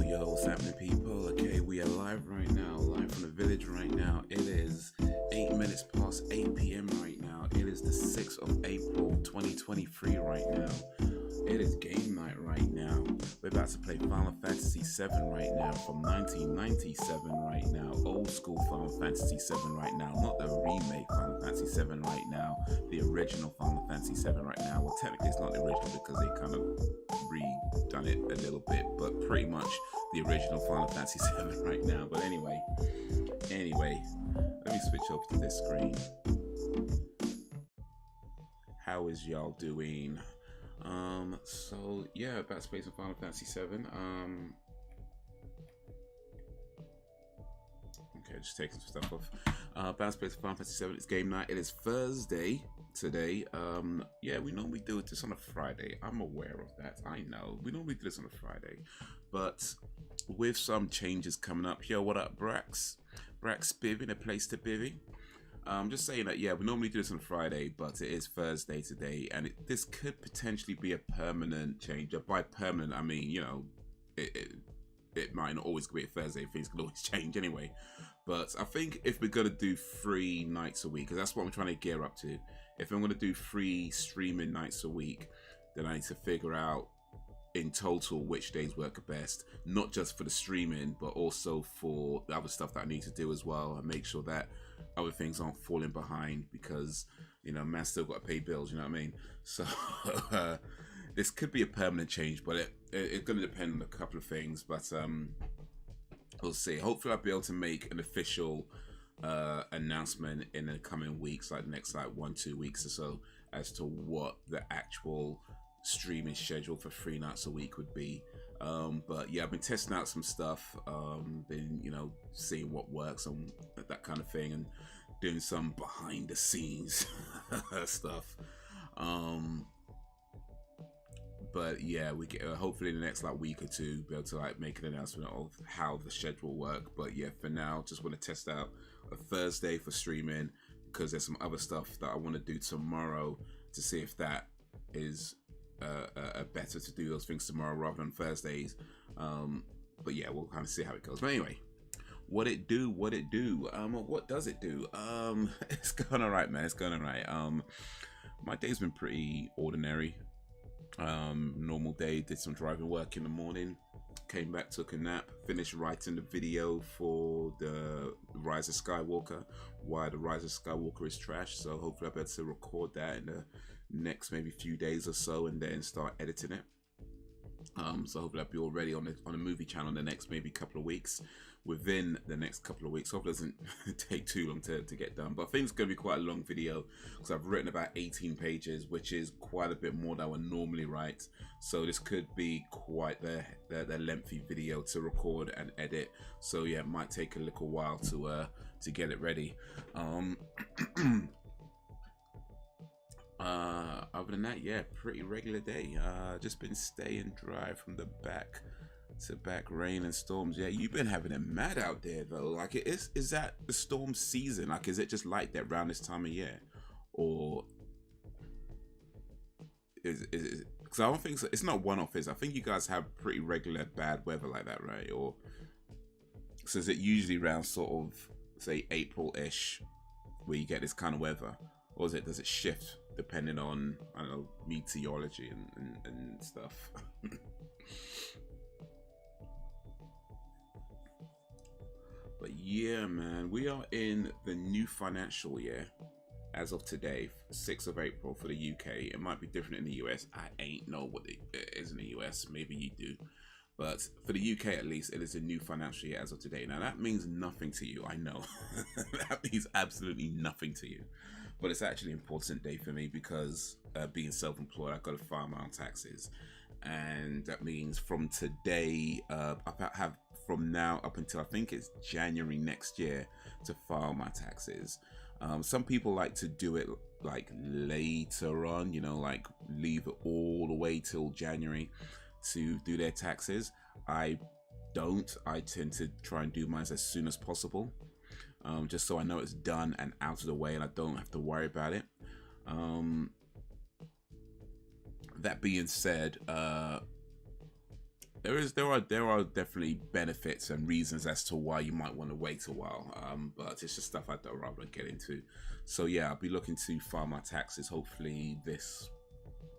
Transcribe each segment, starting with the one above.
Yo, what's happening, people? Okay, we are live right now, live from the village right now. It is 8 minutes past 8 p.m. right now. It is the 6th of April, 2023 right now. It is game night right now. We're about to play Final Fantasy VII right now, from 1997 right now. Old school Final Fantasy VII right now, not the remake Final Fantasy VII right now, the original Final Fantasy VII right now. Well, technically it's not the original because they kind of redone it a little bit, but pretty much the original Final Fantasy VII right now. But anyway, let me switch over to this screen. How is y'all doing? So yeah, about to play some Final Fantasy VII. Okay, just taking some stuff off. About to play some Final Fantasy VII. It's game night. It is Thursday today. Yeah, we normally do this on a Friday. I'm aware of that. I know we normally do this on a Friday, but with some changes coming up. Yo, what up, Brax Bivvy, a place to Bivvy. Just saying that, yeah, we normally do this on Friday, but it is Thursday today, and this could potentially be a permanent change. By permanent, I mean, you know, it might not always be a Thursday. Things can always change anyway. But I think if we're going to do 3 nights a week, because that's what I'm trying to gear up to. If I'm going to do 3 streaming nights a week, then I need to figure out in total which days work best, not just for the streaming, but also for the other stuff that I need to do as well, and make sure that other things aren't falling behind, because, you know, man's still got to pay bills, you know what I mean? So this could be a permanent change, but it's going to depend on a couple of things, but we'll see. Hopefully I'll be able to make an official announcement in the coming weeks, like the next 1-2 weeks or so, as to what the actual streaming schedule for 3 nights a week would be. But yeah, I've been testing out some stuff, been, you know, seeing what works and that kind of thing, and doing some behind the scenes stuff. But yeah, we get hopefully in the next week or two be able to make an announcement of how the schedule will work. But yeah, for now, just want to test out a Thursday for streaming, because there's some other stuff that I want to do tomorrow to see if that is better to do those things tomorrow rather than Thursdays. But yeah, we'll kind of see how it goes. But anyway, what does it do? It's going all right, man. It's going all right. My day's been pretty ordinary. Normal day. Did some driving work in the morning, came back, took a nap, finished writing the video for the Rise of Skywalker, why the Rise of Skywalker is trash. So hopefully I'll be able to record that in the next maybe few days or so, and then start editing it. So hopefully I'll be all ready on a movie channel in the next maybe couple of weeks. Within the next couple of weeks, hopefully it doesn't take too long to get done. But I think it's going to be quite a long video, because I've written about 18 pages, which is quite a bit more than I would normally write. So this could be quite the lengthy video to record and edit. So yeah, it might take a little while to get it ready. Other than that, yeah, pretty regular day. Just been staying dry from the back to back, rain and storms. Yeah, you've been having it mad out there though. Like, is that the storm season? Like, is it just like that around this time of year, or is it? Because I don't think so. It's not one-off. I think you guys have pretty regular bad weather like that, right? Or so is it usually around sort of, say, April-ish where you get this kind of weather? Or does it shift depending on, I don't know, meteorology and stuff? But yeah, man, we are in the new financial year as of today, 6th of April for the UK. It might be different in the US. I ain't know what it is in the US. Maybe you do. But for the UK, at least, it is a new financial year as of today. Now, that means nothing to you, I know. That means absolutely nothing to you. But it's actually an important day for me, because being self-employed, I've got to file my own taxes. And that means from today, I have from now up until I think it's January next year to file my taxes. Some people like to do it like later on, you know, like leave it all the way till January to do their taxes. I don't. I tend to try and do mine as soon as possible, just so I know it's done and out of the way and I don't have to worry about it. That being said, there are definitely benefits and reasons as to why you might want to wait a while. But it's just stuff I'd rather get into. So yeah, I'll be looking to file my taxes hopefully this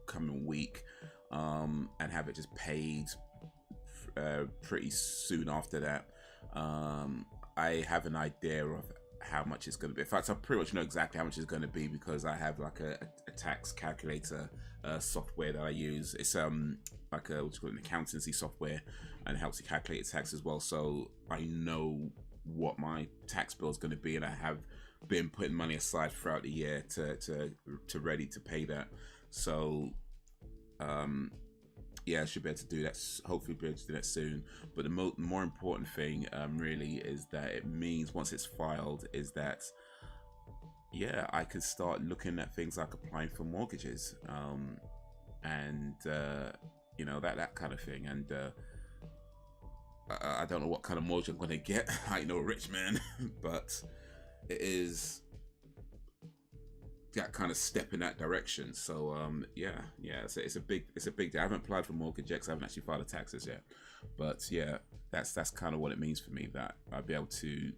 coming week, and have it just paid pretty soon after that. I have an idea of how much it's going to be. In fact, I pretty much know exactly how much it's going to be because I have like a tax calculator software that I use. It's like a what's called an accountancy software, and it helps you calculate tax as well. So I know what my tax bill is going to be, and I have been putting money aside throughout the year to ready to pay that. So yeah, I should be able to do that. Hopefully, be able to do that soon. But the more important thing, really, is that it means once it's filed, is that yeah, I can start looking at things like applying for mortgages, and you know, that kind of thing. And I don't know what kind of mortgage I'm gonna get. I ain't no rich man, but it is that kind of step in that direction. So yeah, it's a big deal. I haven't applied for mortgage yet, 'cause I haven't actually filed the taxes yet, but yeah, that's kind of what it means for me, that I'll be able to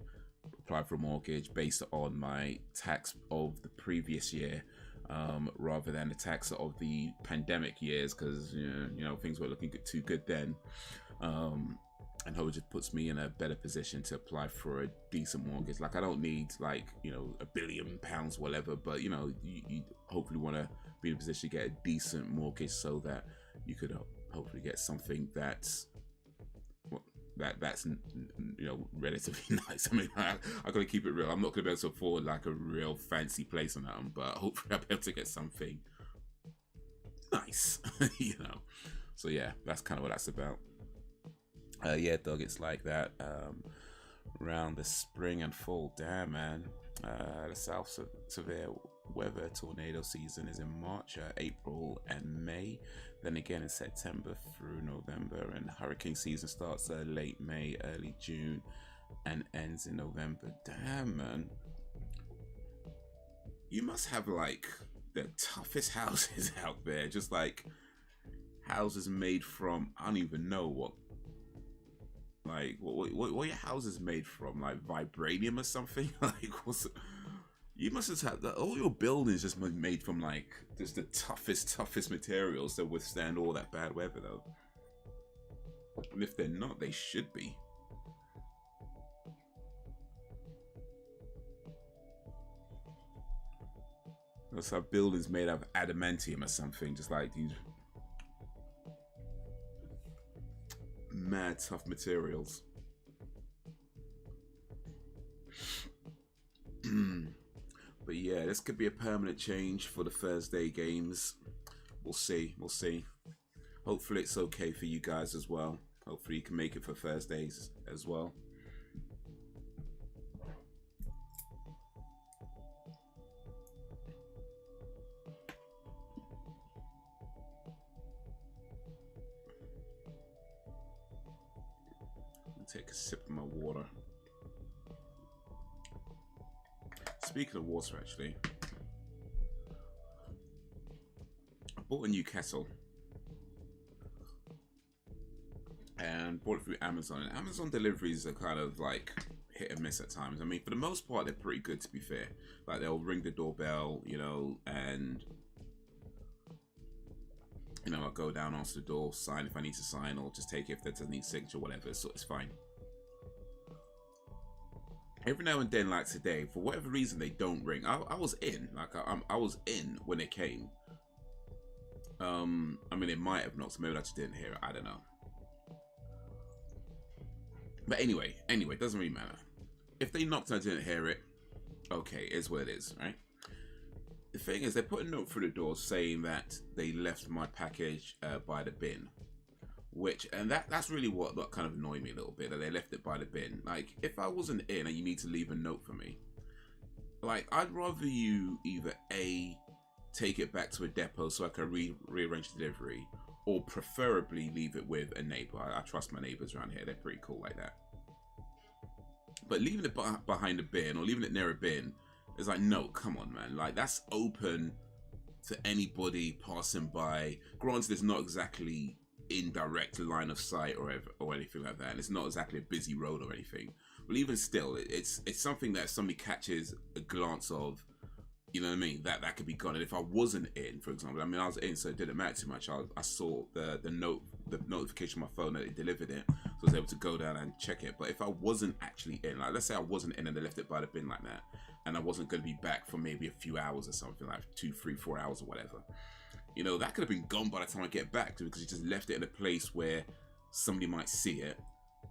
apply for a mortgage based on my tax of the previous year, rather than the tax of the pandemic years, because you know things weren't looking too good then. And hope it just puts me in a better position to apply for a decent mortgage. Like, I don't need like, you know, £1 billion, whatever, but you know, you hopefully want to be in a position to get a decent mortgage so that you could hopefully get something that's you know, relatively nice. I mean, I gotta keep it real. I'm not gonna be able to afford like a real fancy place on that one, but hopefully I'll be able to get something nice, you know. So yeah, that's kind of what that's about. Yeah, Doug, it's like that around the spring and fall. Damn, man. The South severe weather tornado season is in March, April, and May. Then again in September through November, and hurricane season starts late May, early June, and ends in November. Damn, man. You must have like the toughest houses out there. Just like houses made from, I don't even know what. Like, what your houses made from? Like vibranium or something? Like, you must have had all your buildings just made from like just the toughest materials that withstand all that bad weather, though. And if they're not, they should be. Let's have buildings made out of adamantium or something, just like these mad tough materials. But yeah, this could be a permanent change for the Thursday games. We'll see. Hopefully it's okay for you guys as well. Hopefully you can make it for Thursdays as well. Take a sip of my water. Speaking of water, actually, I bought a new kettle and bought it through Amazon. And Amazon deliveries are kind of like hit and miss at times. I mean, for the most part, they're pretty good, to be fair. Like, they'll ring the doorbell, you know, and you know, I'll go down, answer the door, sign if I need to sign, or just take it if that doesn't need signature, whatever. So it's fine. Every now and then, like today, for whatever reason, they don't ring. I was in, like I was in when it came. I mean, it might have knocked, so maybe I just didn't hear it. I don't know. But anyway, it doesn't really matter. If they knocked and I didn't hear it, okay, it's what it is, right? The thing is, they put a note through the door saying that they left my package by the bin. And that's really what kind of annoyed me a little bit, that they left it by the bin. Like, if I wasn't in and you need to leave a note for me, like, I'd rather you either A, take it back to a depot so I can rearrange the delivery, or preferably leave it with a neighbor. I trust my neighbors around here. They're pretty cool like that. But leaving it behind a bin or leaving it near a bin is like, no, come on, man. Like, that's open to anybody passing by. Granted, it's not exactly in direct line of sight or anything like that, and it's not exactly a busy road or anything. But even still, it's something that somebody catches a glance of, you know what I mean, that could be gone. And if I wasn't in, for example, I mean, I was in, so it didn't matter too much. I saw the notification on my phone that it delivered it, so I was able to go down and check it. But if I wasn't actually in, like let's say I wasn't in and they left it by the bin like that, and I wasn't going to be back for maybe a few hours or something, like 2, 3, 4 hours or whatever, you know, that could have been gone by the time I get back, because you just left it in a place where somebody might see it,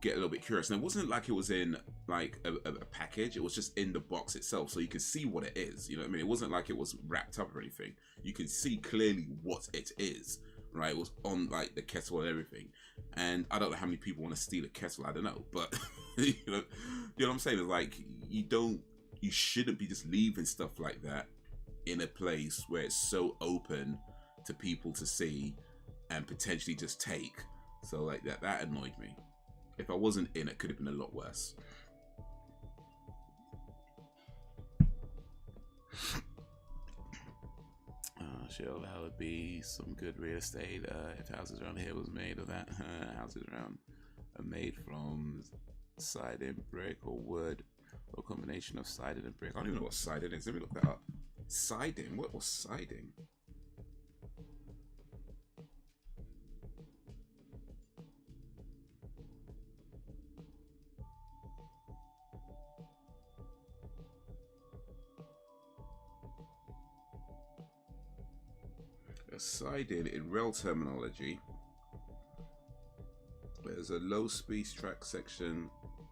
get a little bit curious. And it wasn't like it was in like a package, it was just in the box itself, so you can see what it is, you know what I mean? It wasn't like it was wrapped up or anything. You can see clearly what it is, right? It was on like the kettle and everything. And I don't know how many people want to steal a kettle, I don't know, but you know what I'm saying? It's like you shouldn't be just leaving stuff like that in a place where it's so open to people to see and potentially just take. So like that annoyed me. If I wasn't in, it could have been a lot worse. She'll allow it be some good real estate if houses around here was made of that. Houses around are made from siding, brick, or wood, or a combination of siding and brick. I don't even know what siding is. Let me look that up. Siding? What was siding? Siding in rail terminology, there's a low speed track section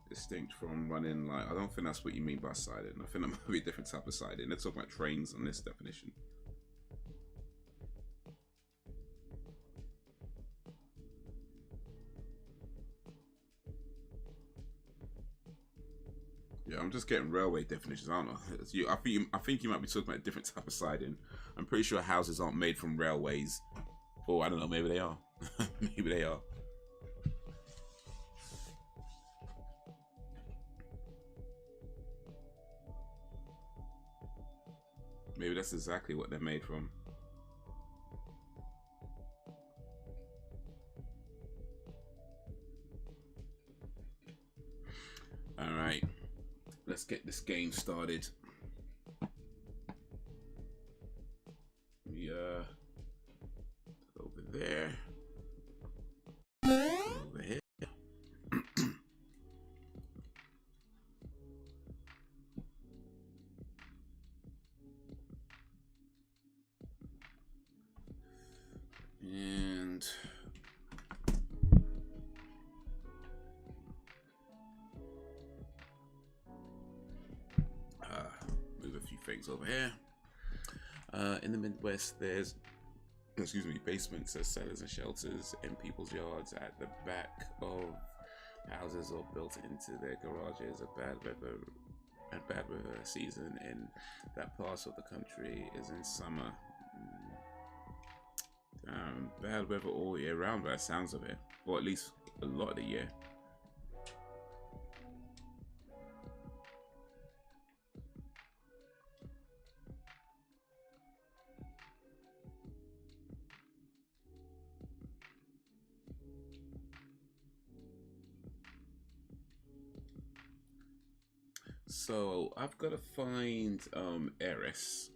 distinct from running line. I don't think that's what you mean by siding. I think that might be a different type of siding. Let's talk about trains on this definition. Yeah, I'm just getting railway definitions. I don't know. I think you might be talking about a different type of siding. I'm pretty sure houses aren't made from railways. Or I don't know, maybe they are. Maybe they are. Maybe that's exactly what they're made from. All right. Let's get this game started. Over there. Over here. And move a few things over here. In the Midwest, there's basements as cellars and shelters in people's yards at the back of houses or built into their garages. A bad weather season in that part of the country is in summer. Bad weather all year round by the sounds of it, or at least a lot of the year. So I've got to find Aeris,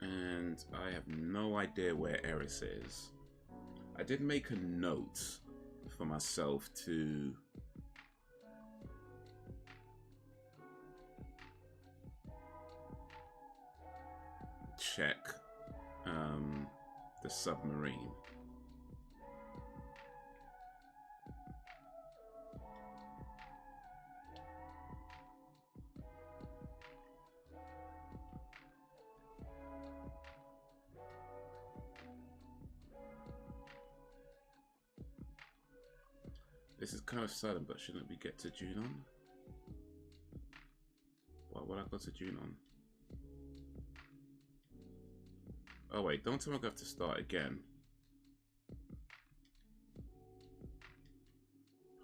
and I have no idea where Aeris is. I did make a note for myself to check the submarine. This is kind of sudden, but shouldn't we get to Junon? Why would I go to Junon? Oh wait, don't tell me I have to start again.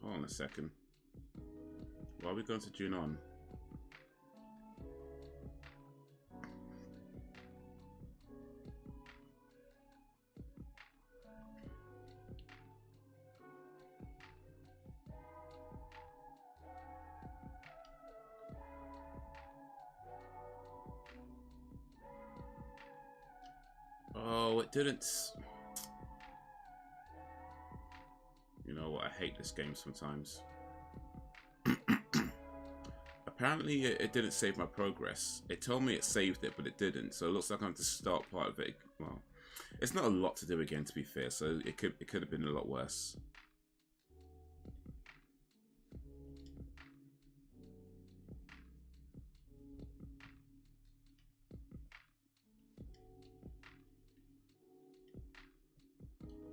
Hold on a second. Why are we going to Junon? No, it didn't. You know what? I hate this game sometimes. Apparently, it didn't save my progress. It told me it saved it, but it didn't. So it looks like I'm to start part of it. Well, it's not a lot to do again, to be fair. So it could have been a lot worse.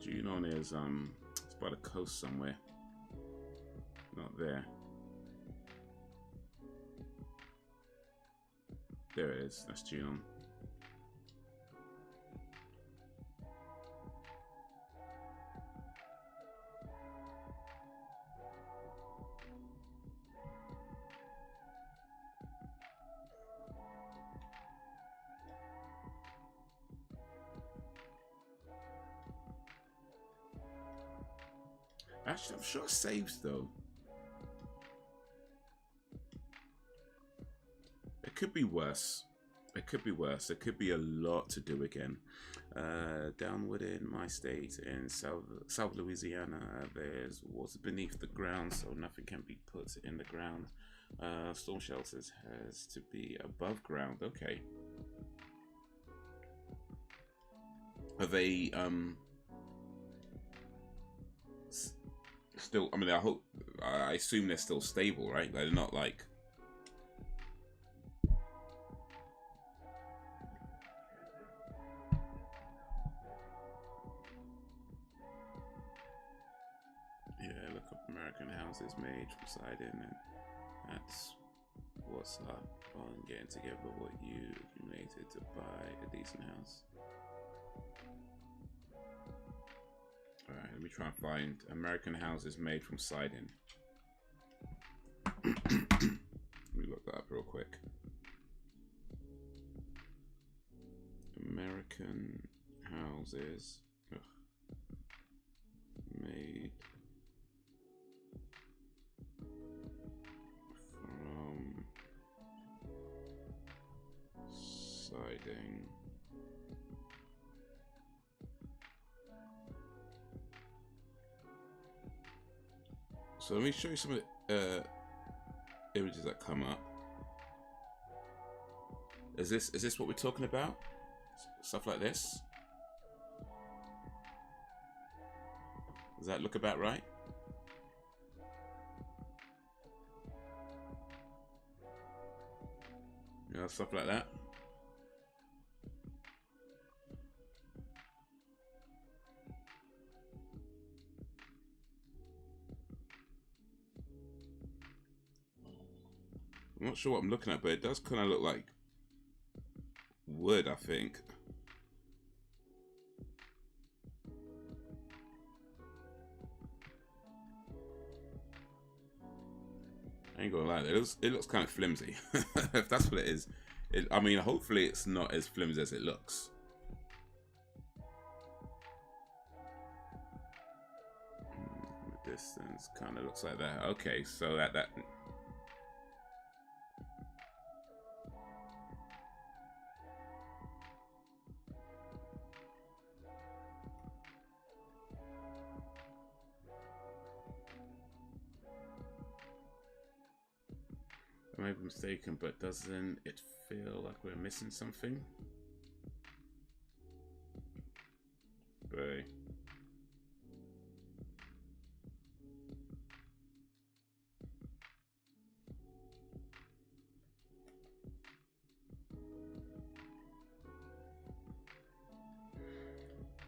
Junon is it's by the coast somewhere. Not there. There it is. That's Junon. Actually, I'm sure it saves though. It could be worse. It could be worse. There could be a lot to do again. Downward in my state in South Louisiana, there's water beneath the ground, so nothing can be put in the ground. Storm shelters has to be above ground. Okay. Are they still? I mean, I assume they're still stable, right? They're not like. Yeah, look up American houses made from siding, and that's what's up on getting together what you accumulated to buy a decent house. Alright, let me try and find American houses made from siding. Let me look that up real quick. American houses made from siding. So let me show you some of the images that come up. Is this what we're talking about? Stuff like this? Does that look about right? Yeah, stuff like that. I'm not sure what I'm looking at, but it does kind of look like wood, I think. I ain't gonna lie, it looks kind of flimsy. If that's what it is. I mean, hopefully it's not as flimsy as it looks. The distance kind of looks like that. Okay, so that I may be mistaken, but doesn't it feel like we're missing something? But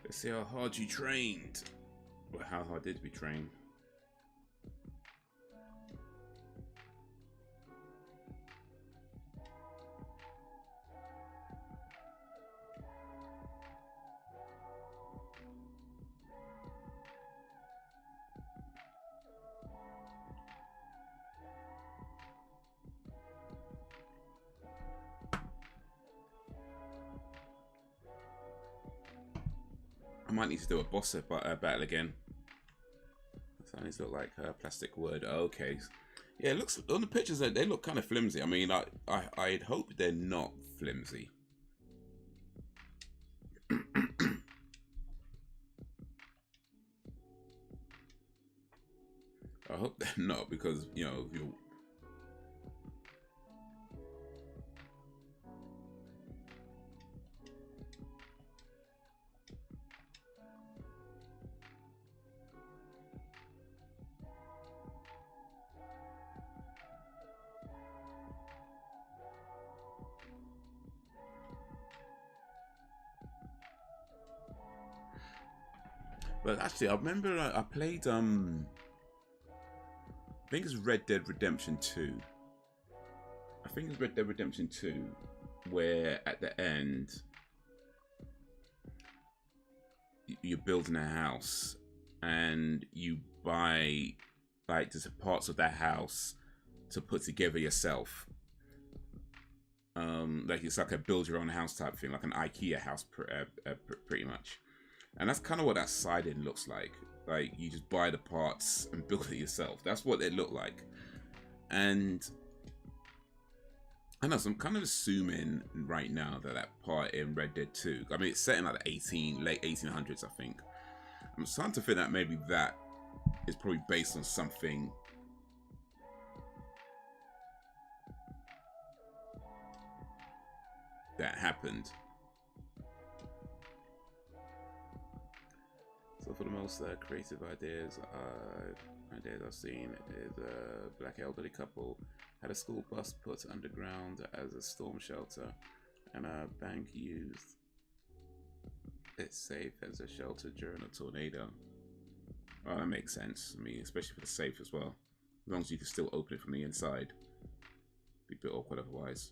let's see how hard you trained. Well, how hard did we train? I might need to do a boss battle again. So these look like plastic wood. Okay, yeah, it looks on the pictures they look kind of flimsy. I mean, I'd hope they're not flimsy. I hope that not, because you know you. But actually, I remember I played I think it's Red Dead Redemption 2. I think it's Red Dead Redemption 2, where at the end you're building a house and you buy like just parts of that house to put together yourself. Like it's like a build your own house type thing, like an IKEA house, pretty much. And that's kind of what that side-in looks like. Like, you just buy the parts and build it yourself. That's what it looked like. And I know, so I'm kind of assuming right now that that part in Red Dead 2, I mean, it's set in like the late 1800s, I think. I'm starting to think that maybe that is probably based on something that happened. So for the most creative ideas I've seen is a black elderly couple had a school bus put underground as a storm shelter, and a bank used its safe as a shelter during a tornado. Well, that makes sense. I mean, especially for the safe as well. As long as you can still open it from the inside. Be a bit awkward otherwise.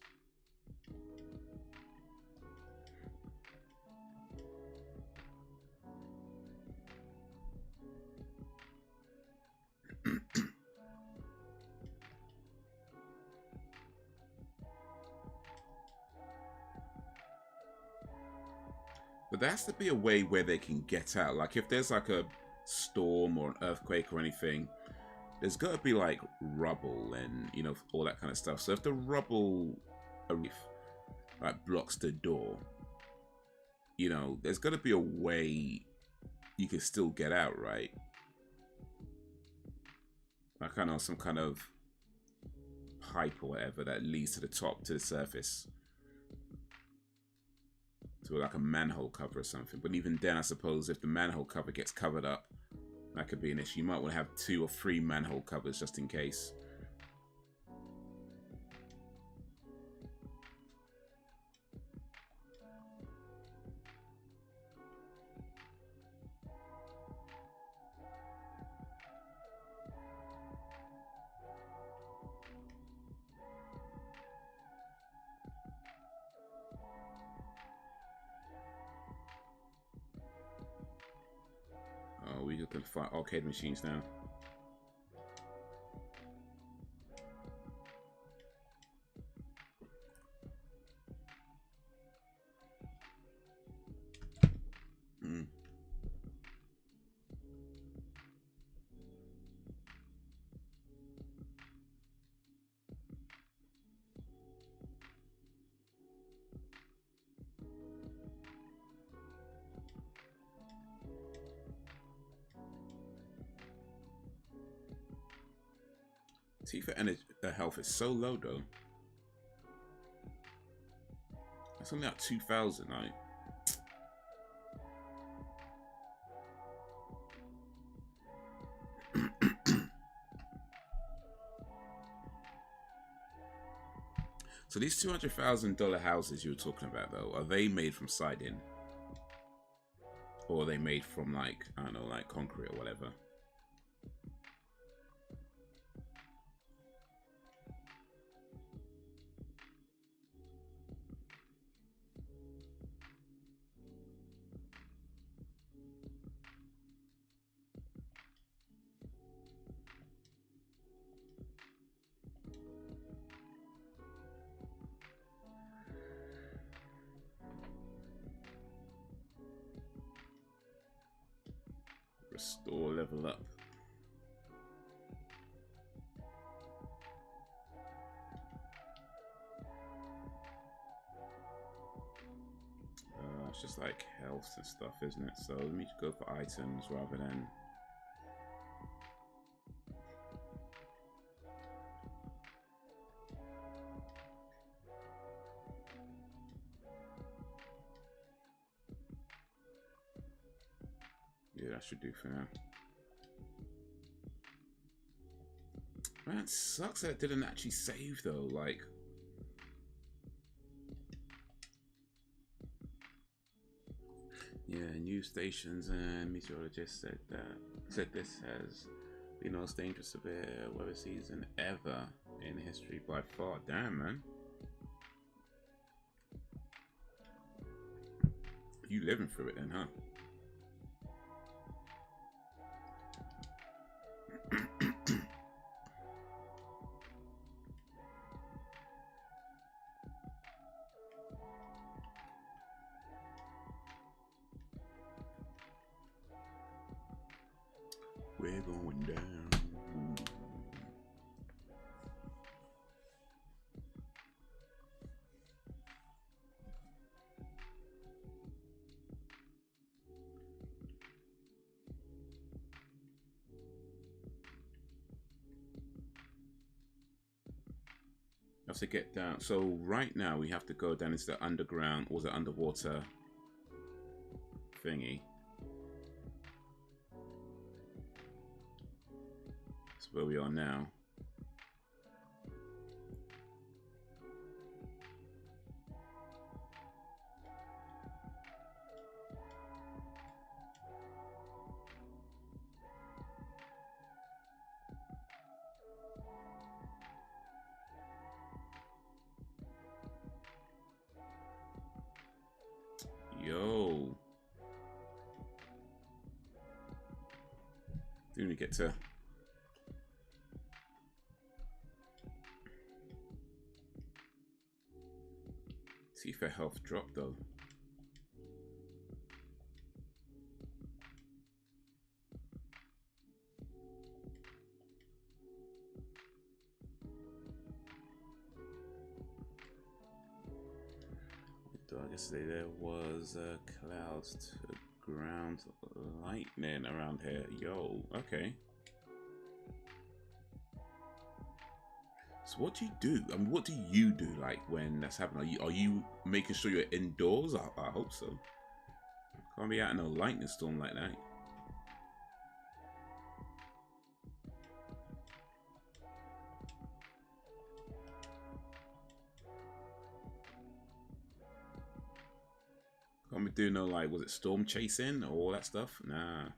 But there has to be a way where they can get out. Like if there's like a storm or an earthquake or anything, there's got to be like rubble and, you know, all that kind of stuff. So if the rubble like blocks the door, you know, there's got to be a way you can still get out, right? Like I know some kind of pipe or whatever that leads to the top, to the surface. To like a manhole cover or something. But even then, I suppose if the manhole cover gets covered up, that could be an issue. You might want to have 2 or 3 manhole covers just in case. Oh, we can find arcade machines now. Tifa energy health is so low though. It's only like 2,000, right? So these $200,000 houses you were talking about though, are they made from siding? Or are they made from like, I don't know, like concrete or whatever? Restore, level up. It's just like health and stuff, isn't it? So let me just go for items rather than... That should do for now. Man, it sucks that it didn't actually save though. Like, yeah, news stations and meteorologists said this has been the most dangerous severe weather season ever in history by far. Damn, man. You living through it then, huh? We're going down. Have to get down. So right now we have to go down into the underground or the underwater thingy. That's where we are now. Yo. Do we get to... see if her health dropped though. Yesterday there was clouds to ground lightning around here. Yo, okay. So what do you do? I mean, what do you do like when that's happening? Are you making sure you're indoors? I hope so. Can't be out in a lightning storm like that. Can't be doing no, like, was it storm chasing or all that stuff? Nah.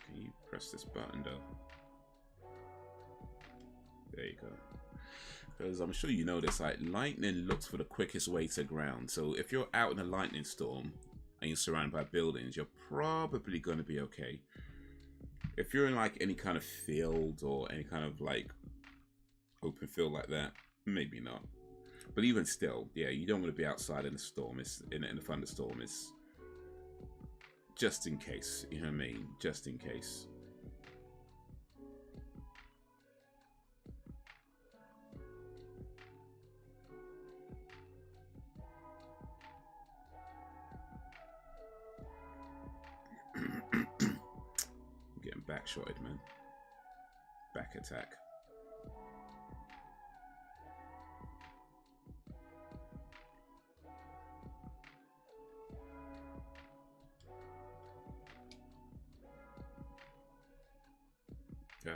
Can you press this button though? There you go. Because I'm sure you know this, like, lightning looks for the quickest way to ground. So if you're out in a lightning storm and you're surrounded by buildings, you're probably going to be okay. If you're in like any kind of field or any kind of like open field like that, maybe not. But even still, yeah, you don't want to be outside in a storm. It's in a thunderstorm. It's just in case, you know what I mean? Just in case. Getting back shotted, man. Back attack. Yeah.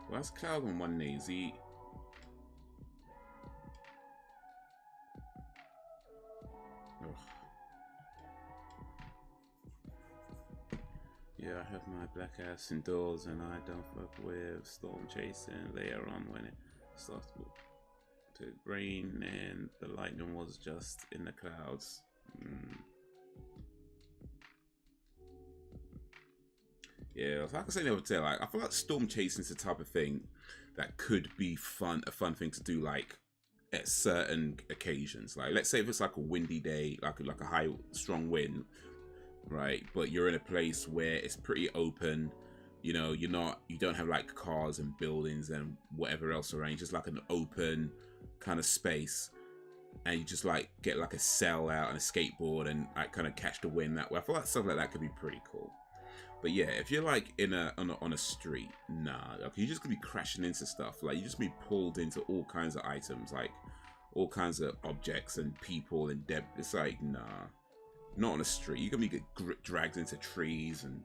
Well, that's Cloud on one knee. Is he? Ugh. Yeah, I have my black ass indoors and I don't fuck with storm chasing later on when it starts to rain and the lightning was just in the clouds. Yeah, like I said the other day, like I feel like storm chasing is the type of thing that could be fun, a fun thing to do, like at certain occasions. Like let's say if it's like a windy day, like a high strong wind, right? But you're in a place where it's pretty open. You know, you don't have like cars and buildings and whatever else around. Just like an open kind of space, and you just like get like a sail out and a skateboard and like kind of catch the wind that way. I feel like stuff like that could be pretty cool. But yeah, if you're like on a street, nah, like you're just gonna be crashing into stuff. Like you just be pulled into all kinds of items, like all kinds of objects and people and it's like nah, not on a street. You're gonna get dragged into trees and.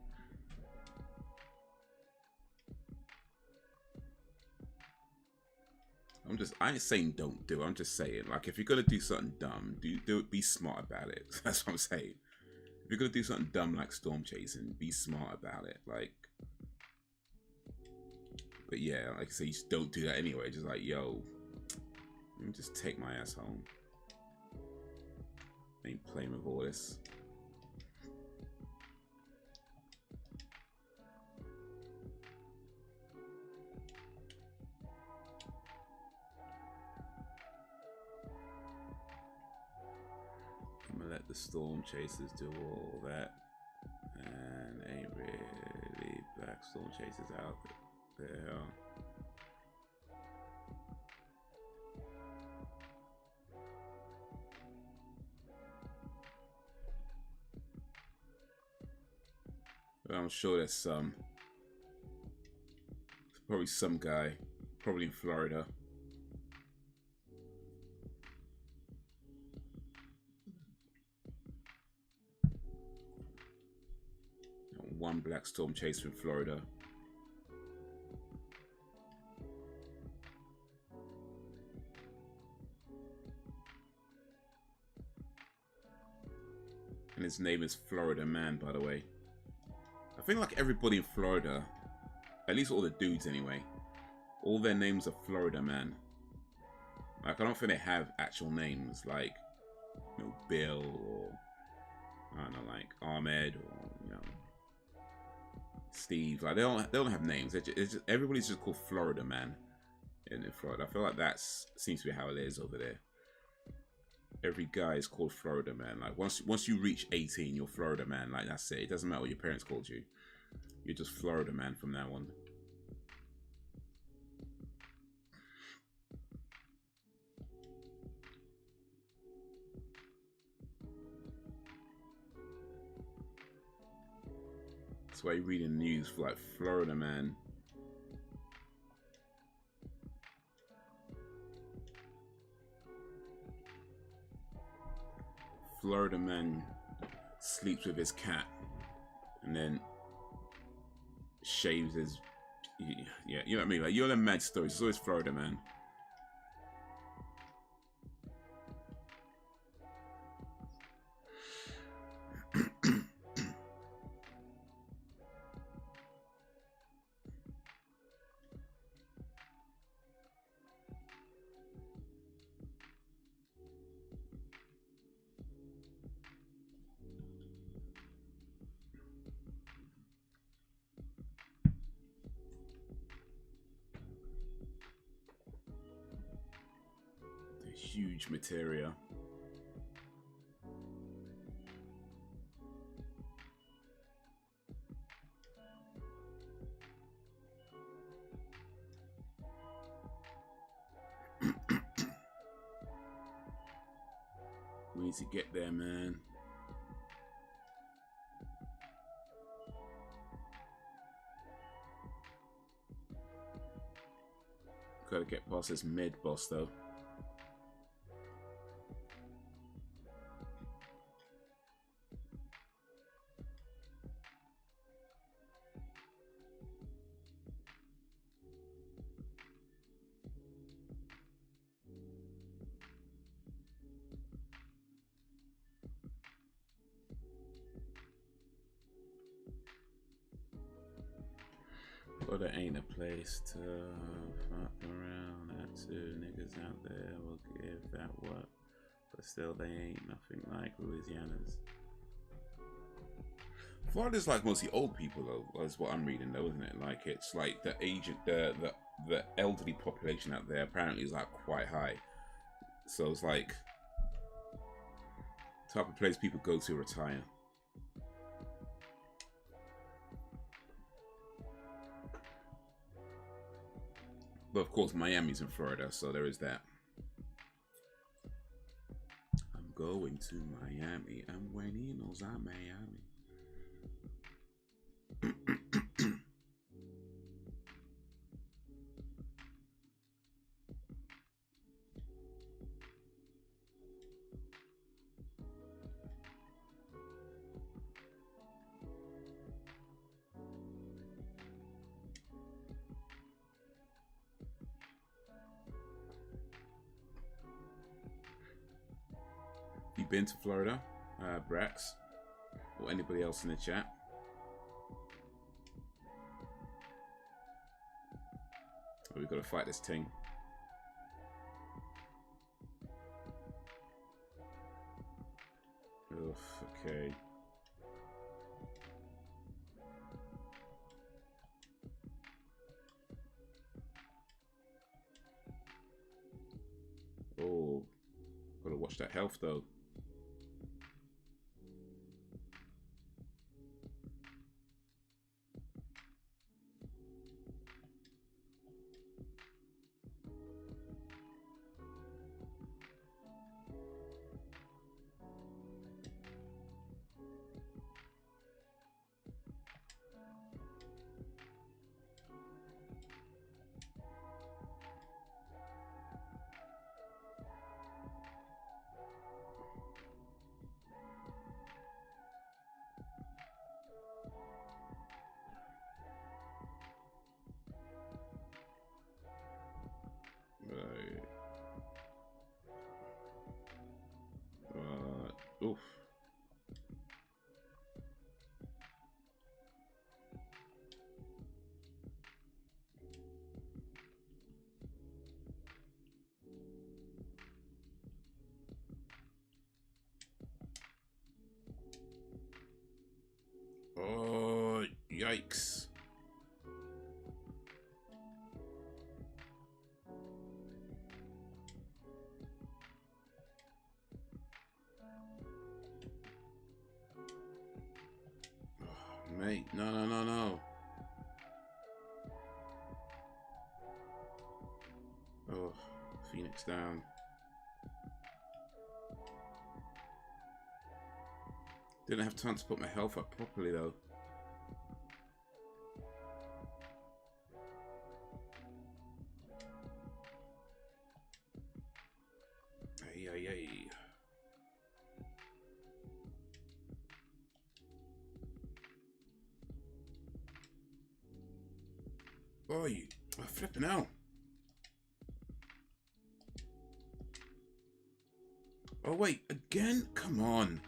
I ain't saying don't do it. I'm just saying, like, if you're gonna do something dumb, do it. Be smart about it. That's what I'm saying. If you're gonna do something dumb like storm chasing, be smart about it. Like, but yeah, like I say, you just don't do that anyway. Just like, yo, let me just take my ass home. I ain't playing with all this. I'm gonna let the storm chasers do all that, and ain't really black storm chasers out there. But I'm sure there's some. There's probably some guy, probably in Florida. One black storm chaser in Florida. And his name is Florida Man, by the way. I think like everybody in Florida, at least all the dudes anyway, all their names are Florida Man. Like I don't think they have actual names like, you know, Bill or I don't know, like Ahmed or you know, Steve. Like they don't have names. It's just, everybody's just called Florida Man in Florida. I feel like that seems to be how it is over there. Every guy is called Florida Man. Like once you reach 18, you're Florida Man. Like that's it. It doesn't matter what your parents called you. You're just Florida Man from now on. That's why you read in the news for like Florida Man. Florida Man sleeps with his cat and then shaves his. Yeah, you know what I mean? Like, you're the mad stories. It's always Florida Man. Huge materia. We need to get there, man. Gotta get past this mid boss though. Well, there ain't a place to fuck around. That two niggas out there will give that what, but still they ain't nothing like Louisiana's. Florida's like mostly old people though, is what I'm reading though, isn't it? Like it's like the agent, the elderly population out there apparently is like quite high. So it's like type of place people go to retire. But of course, Miami's in Florida, so there is that. I'm going to Miami, and when he knows I'm Miami. You been to Florida, Brax, or anybody else in the chat? Oh, we've got to fight this thing. Ugh, okay. Oh, gotta watch that health though. Oof. Oh, yikes. Mate, no. Oh, Phoenix down. Didn't have time to put my health up properly though. Ay. Oh, you flipping out. Oh, wait, again? Come on.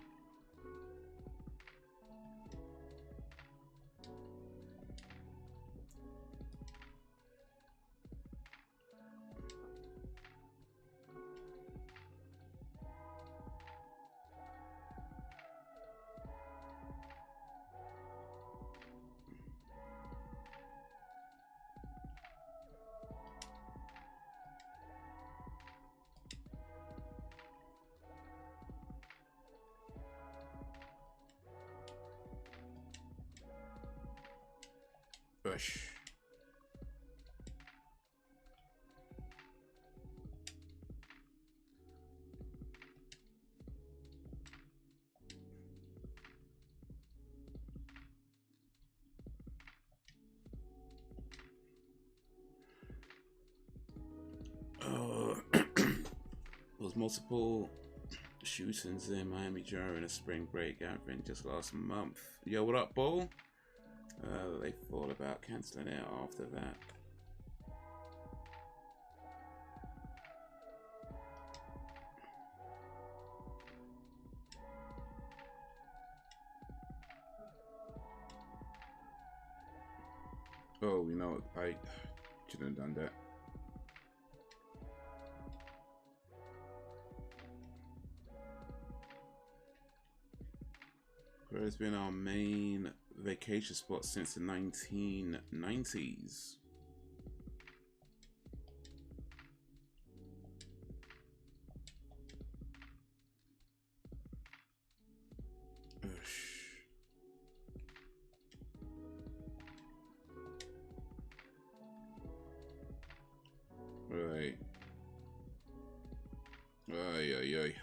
Bush. Was multiple shootings in Miami during a spring break gathering just last month. Yo, what up, Bull? They thought about cancelling it after that. Oh, you know, I shouldn't have done that. Where has been our main vacation spot since the 1990s? Right. Ay, ay, ay.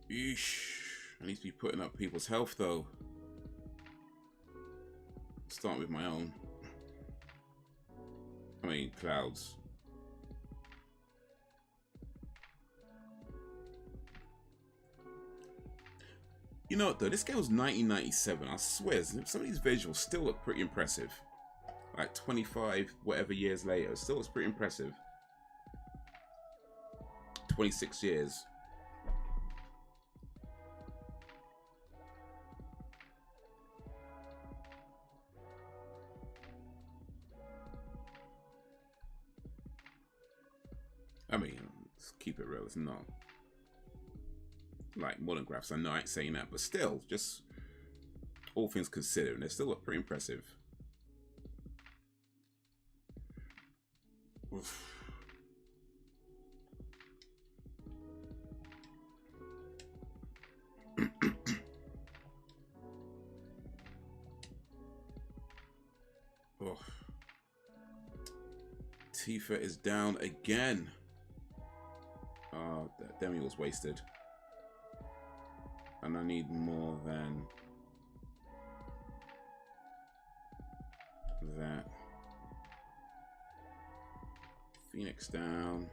Eesh. I need to be putting up people's health though. Start with my own. I mean, Cloud's. You know what though, this game was 1997. I swear, some of these visuals still look pretty impressive. Like 25 whatever years later, it still looks pretty impressive. 26 years. I mean, let's keep it real, it's not like modern graphics. I know I ain't saying that, but still, just all things considered, they still look pretty impressive. Oof. Oh. Tifa is down again. Oh, that demi was wasted. And I need more than that. Phoenix down.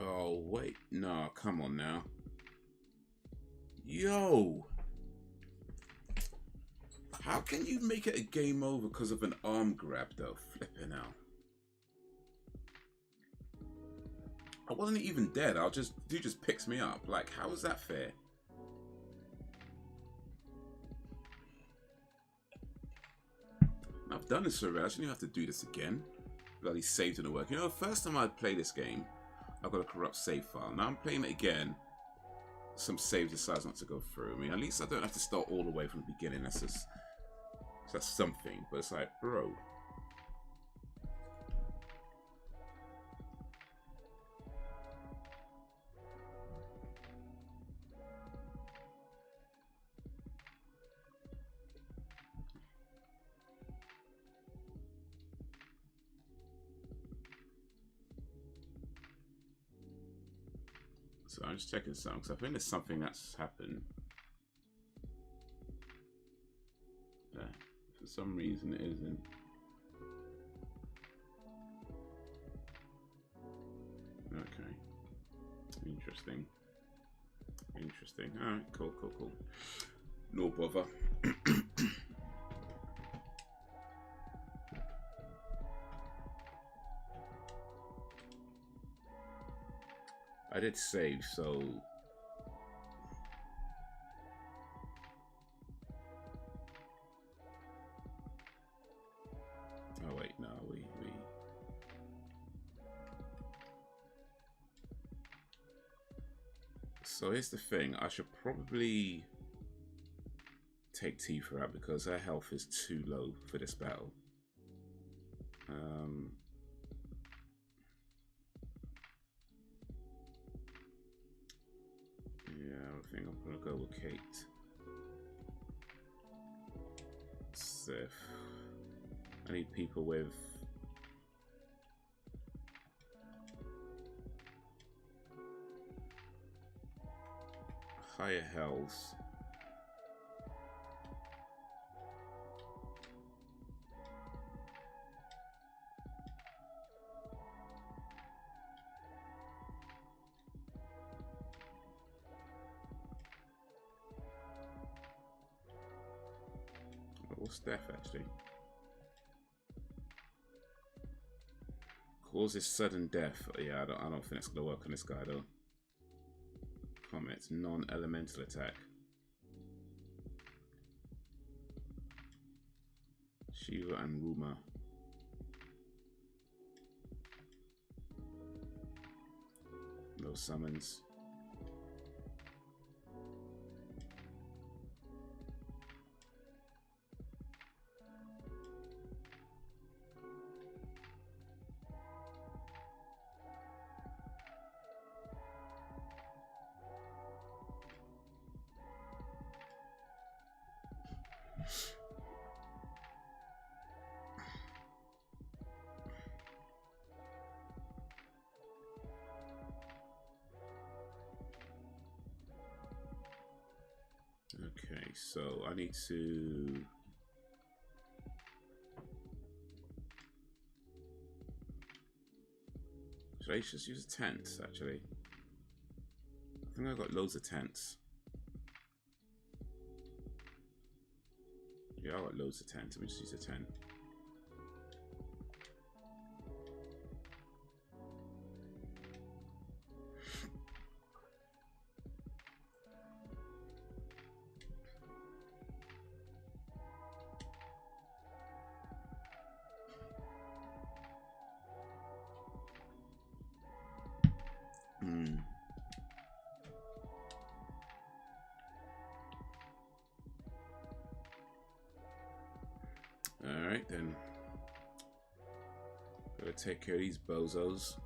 Oh, wait. No, come on now. Yo! How can you make it a game over because of an arm grab, though? Flipping out. I wasn't even dead. Dude just picks me up. Like, how is that fair? I've done this already. I shouldn't have to do this again. Bloody save didn't work. You know, the first time I played this game, I got a corrupt save file. Now I'm playing it again. Some save decides not to go through. I mean, at least I don't have to start all the way from the beginning. That's something. But it's like, bro. So I'm just checking something because I think there's something that's happened. Yeah, for some reason it isn't. Okay. Interesting. Interesting. Alright, cool. No bother. I did save, so oh wait, no, we so here's the thing, I should probably take Tifa out because her health is too low for this battle. think I'm gonna go with Kate. Sif. I need people with higher health. What's death actually? Causes sudden death. Yeah, I don't think it's gonna work on this guy though. Comments, non-elemental attack. Shiva and Ruma. No summons. Okay, so I need to... Should I just use tents, actually? I think I've got loads of tents. Yeah, I've got loads of tents. Let me just use a tent. Alright then. Gotta take care of these bozos.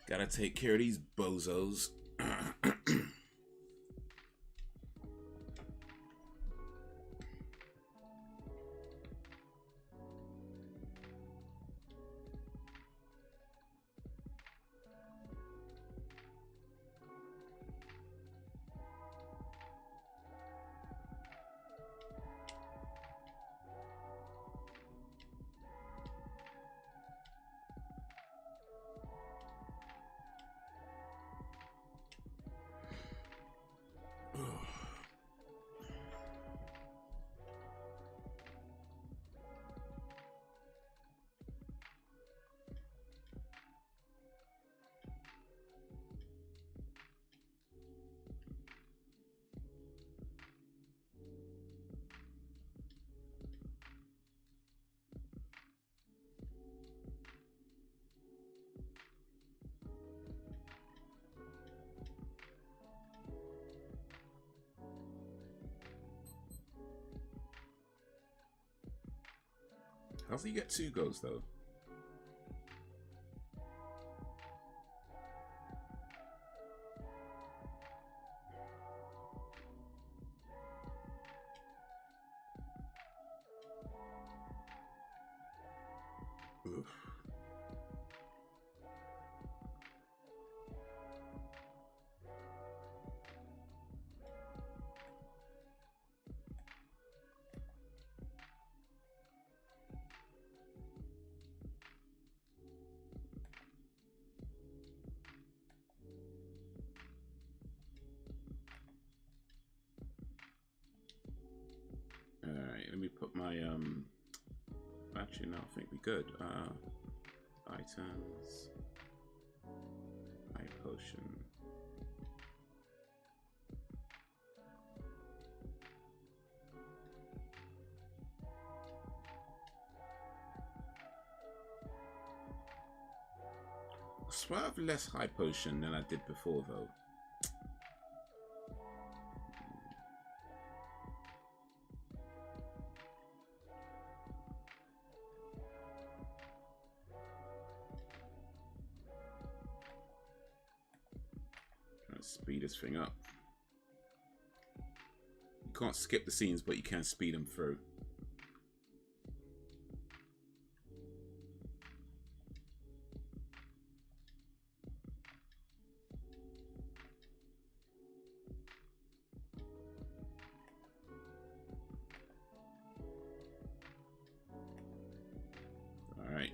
Gotta take care of these bozos. How do you get 2 goals though? Oof. Alright, let me put my actually no, I think we're good. Items, high potion. I swear I have less high potion than I did before though. Speed this thing up. You can't skip the scenes, but you can speed them through. All right.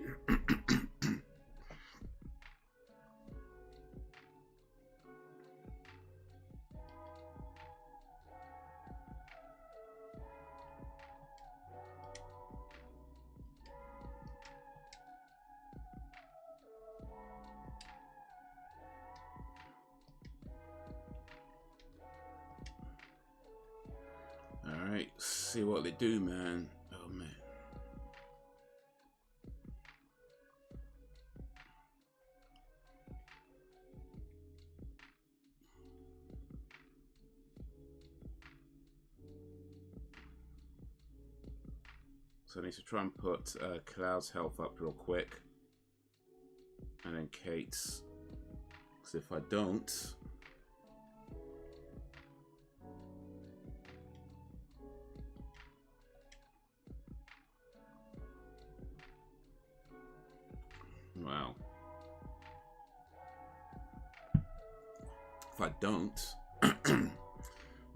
Alright, see what they do, man. Oh, man. So I need to try and put Cloud's health up real quick. And then Kate's. Because if I don't... Wow. If I don't, I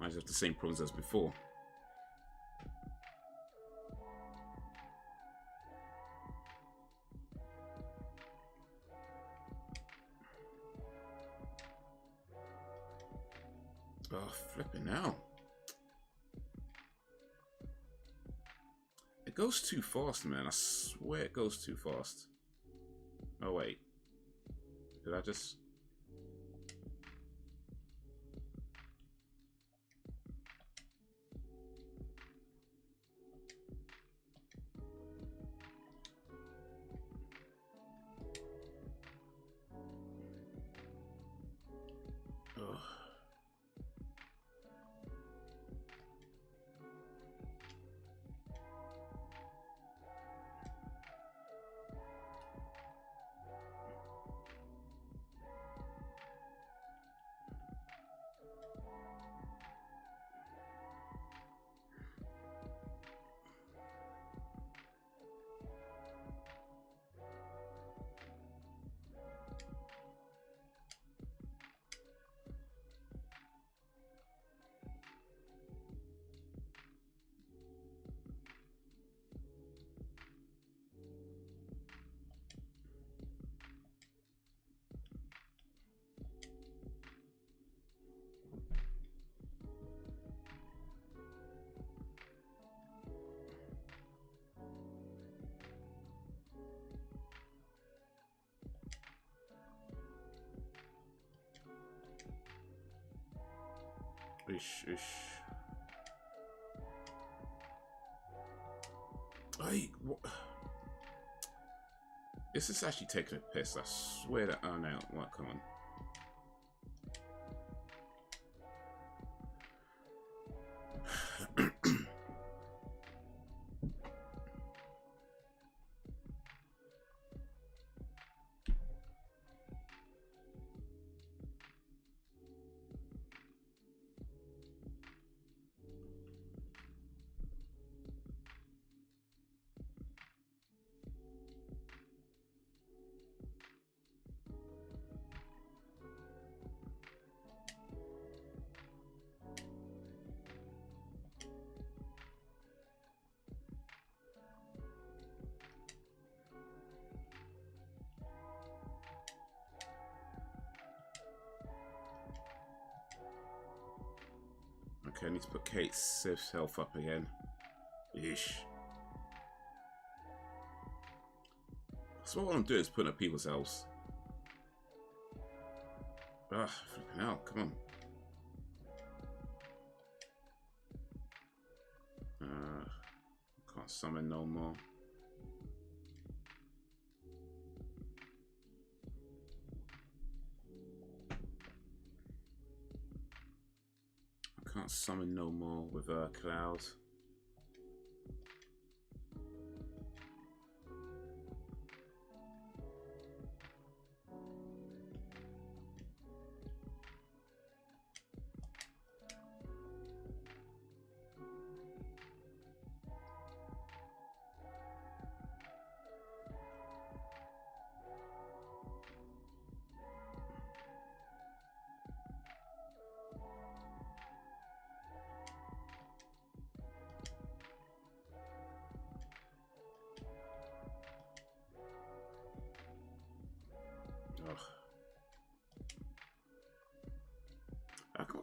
just have the same problems as before. Oh, flipping out. It goes too fast, man. I swear it goes too fast. Oh, wait. Did I just... Ugh. Ish. Hey, what? This is actually taking a piss. I swear that. Oh no! What? Come on. Okay, I need to put Kate's health up again. Ish. So what I'm doing is putting up people's healths. Ah, flipping out, come on. Can't summon no more. Can't summon no more with Cloud.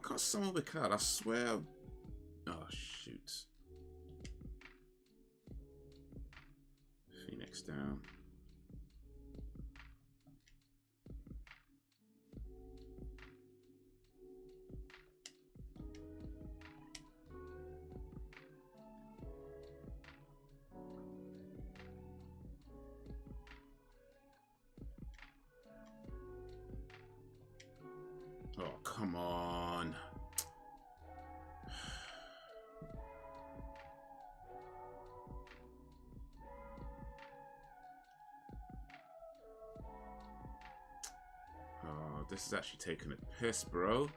can't summon the card. I swear. Oh shoot. Phoenix down. Oh, come on. Oh, this is actually taking a piss, bro.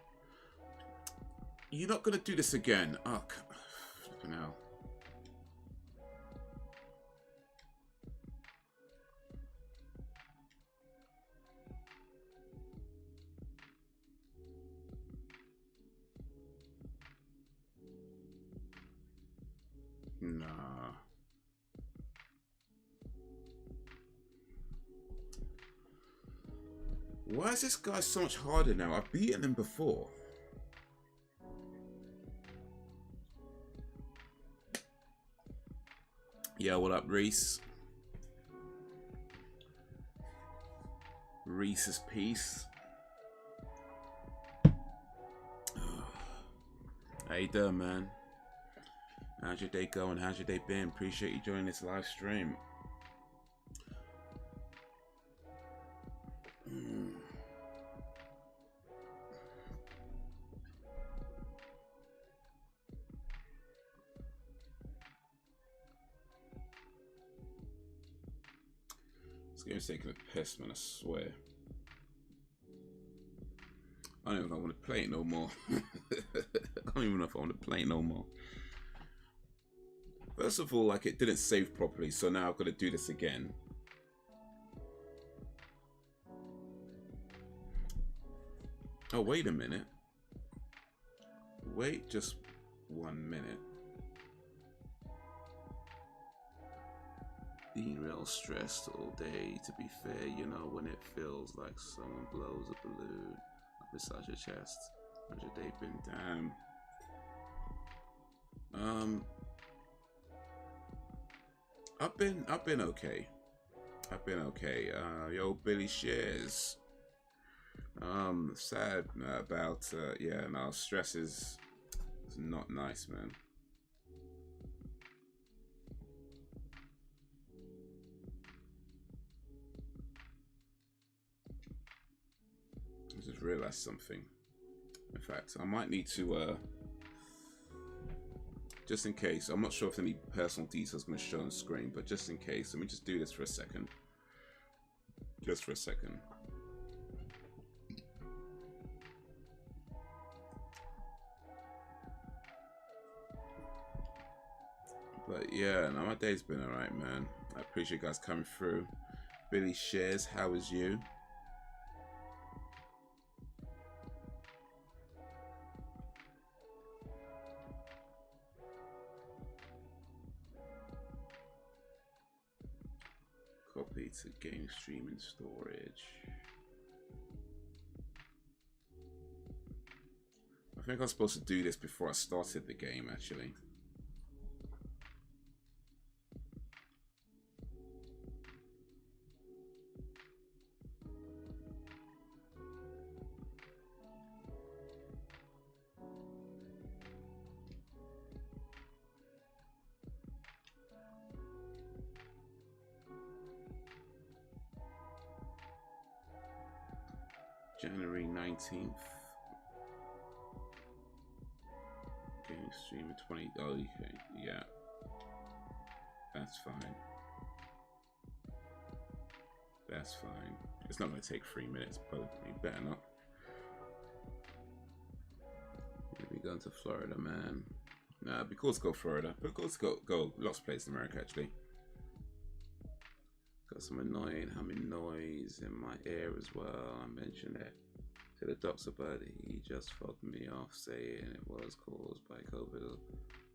You're not gonna do this again. Oh, flipping hell. Nah. Why is this guy so much harder now? I've beaten him before. Yeah, what up, Reese? Reese's Piece. How you doing, man? How's your day going? How's your day been? Appreciate you joining this live stream. This game's taking a piss, man, I swear. I don't even know if I want to play it no more. I don't even know if I want to play it no more. First of all, like, it didn't save properly, so now I've got to do this again. Oh, wait a minute. Wait just 1 minute. Being real stressed all day, to be fair, you know, when it feels like someone blows a balloon up inside your chest. How's your day been? Damn. I've been okay. I've been okay. Yo, Billy Shares. Sad about yeah, no, stress is not nice, man. I just realized something. In fact, I might need to just in case, I'm not sure if any personal details are going to show on the screen, but just in case, let me just do this for a second. Just for a second. But yeah, no, my day's been alright, man. I appreciate you guys coming through. Billy Shares, how is you? Copy to game streaming storage. I think I was supposed to do this before I started the game, actually. January 19th. Game streaming 20. Oh, okay. Yeah. That's fine. That's fine. It's not going to take 3 minutes, but you better not. Maybe going to Florida, man. Nah, it'd be cool to go Florida. But cool to go lots of places in America, actually. Got some annoying humming noise in my ear as well. I mentioned it to the doctor, but he just fogged me off saying it was caused by COVID or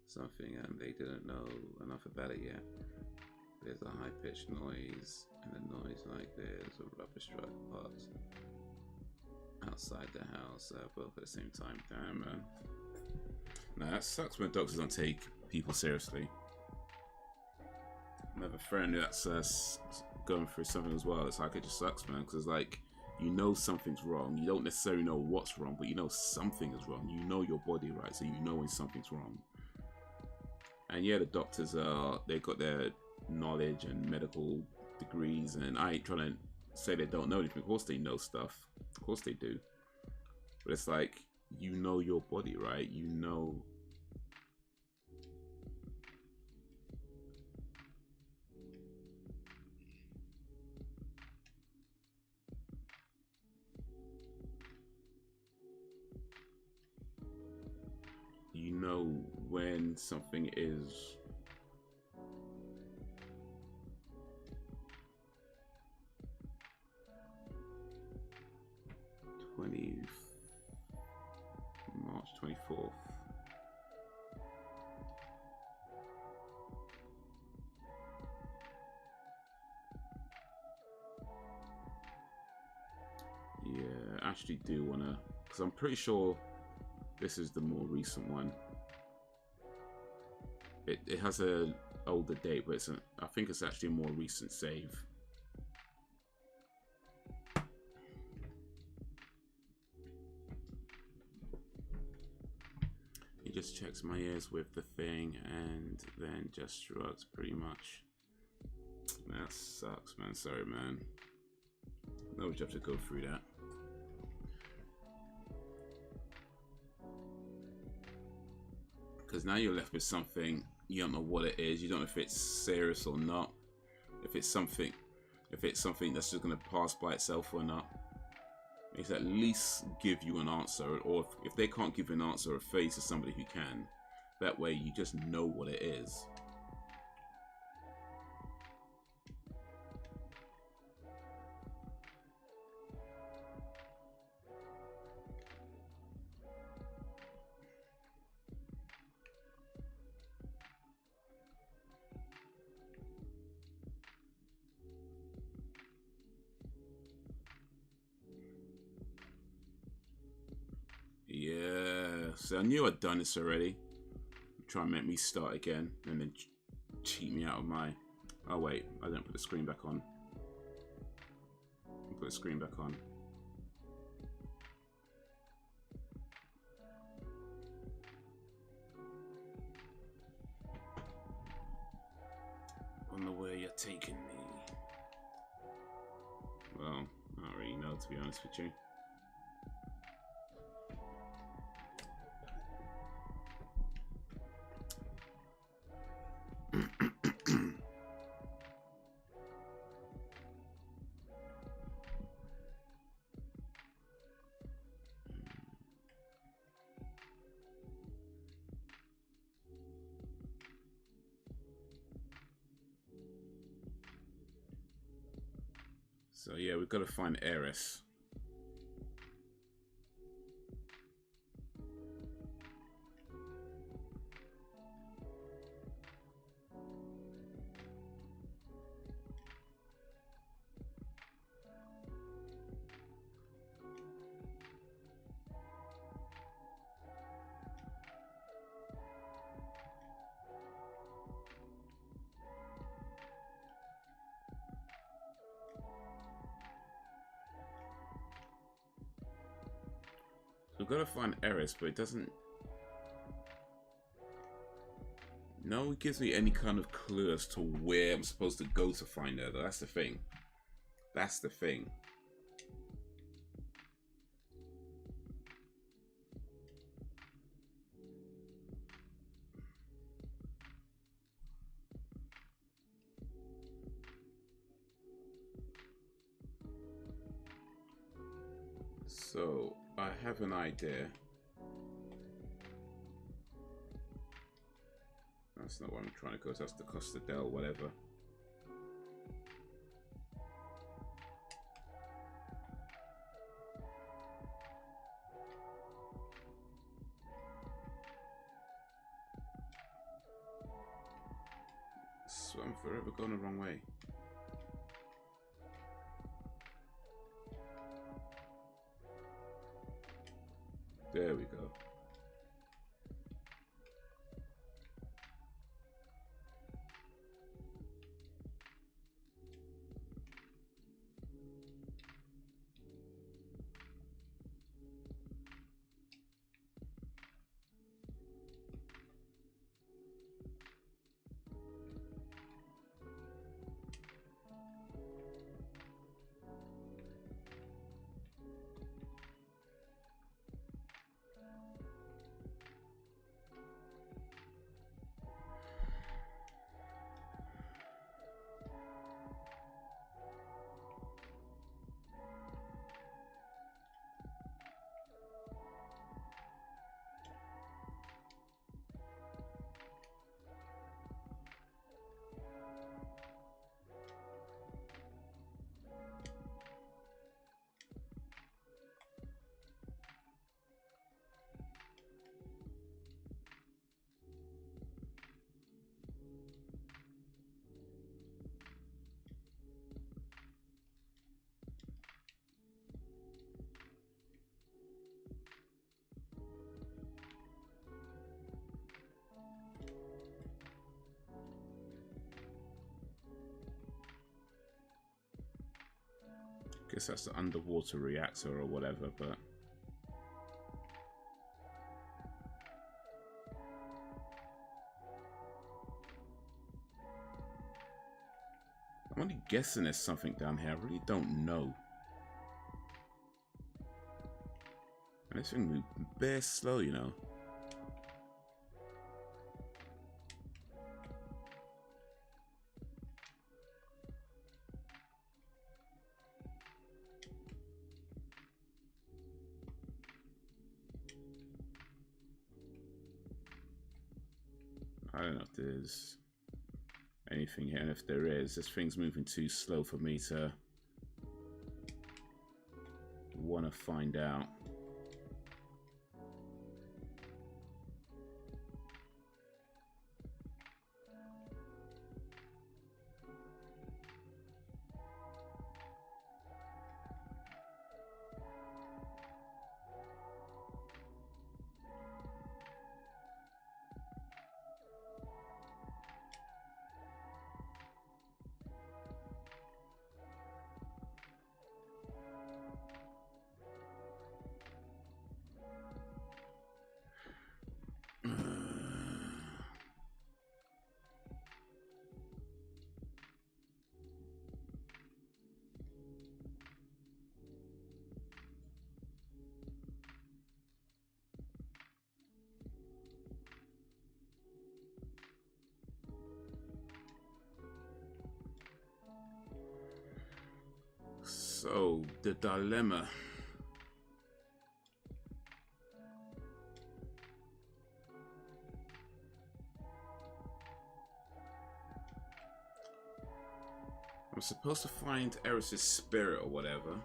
something, and they didn't know enough about it yet. There's a high-pitched noise, and the noise like there's a rubbish truck parked outside the house, both at the same time. Damn, man. Nah, that sucks when doctors don't take people seriously. I have a friend that's going through something as well. It's like, it just sucks, man, because like, you know something's wrong. You don't necessarily know what's wrong, but you know something is wrong. You know your body, right? So you know when something's wrong. And yeah, the doctors they've got their knowledge and medical degrees, and I ain't trying to say they don't know anything. Of course they know stuff. Of course they do. But it's like, you know your body, right? You know. You know when something is March 24th. Yeah, I actually do wanna, because I'm pretty sure this is the more recent one. It has a older date, but I think it's actually a more recent save. He just checks my ears with the thing and then just shrugs, pretty much. That sucks, man. Sorry, man. No, you have to go through that. Because now you're left with something, you don't know what it is, you don't know if it's serious or not, if it's something that's just going to pass by itself or not. It's at least give you an answer, or if they can't give you an answer, refer to somebody who can. That way you just know what it is. Yeah, so I knew I'd done this already. Try and make me start again and then cheat me out of my... Oh wait, I didn't put the screen back on. Put the screen back on. Wonder where you're taking me. Well, I don't really know, to be honest with you. So yeah, we've got to find Aeris. We've got to find Aeris, but it doesn't... No, it gives me any kind of clue as to where I'm supposed to go to find her, though. That's the thing. That's the thing. So, I have an idea. That's not where I'm trying to go, that's the Costa del whatever. So I'm forever going the wrong way. There we go. Guess that's the underwater reactor or whatever, but I'm only guessing there's something down here. I really don't know. And this thing moves bare slow, you know. I don't know if there's anything here, and if there is, this thing's moving too slow for me to want to find out. So, the dilemma. I'm supposed to find Aeris' spirit or whatever,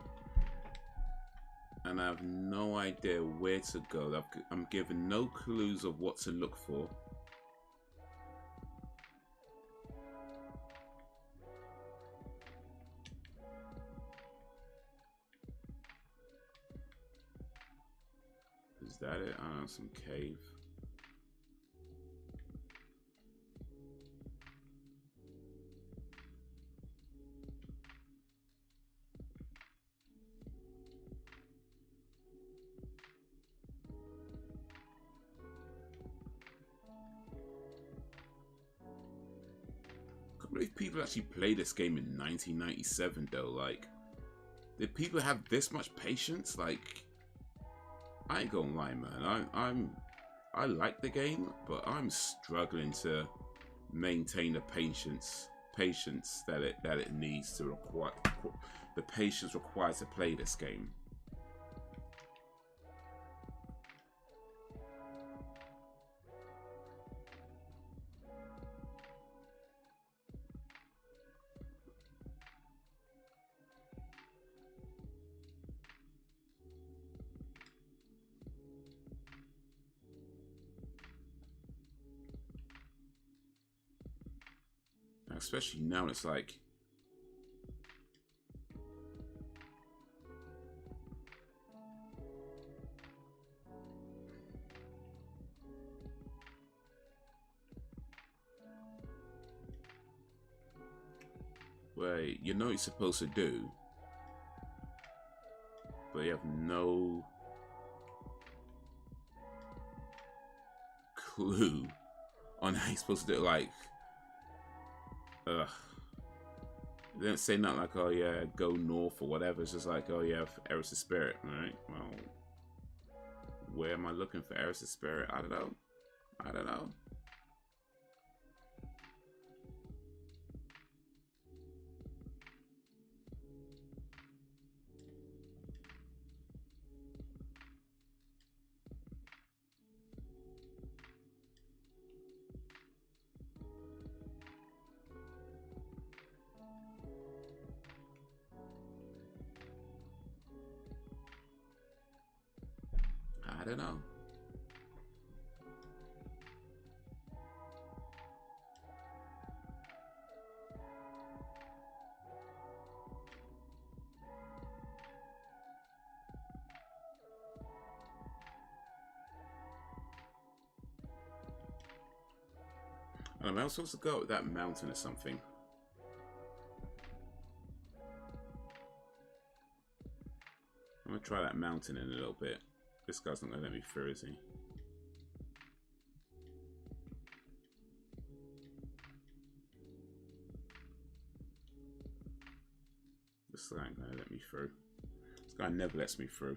and I have no idea where to go. I'm given no clues of what to look for. Is that it? I don't know, some cave. I can't believe people actually play this game in 1997 though. Like, did people have this much patience? Like, I ain't gonna lie, man. I like the game, but I'm struggling to maintain the patience that it needs to require, the patience required to play this game. Especially now, it's like, where you know what you're supposed to do, but you have no clue on how you're supposed to do it. Like, they don't say nothing like, oh yeah, go north or whatever. It's just like, oh yeah, Aeris' spirit. Alright, well, where am I looking for Aeris' spirit? I don't know. I don't know. I don't know. Am I supposed to go up that mountain or something? I'm gonna try that mountain in a little bit. This guy's not gonna let me through, is he? This guy ain't gonna let me through. This guy never lets me through.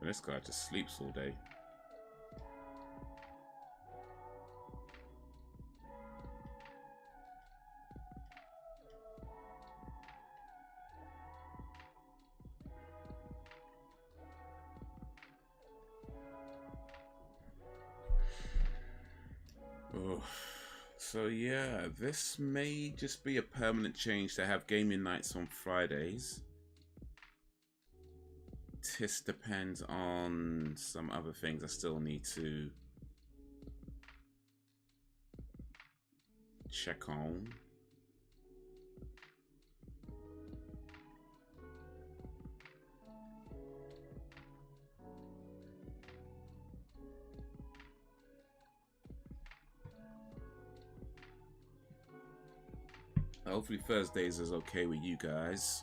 This guy just sleeps all day. Oh. So yeah, this may just be a permanent change to have gaming nights on Fridays. This depends on some other things I still need to check on. Hopefully Thursdays is okay with you guys.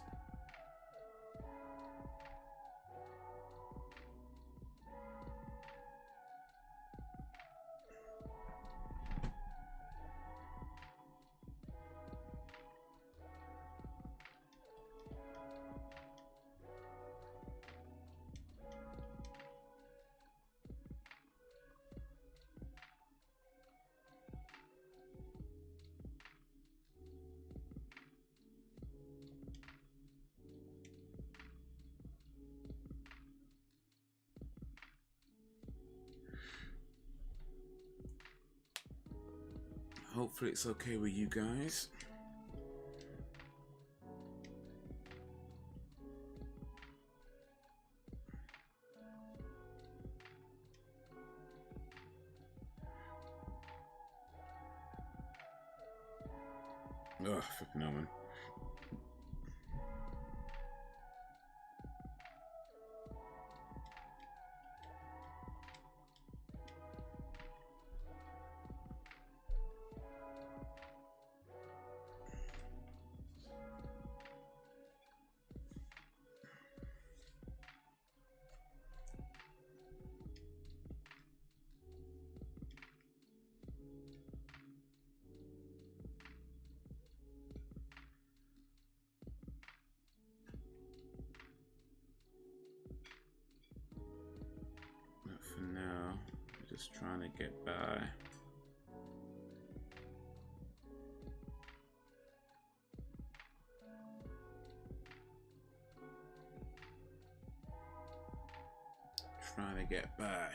Hopefully it's okay with you guys. Ugh, fucking no man. For now, I'm just trying to get by. Trying to get by.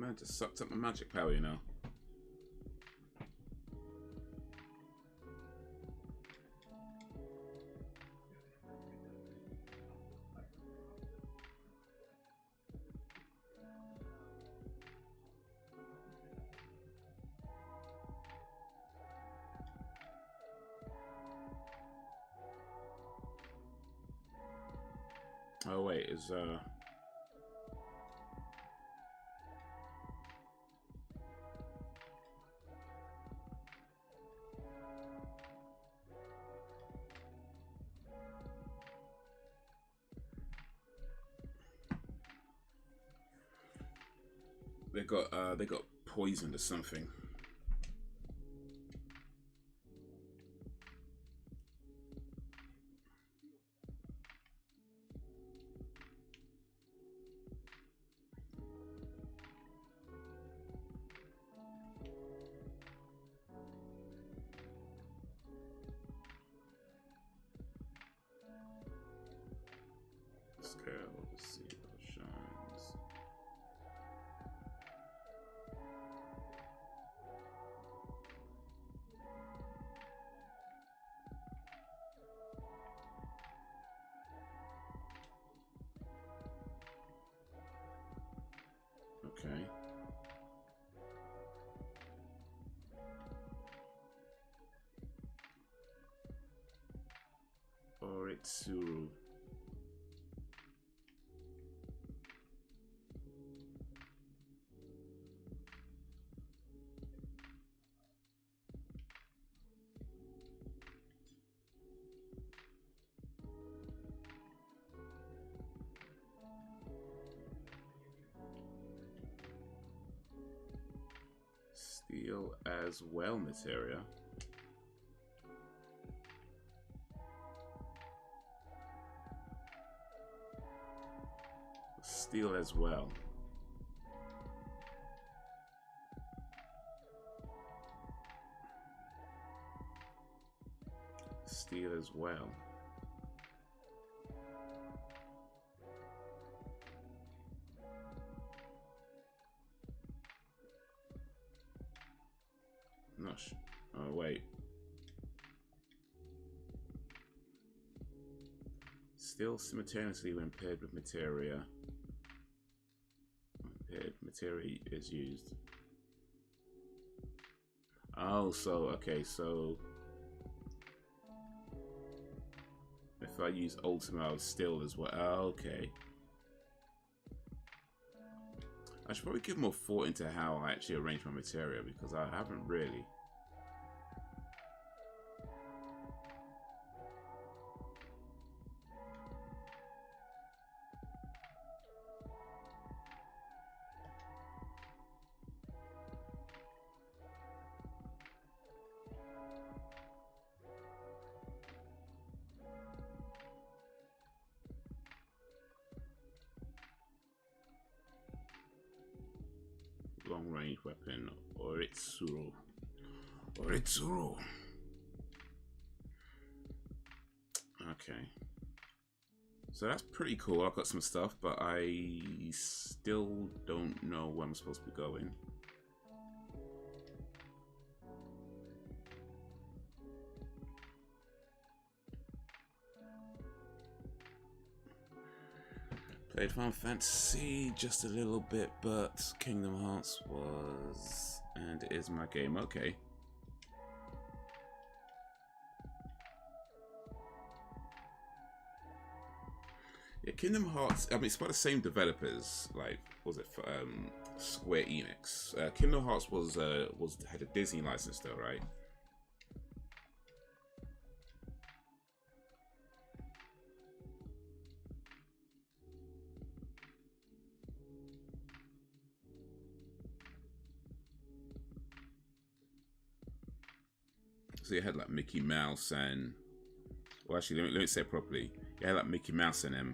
man just sucked up my magic power, you know. Oh wait, is they got poisoned or something. Scale, let's see what shines. Okay. Oritsuru. Steel as well materia. Steel as well. Steel as well. Oh wait. Still simultaneously when paired with materia. When paired materia is used. Oh, so okay, so if I use Ultima, I'll still as well. Oh, okay. I should probably give more thought into how I actually arrange my materia because I haven't really. Long range weapon, Oritsuru. Oritsuru. Okay. So that's pretty cool. I've got some stuff, but I still don't know where I'm supposed to be going. Played Final Fantasy just a little bit, but Kingdom Hearts was and is my game. Okay. Yeah, Kingdom Hearts. I mean, it's by the same developers. Like, was it for Square Enix? Kingdom Hearts was had a Disney license though, right? So you had like Mickey Mouse and, well, actually, let me say it properly. You had like Mickey Mouse and them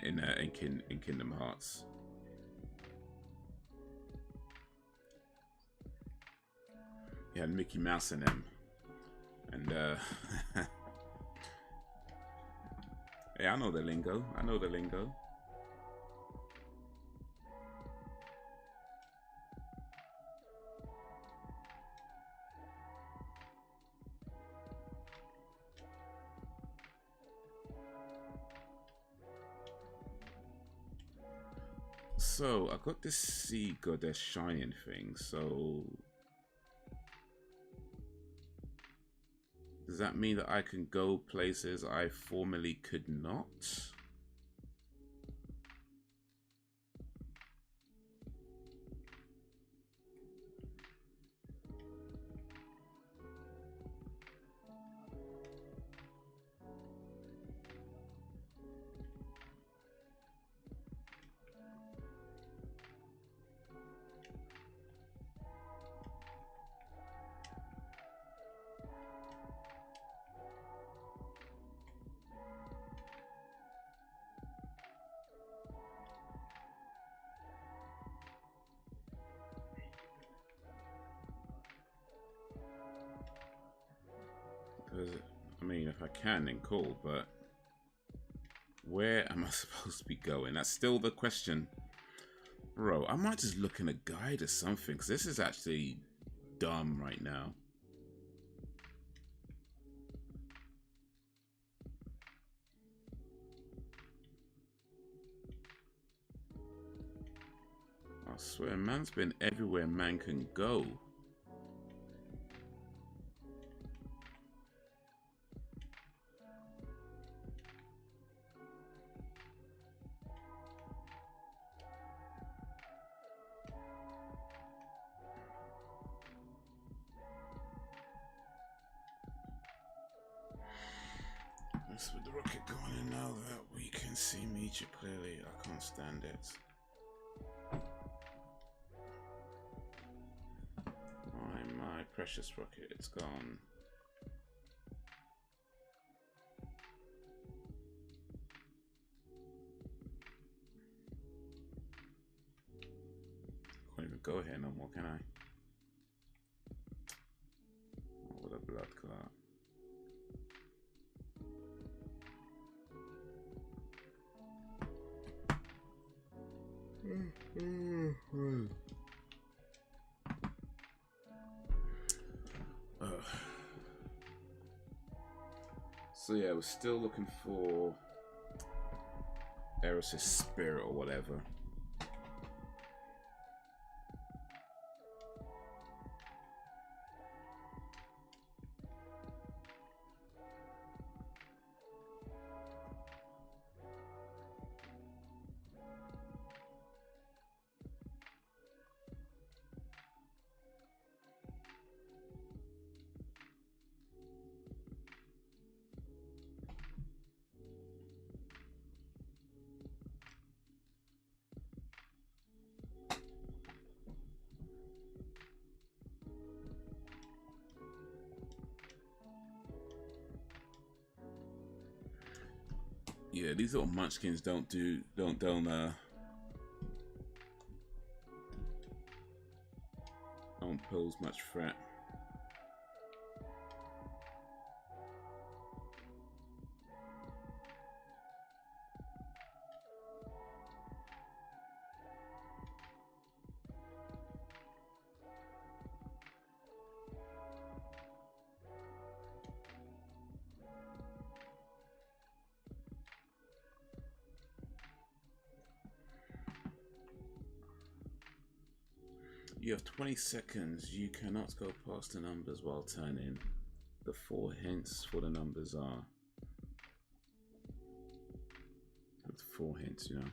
in Kingdom Hearts. You had Mickey Mouse and them, and yeah, I know the lingo. I know the lingo. So I got this Sea Goddess Shining thing. So does that mean that I can go places I formerly could not? I mean, if I can, then cool, but where am I supposed to be going? That's still the question. Bro, I might just look in a guide or something, because this is actually dumb right now. I swear, man's been everywhere man can go. With the rocket going in now that we can see Meteor clearly, I can't stand it. My precious rocket, it's gone. Can't even go here no more, can I? Oh, what a blood clot. So yeah, we're still looking for Aeris' spirit or whatever. Yeah, these little munchkins don't pose much threat. You have 20 seconds. You cannot go past the numbers while turning. The 4 hints for the numbers are. With 4 hints, you know.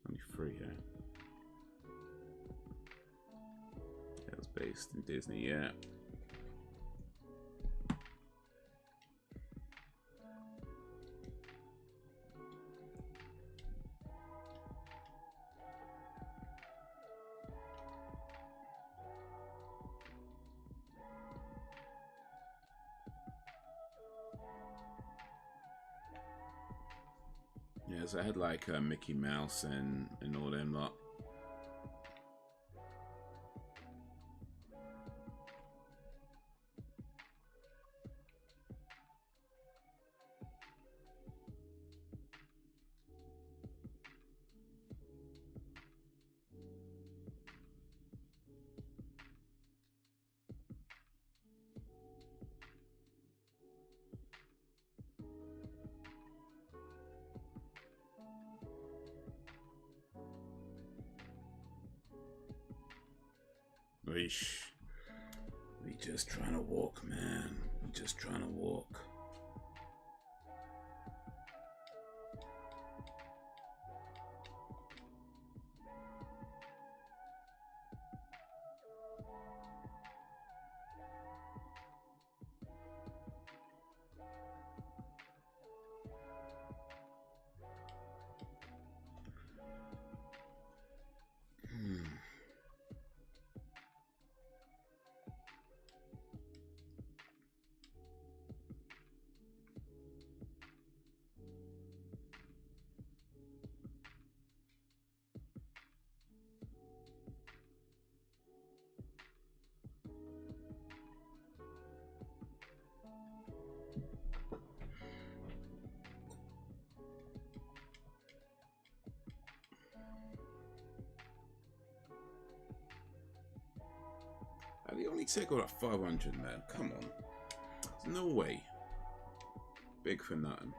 Only 3 here. That was based in Disney, yeah. Yeah, so I had like Mickey Mouse and all them lot. Eesh. We just trying to walk, man. We just trying to walk. They only take about 500, man. Come on. There's no way. Big for nothing.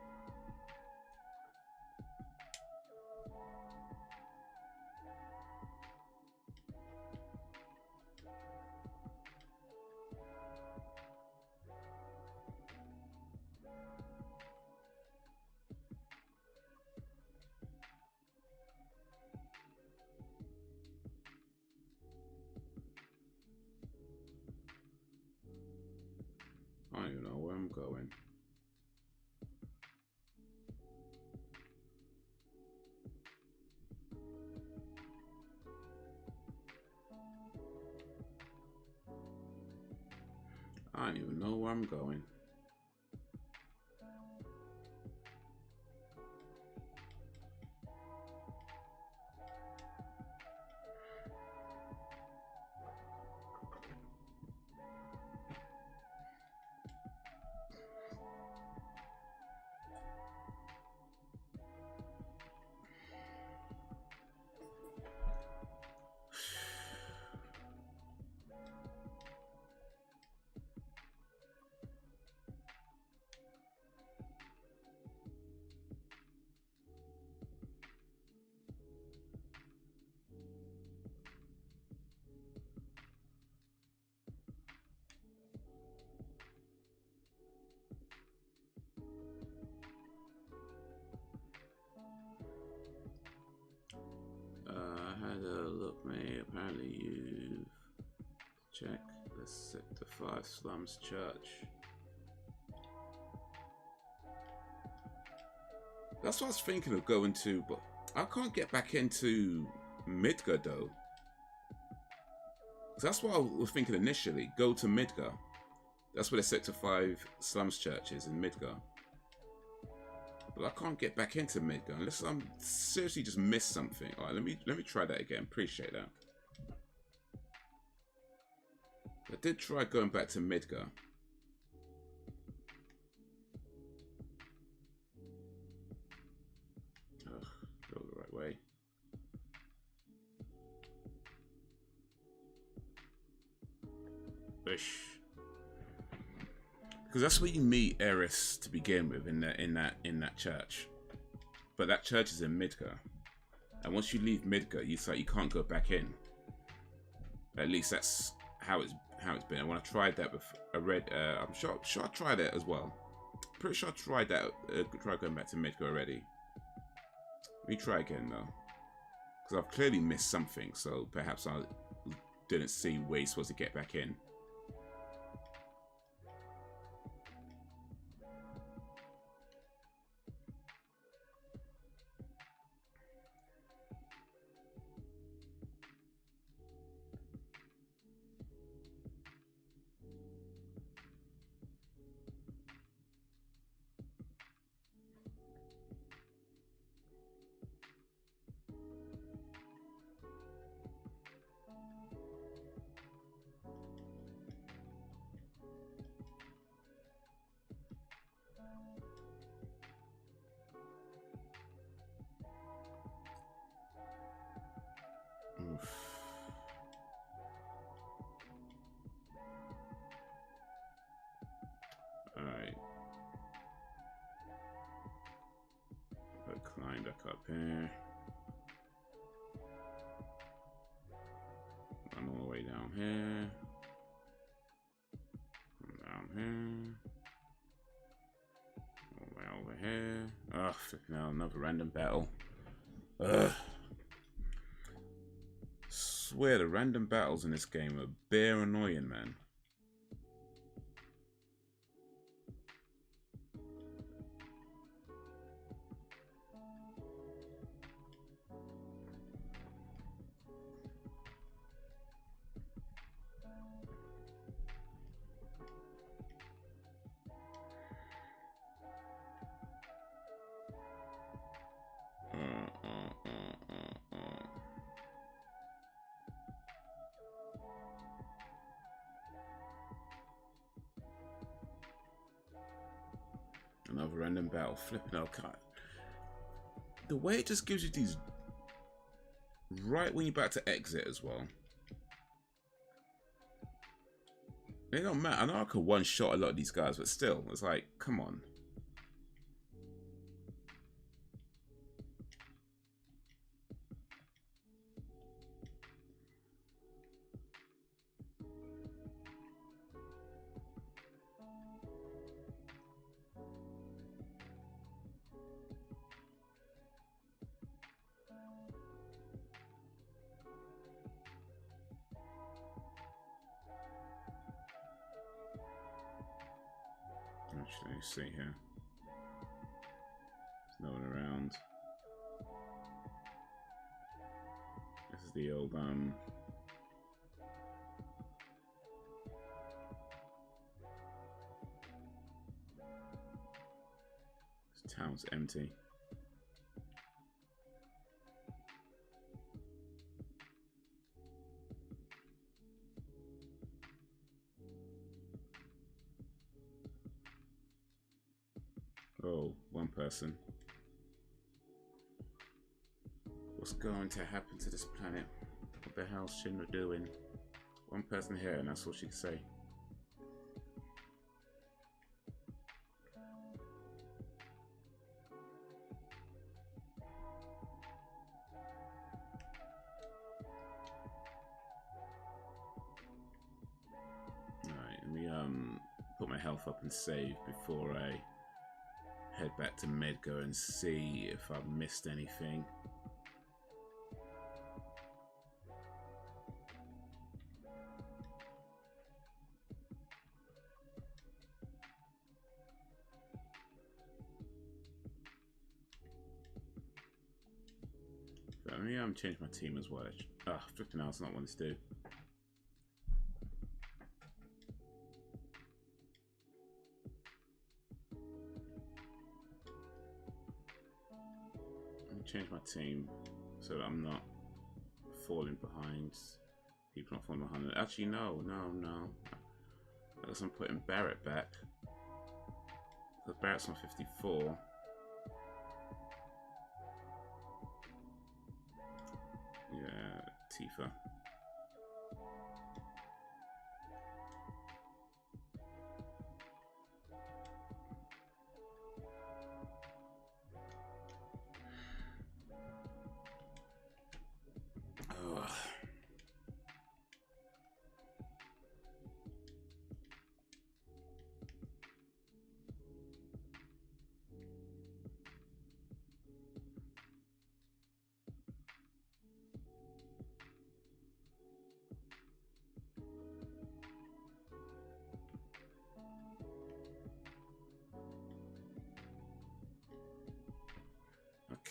I don't even know where I'm going. I don't even know where I'm going. Apparently you've check. Let's set the 5 slums church. That's what I was thinking of going to, but I can't get back into Midgar though. That's what I was thinking initially. Go to Midgar. That's where the Sector 5 slums church is, in Midgar. But I can't get back into Midgar unless I'm seriously just missed something. All right, let me try that again. Appreciate that. I did try going back to Midgar. Ugh, go the right way. Bish. Because that's where you meet Aeris to begin with, in that church. But that church is in Midgar, and once you leave Midgar, you can't go back in. At least that's how it's been. And when I tried that before, I'm sure I tried it as well. Pretty sure I tried that. Tried going back to Midgar already. Let me try again though, because I've clearly missed something. So perhaps I didn't see where you're supposed to get back in. Alright. I'll climb back up here. I'm all the way down. down here. Come down here. All the way over here. Oh, now another random battle. Ugh. Swear the random battles in this game are bare annoying, man. Another random battle. Flipping out. The way it just gives you these right when you're about to exit as well. It don't matter. I know I could one-shot a lot of these guys, but still, it's like, come on. Actually, see here. There's no one around. This is the old this town's empty. Oh, one person. What's going to happen to this planet? What the hell's Shinra doing? One person here, and that's all she can say. Alright, let me put my health up and save before I head back to Medgar and see if I've missed anything. But let me change my team as well. Ah, flipping out, it's not what to do. Change my team so that I'm not falling behind. People not falling behind. Actually, no. I guess I'm putting Barrett back. Because Barrett's on 54. Yeah, Tifa.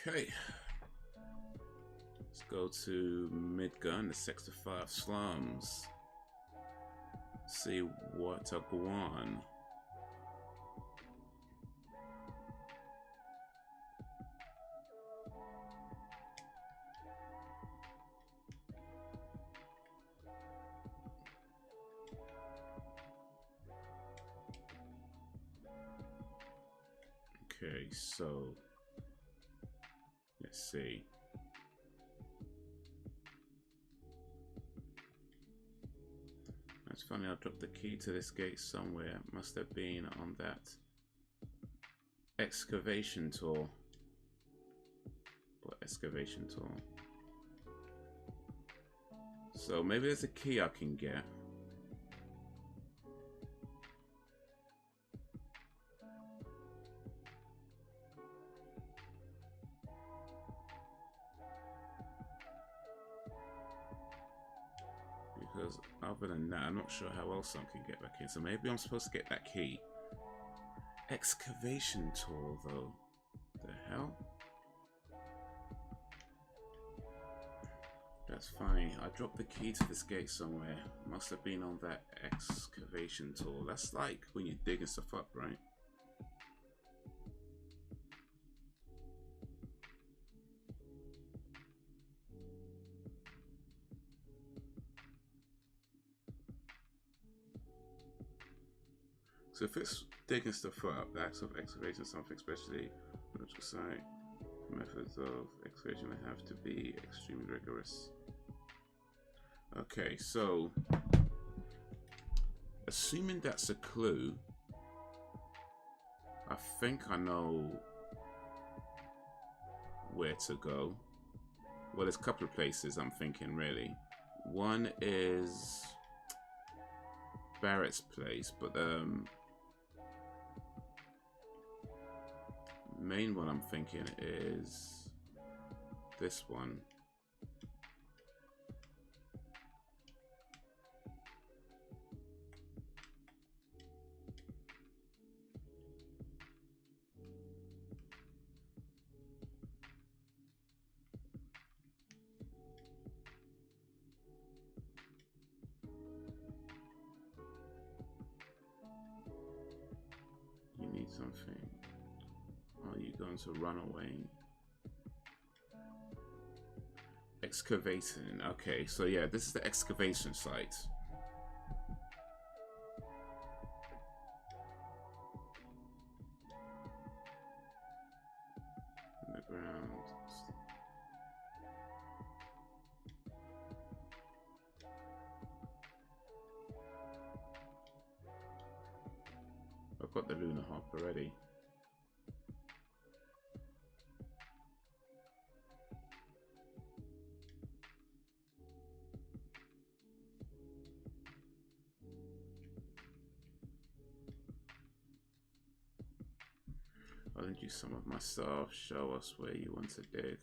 Okay, let's go to Midgun, the Sector 5 slums. See what a guan. Okay, so let's see. That's funny, I dropped the key to this gate somewhere. Must have been on that excavation tour. What excavation tour? So maybe there's a key I can get. Because other than that, I'm not sure how else I can get back in. So maybe I'm supposed to get that key. Excavation tool, though. The hell? That's fine. I dropped the key to this gate somewhere. Must have been on that excavation tool. That's like when you're digging stuff up, right? So if it's digging stuff up, the acts of excavation, something especially site methods of excavation have to be extremely rigorous. Okay, so assuming that's a clue, I think I know where to go. Well, there's a couple of places I'm thinking really. One is Barrett's place, but main one I'm thinking is this one. You need something. Are you going to run away? Excavating. Okay, so yeah, this is the excavation site. In the ground. I've got the lunar hop already. I'll lend you some of my stuff. Show us where you want to dig.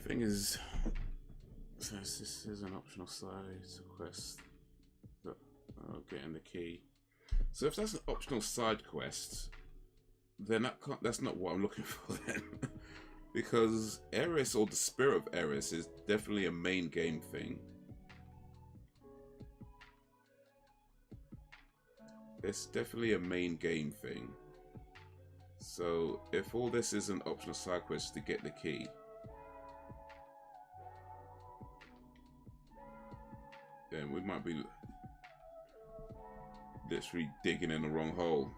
Thing is, so this is an optional side quest that getting the key. So if that's an optional side quest, then that's not what I'm looking for then. Because Aeris, or the spirit of Aeris, is definitely a main game thing. It's definitely a main game thing. So if all this is an optional side quest to get the key, then we might be literally digging in the wrong hole.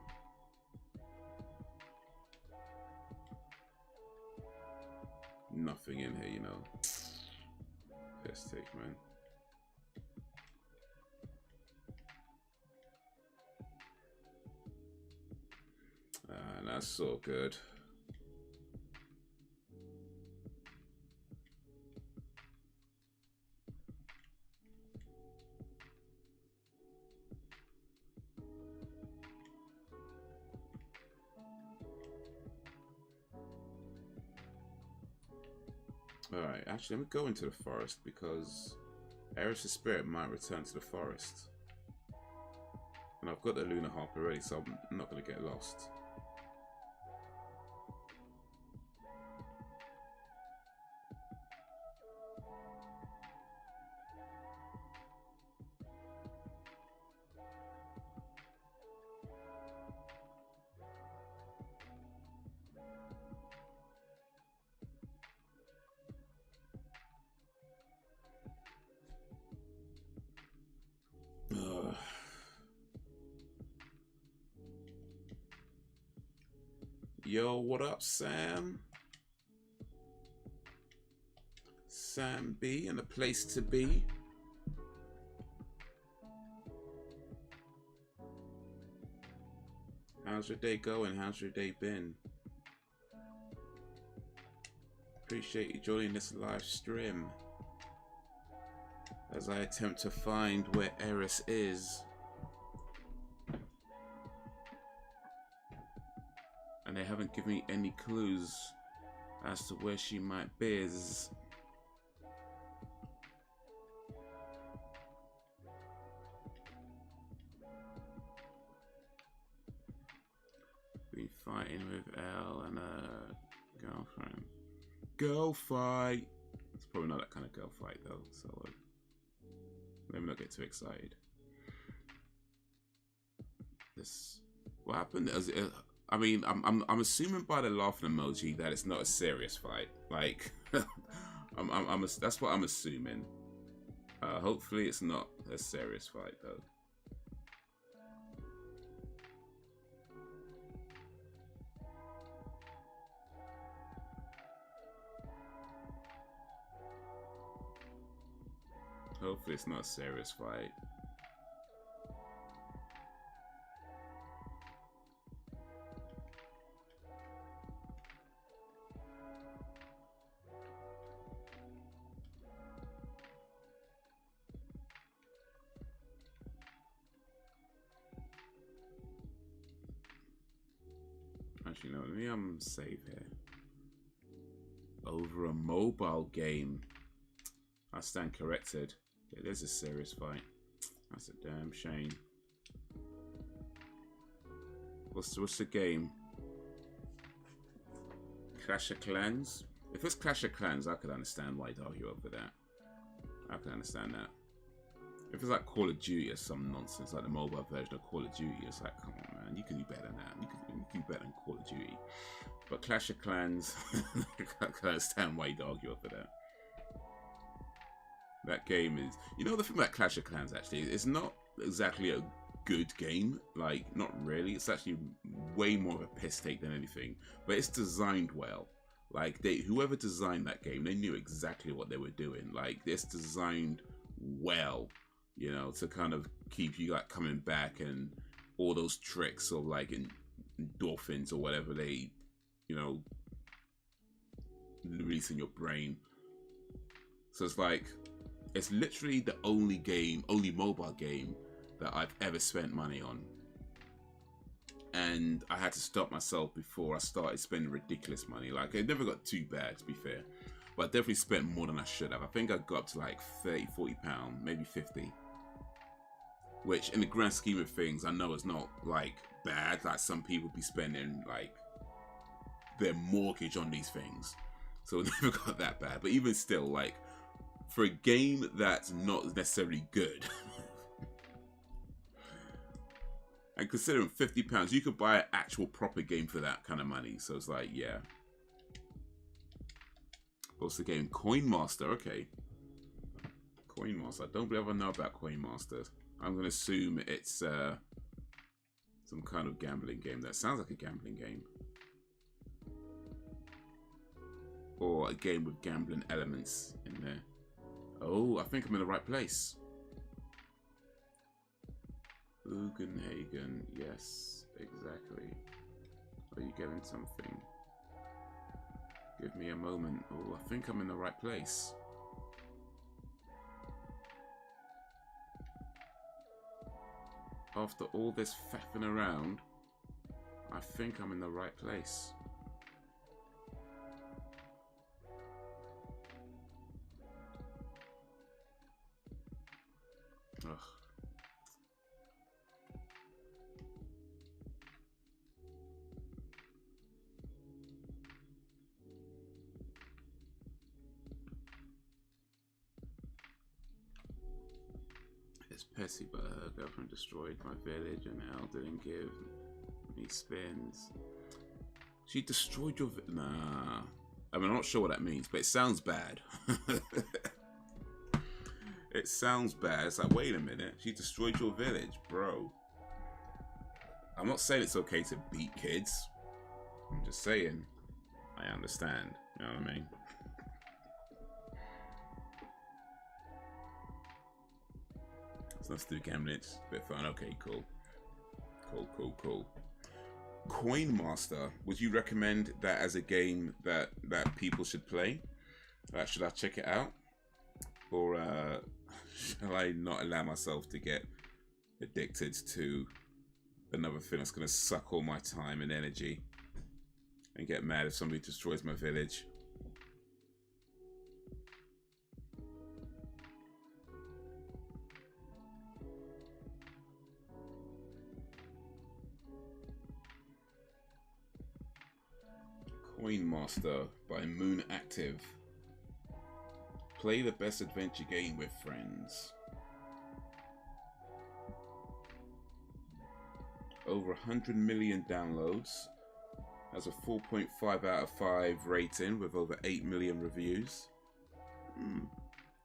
Nothing in here, you know. Let's take, man. That's so good. Alright, actually, let me go into the forest because Aeris' spirit might return to the forest. And I've got the lunar harp already, so I'm not going to get lost. Yo, what up, Sam? Sam B and a place to be. How's your day going? How's your day been? Appreciate you joining this live stream as I attempt to find where Aeris is. And they haven't given me any clues as to where she might be. Been fighting with Elle and a girlfriend. Girl fight! It's probably not that kind of girl fight though, so let me not get too excited. This, what happened? I mean, I'm assuming by the laughing emoji that it's not a serious fight. Like, that's what I'm assuming. Hopefully, it's not a serious fight though. Hopefully, it's not a serious fight. Actually, no, let me save here. Over a mobile game. I stand corrected. It is a serious fight. That's a damn shame. What's the game? Clash of Clans? If it's Clash of Clans, I could understand why you'd argue over that. I can understand that. If it's like Call of Duty or some nonsense, like the mobile version of Call of Duty, it's like, come on, man, you can do better than that. You can do better than Call of Duty. But Clash of Clans, I can understand why you'd argue over that. That game is, you know, the thing about Clash of Clans actually, it's not exactly a good game, like, not really. It's actually way more of a piss take than anything, but it's designed well. Like, whoever designed that game, they knew exactly what they were doing. Like, it's designed well, you know, to kind of keep you like coming back, and all those tricks of like endorphins or whatever they, you know, release in your brain. So it's like, it's literally the only mobile game that I've ever spent money on. And I had to stop myself before I started spending ridiculous money. Like, it never got too bad, to be fair. But I definitely spent more than I should have. I think I got up to like 30, 40 pounds, maybe 50. Which, in the grand scheme of things, I know is not like bad. Like, some people be spending like their mortgage on these things. So it never got that bad. But even still, like, for a game that's not necessarily good, and considering £50, you could buy an actual proper game for that kind of money. So it's like, yeah. What's the game? Coin Master, okay. Coin Master. I don't believe I know about Coin Master. I'm going to assume it's some kind of gambling game. That sounds like a gambling game. Or a game with gambling elements in there. Oh, I think I'm in the right place. Ugenhagen, yes, exactly. Are you getting something? Give me a moment. Oh, I think I'm in the right place. After all this faffing around, I think I'm in the right place. Ugh. It's Pessy, but her girlfriend destroyed my village and Elle didn't give me spins. She destroyed your nah. I mean, I'm not sure what that means, but it sounds bad. It sounds bad. It's like, wait a minute. She destroyed your village, bro. I'm not saying it's okay to beat kids. I'm just saying, I understand. You know what I mean? So let's do gambling. It's a bit fun. Okay, cool. Cool. Coin Master. Would you recommend that as a game that people should play? Should I check it out? Or shall I not allow myself to get addicted to another thing that's going to suck all my time and energy and get mad if somebody destroys my village? Coin Master by Moon Active. Play the best adventure game with friends. Over 100 million downloads. Has a 4.5 out of 5 rating with over 8 million reviews.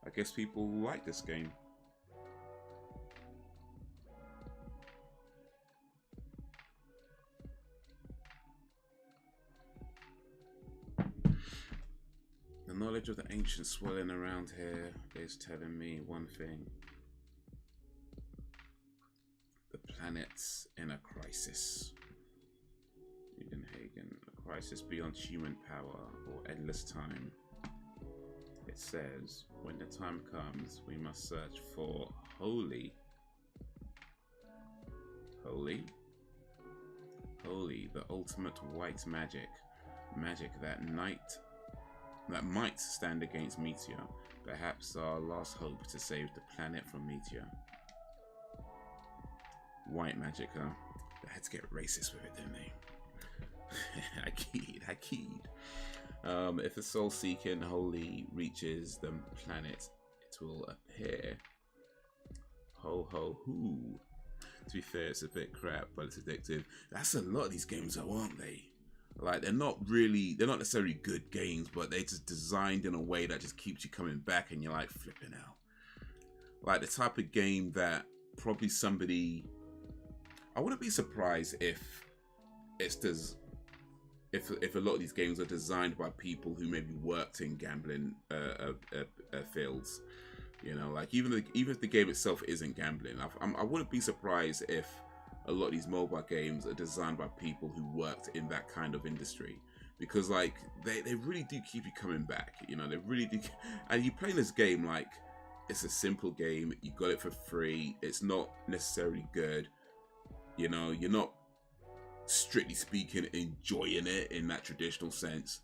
I guess people like this game. The knowledge of the ancient swirling around here is telling me one thing. The planet's in a crisis. Hagen, a crisis beyond human power or endless time. It says, when the time comes, we must search for holy, the ultimate white magic that might stand against Meteor, perhaps our last hope to save the planet from Meteor. White magic, huh? They had to get racist with it, didn't they? I keyed. If the soul-seeking holy reaches the planet, it will appear. Ho ho hoo. To be fair, it's a bit crap, but it's addictive. That's a lot of these games, though, aren't they? Like, they're not necessarily good games, but they're just designed in a way that just keeps you coming back and you're like, flipping out. Like, the type of game that probably somebody... I wouldn't be surprised if a lot of these games are designed by people who maybe worked in gambling fields. You know, like, even if the game itself isn't gambling, I wouldn't be surprised if a lot of these mobile games are designed by people who worked in that kind of industry, because like they really do keep you coming back. You know, they really do. And you playing this game, like, it's a simple game. You got it for free. It's not necessarily good. You know, you're not, strictly speaking, enjoying it in that traditional sense,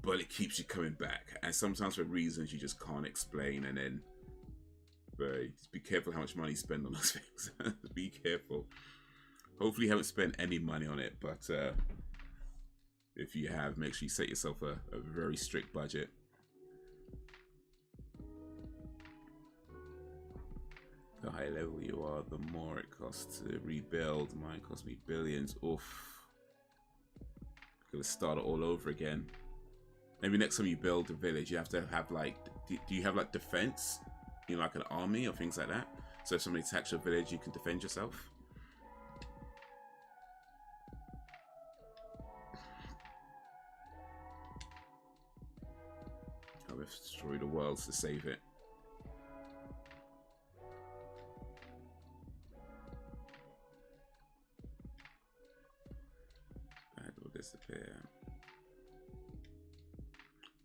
but it keeps you coming back, and sometimes for reasons you just can't explain. And then, just be careful how much money you spend on those things. Be careful. Hopefully you haven't spent any money on it, but if you have, make sure you set yourself a very strict budget. The higher level you are, the more it costs to rebuild. Mine cost me billions. Oof. Gonna start it all over again. Maybe next time you build a village, you have to have, like, do you have like defense? You know, like an army or things like that? So if somebody attacks your village, you can defend yourself. I'll have to destroy the world to save it. That will disappear.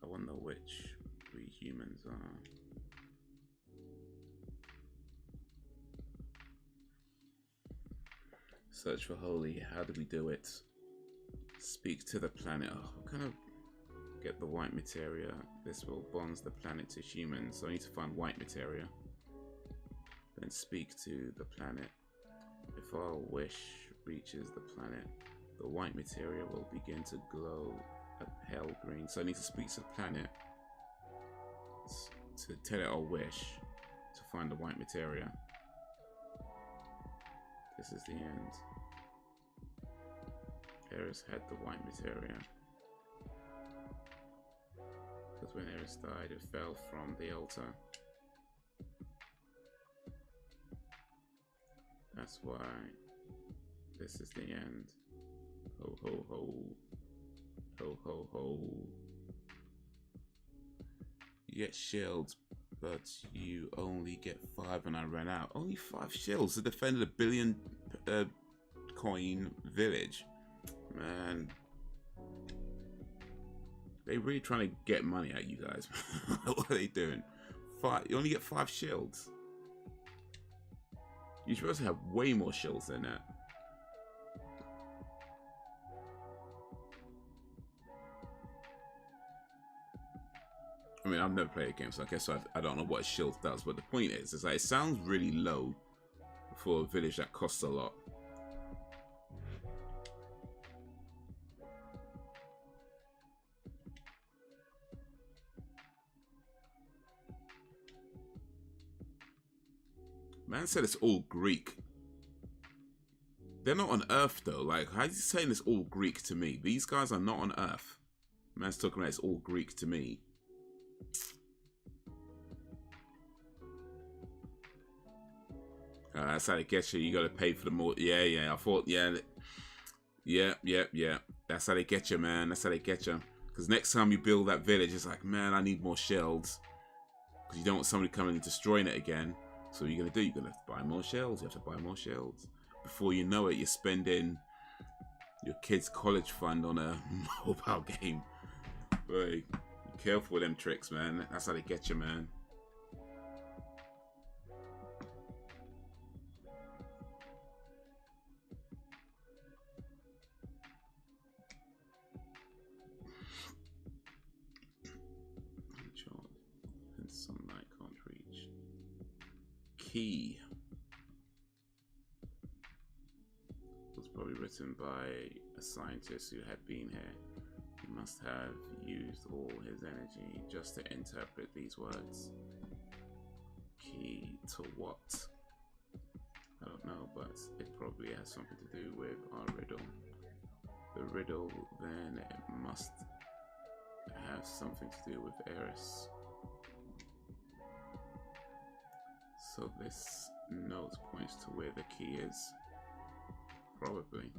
I wonder which we humans are. Search for holy. How do we do it? Speak to the planet. Oh, what kind of... Get the white materia. This will bonds the planet to humans. So I need to find white materia. Then speak to the planet. If our wish reaches the planet, the white materia will begin to glow a pale green. So I need to speak to the planet to tell it our wish to find the white materia. This is the end. Aeris had the white materia. Because when Aeris died, it fell from the altar. That's why this is the end. Ho ho ho. Ho ho ho. You get shields, but you only get 5 and I ran out. Only 5 shields to defend a billion coin village. Man. They really trying to get money out of you guys. What are they doing? You only get 5 shields. You're supposed to have way more shields than that. I mean, I've never played a game, so I guess I don't know what a shield does. But the point is like, it sounds really low for a village that costs a lot. Man said it's all Greek. They're not on Earth though. Like, how's he saying it's all Greek to me? These guys are not on Earth. Man's talking about it's all Greek to me. That's how they get you. You got to pay for the more. Yeah. I thought, yeah. That's how they get you, man. That's how they get you. Because next time you build that village, it's like, man, I need more shields. Because you don't want somebody coming and destroying it again. So what you're going to do, you're going to buy more shells. You have to buy more shells. Before you know it, you're spending your kid's college fund on a mobile game. Boy, be careful with them tricks, man. That's how they get you, man. And sunlight can't reach. Key was probably written by a scientist who had been here. He must have used all his energy just to interpret these words. Key to what? I don't know, but it probably has something to do with our riddle. The riddle, then, it must have something to do with Aeris. So this note points to where the key is. Probably.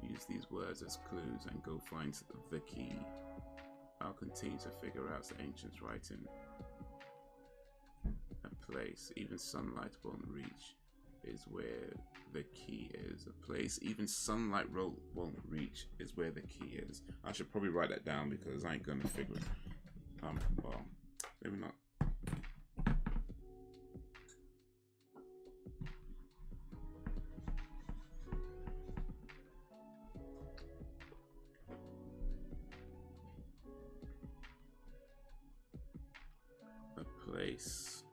Use these words as clues and go find the key. I'll continue to figure out the ancients' writing. A place even sunlight won't reach is where the key is. A place even sunlight won't reach is where the key is. I should probably write that down because I ain't gonna figure it. Well, maybe not. Place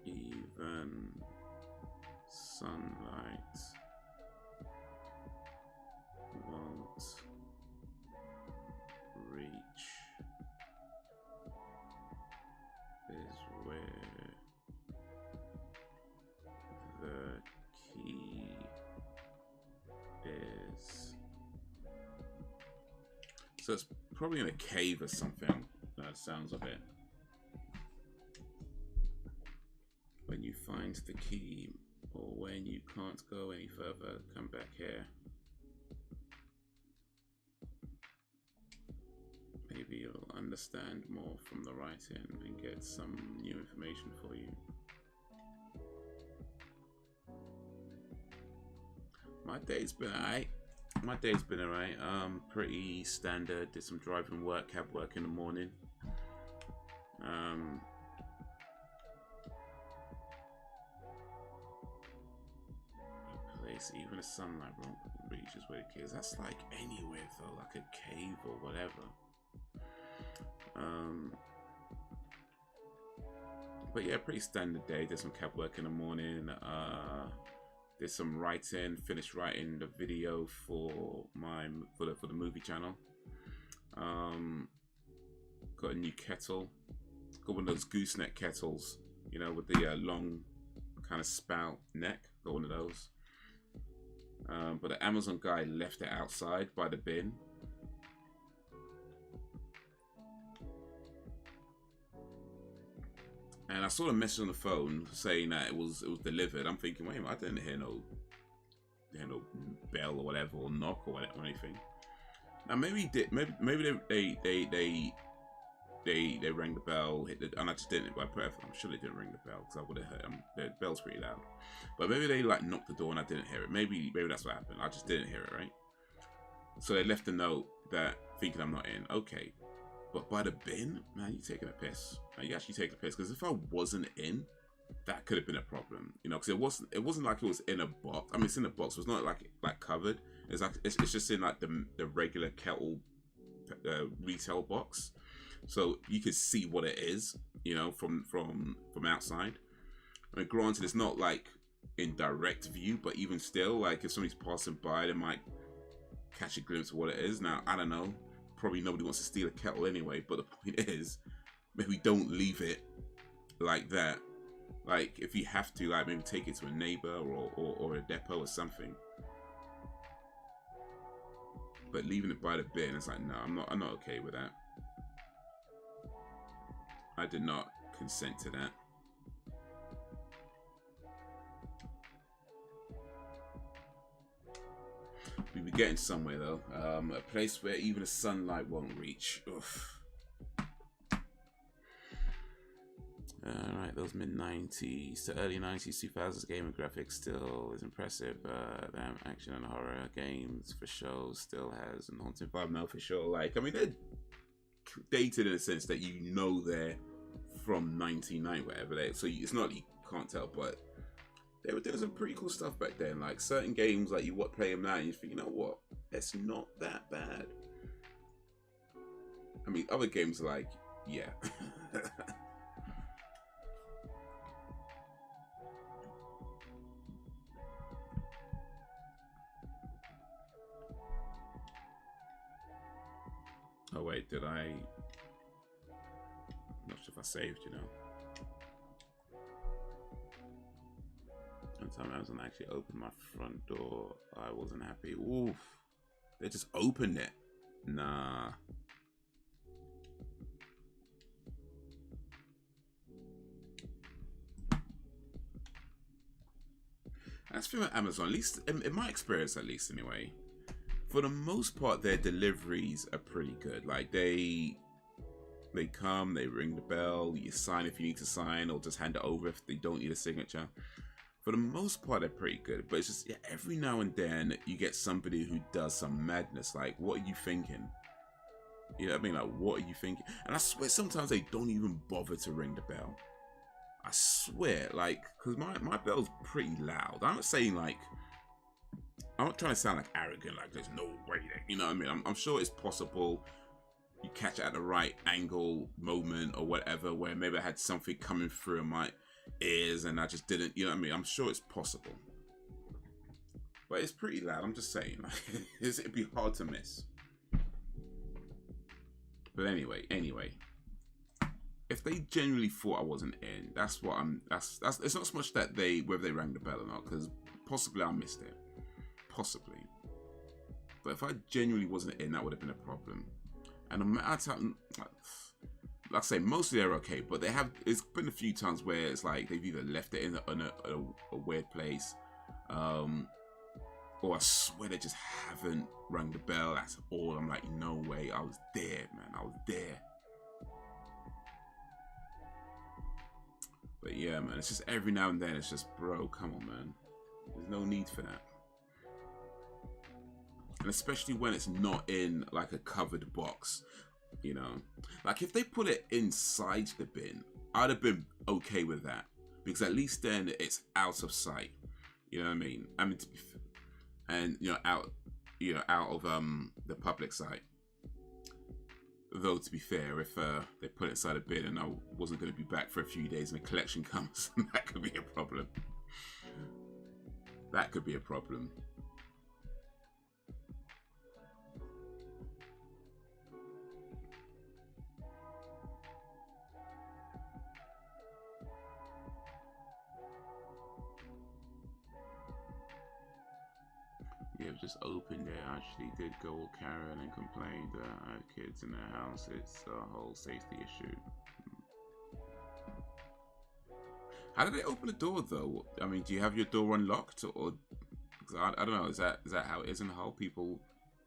even sunlight won't reach is where the key is. So it's probably in a cave or something. That sounds of it. When you find the key, or when you can't go any further, come back here. Maybe you'll understand more from the writing and get some new information for you. My day's been alright. Pretty standard. Did some driving work, cab work in the morning. Even a sunlight won't reach is where the key is. That's like anywhere though, like a cave or whatever. But yeah, pretty standard day. Did some cab work in the morning. Did some writing. Finished writing the video for the movie channel. Got a new kettle. Got one of those gooseneck kettles, you know, with the long kind of spout neck. Got one of those. But the Amazon guy left it outside by the bin. And I saw a message on the phone saying that it was delivered. I'm thinking, wait a minute, I didn't hear no bell or whatever, or knock or anything. Now maybe he did. Maybe they rang the bell, and I just didn't. I'm sure they didn't ring the bell because I would have heard them. The bell's pretty loud. But maybe they like knocked the door and I didn't hear it. Maybe that's what happened. I just didn't hear it, right? So they left a note that thinking I'm not in. Okay, but by the bin, man, you taking a piss. Man, you actually taking a piss because if I wasn't in, that could have been a problem, you know, because it wasn't like it was in a box. I mean, it's in a box. So it's not like covered. It's like it's just in like the regular kettle retail box. So you can see what it is, you know, from outside. I mean, granted, it's not like in direct view, but even still, like if somebody's passing by, they might catch a glimpse of what it is. Now, I don't know. Probably nobody wants to steal a kettle anyway. But the point is, maybe don't leave it like that. Like if you have to, like maybe take it to a neighbor or a depot or something. But leaving it by the bin, it's like no, I'm not okay with that. I did not consent to that. We be getting somewhere though. A place where even the sunlight won't reach. Oof. Alright, those mid-90s to early 90s, 2000s gaming graphics still is impressive. Damn, action and horror games for sure still has an haunting vibe now for sure. Like, I mean, they're dated in a sense that you know they're from 99, whatever. So it's not that you can't tell, but they were doing some pretty cool stuff back then. Like certain games, like you play them now and you think, you know what, it's not that bad. I mean, other games are like, yeah. Oh wait, did I? Not sure if I saved, you know. One time Amazon actually opened my front door. I wasn't happy. Oof. They just opened it. Nah. That's the thing with Amazon, at least in my experience, at least anyway. For the most part, their deliveries are pretty good. Like they come, they ring the bell, you sign if you need to sign, or just hand it over if they don't need a signature. For the most part, they're pretty good. But it's just, yeah, every now and then you get somebody who does some madness. Like, what are you thinking? You know what I mean? Like, what are you thinking? And I swear, sometimes they don't even bother to ring the bell. I swear, like, because my bell's pretty loud. I'm not saying like, I'm not trying to sound like arrogant, like there's no way that, you know what I mean? I'm sure it's possible you catch it at the right angle, moment, or whatever, where maybe I had something coming through my ears and I just didn't, you know what I mean? I'm sure it's possible. But it's pretty loud, I'm just saying. Like, it'd be hard to miss. But anyway. If they genuinely thought I wasn't in, that's what that's it's not so much that whether they rang the bell or not, because possibly I missed it. Possibly. But if I genuinely wasn't in, that would have been a problem. And no matter how, like I say, mostly they're okay, but it's been a few times where it's like they've either left it in a weird place, or I swear they just haven't rung the bell. That's all. I'm like, no way, I was there, man, I was there. But yeah, man, it's just every now and then it's just, bro, come on, man, there's no need for that. And especially when it's not in like a covered box, you know, like if they put it inside the bin, I'd have been okay with that, because at least then it's out of sight, you know what I mean? I mean, and out of the public sight. Though to be fair, if they put it inside a bin and I wasn't going to be back for a few days and a collection comes, that could be a problem. That could be a problem. Yeah, just opened it. Actually did go all Karen and complained that I had kids in their house. It's a whole safety issue. How did they open the door though? I mean, do you have your door unlocked, or I don't know? Is that how it is in Hull? People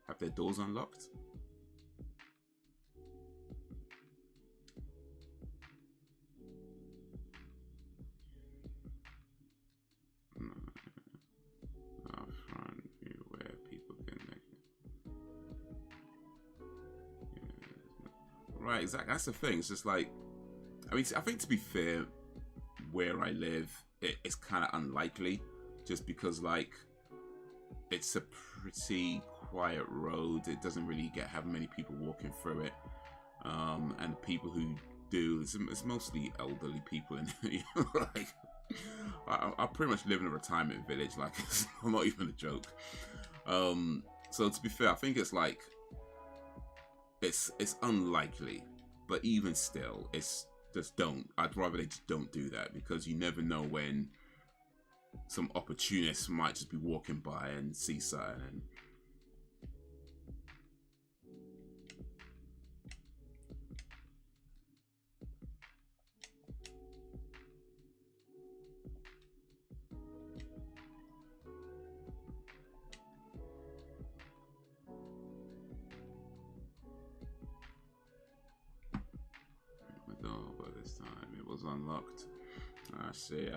have their doors unlocked? Right, exactly. That's the thing. It's just like, I mean, I think to be fair, where I live, it's kind of unlikely, just because like it's a pretty quiet road. It doesn't really have many people walking through it, and the people who do, it's mostly elderly people, and you know, like I pretty much live in a retirement village. Like it's not even a joke. So to be fair, I think it's like it's unlikely, but even still, it's just don't. I'd rather they just don't do that, because you never know when some opportunists might just be walking by and see something. And the door, but this time it was unlocked. I see.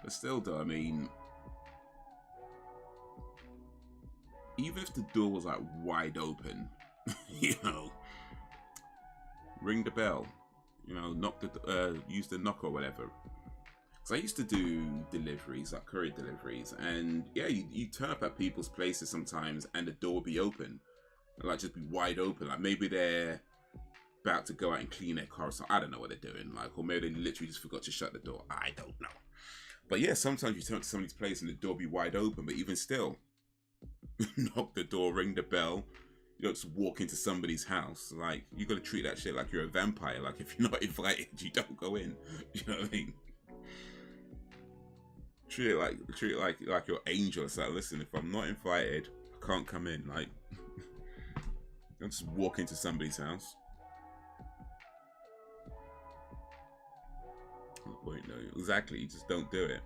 But still, though, I mean, even if the door was like wide open, you know, ring the bell, you know, use the knock or whatever. Because I used to do deliveries, like courier deliveries, and yeah, you turn up at people's places sometimes, and the door would be open, like just be wide open. Like maybe they're about to go out and clean their car or something. I don't know what they're doing, like, or maybe they literally just forgot to shut the door. I don't know. But yeah, sometimes you turn up to somebody's place and the door be wide open, but even still, knock the door, ring the bell. You don't just walk into somebody's house. Like, you got to treat that shit like you're a vampire. Like, if you're not invited, you don't go in. You know what I mean? Treat it like your angel. It's like, listen, if I'm not invited, I can't come in. Like, don't just walk into somebody's house. Wait, no, exactly. You just don't do it.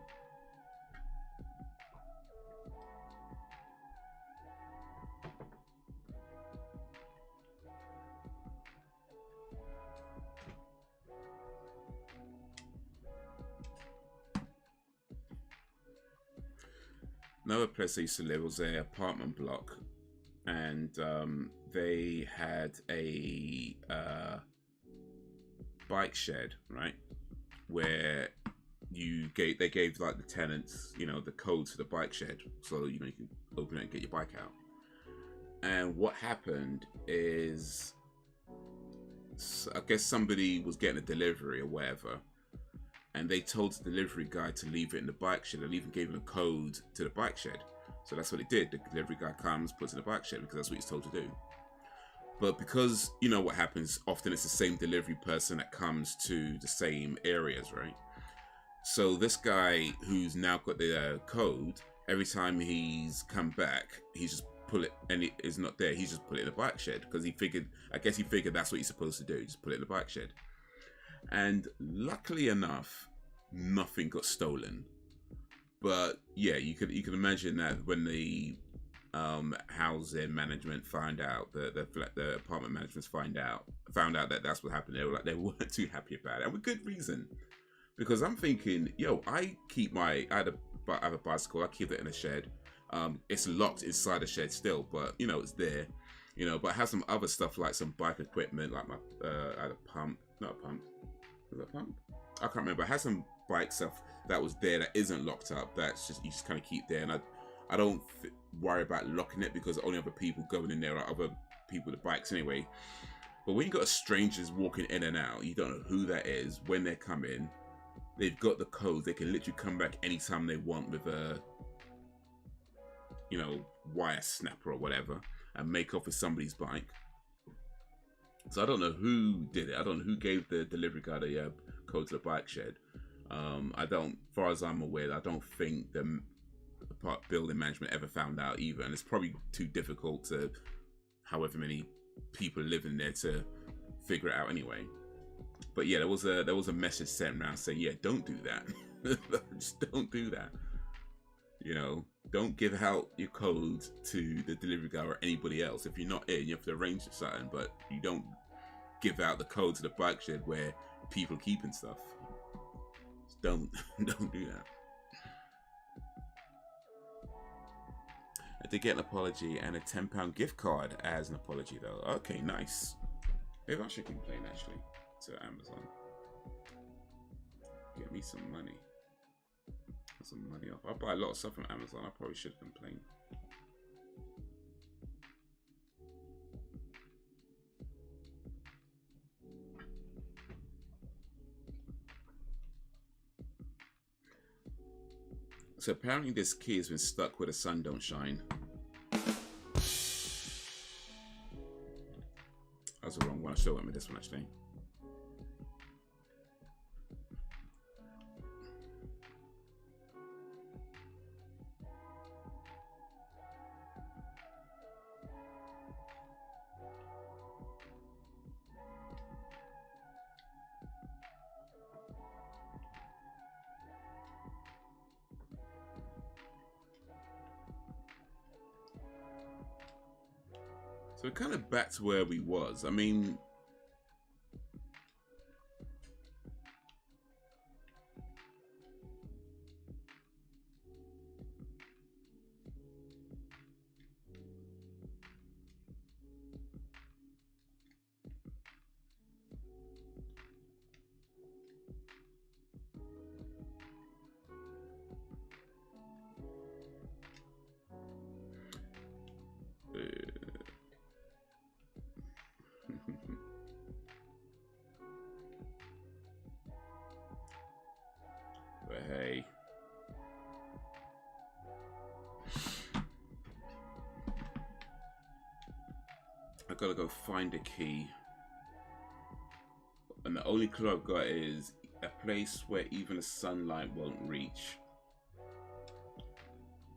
Another place I used to live was an apartment block, and they had a bike shed, right? Where they gave like the tenants, you know, the code to the bike shed, so you know you can open it and get your bike out. And what happened is, I guess somebody was getting a delivery or whatever, and they told the delivery guy to leave it in the bike shed, and even gave him a code to the bike shed. So that's what it did. The delivery guy comes, puts it in the bike shed, because that's what he's told to do. But because, you know what happens, often it's the same delivery person that comes to the same areas, right? So this guy who's now got the code, every time he's come back, he's just pull it, and it is not there, he's just put it in the bike shed, because I guess he figured that's what he's supposed to do, just put it in the bike shed. And luckily enough, nothing got stolen. But yeah, you could imagine that when the housing management found out, the apartment management found out that that's what happened, they weren't too happy about it, and with good reason. Because I'm thinking, yo, I have a bicycle, I keep it in a shed. It's locked inside the shed still, but you know, it's there. You know, but I have some other stuff, like some bike equipment, like I had a pump, not a pump. Was that a pump? I can't remember. I had some bike stuff that was there that isn't locked up. That's just, you just kind of keep there, and I don't worry about locking it, because only other people going in there are other people with bikes anyway. But when you got strangers walking in and out, you don't know who that is, when they're coming. They've got the code. They can literally come back anytime they want with a, you know, wire snapper or whatever, and make off with somebody's bike. So I don't know who did it. I don't know who gave the delivery guy the code to the bike shed. As far as I'm aware, I don't think the building management ever found out either, and it's probably too difficult to, however many people live in there, to figure it out anyway. But yeah, there was a message sent around saying, yeah, don't do that. Just don't do that. You know, don't give out your code to the delivery guy or anybody else. If you're not in, you have to arrange something, but you don't give out the code to the bike shed where people are keeping stuff. Just don't do that. to get an apology and a £10 gift card as an apology, though. Okay, nice. Maybe I should complain actually to Amazon. Get me some money. Some money off. I buy a lot of stuff from Amazon. I probably should complain. So apparently this key has been stuck where the sun don't shine. That was the wrong one. I should have went with this one actually. So we're kind of back to where we was. I mean, but hey. I gotta go find a key. And the only clue I've got is a place where even the sunlight won't reach.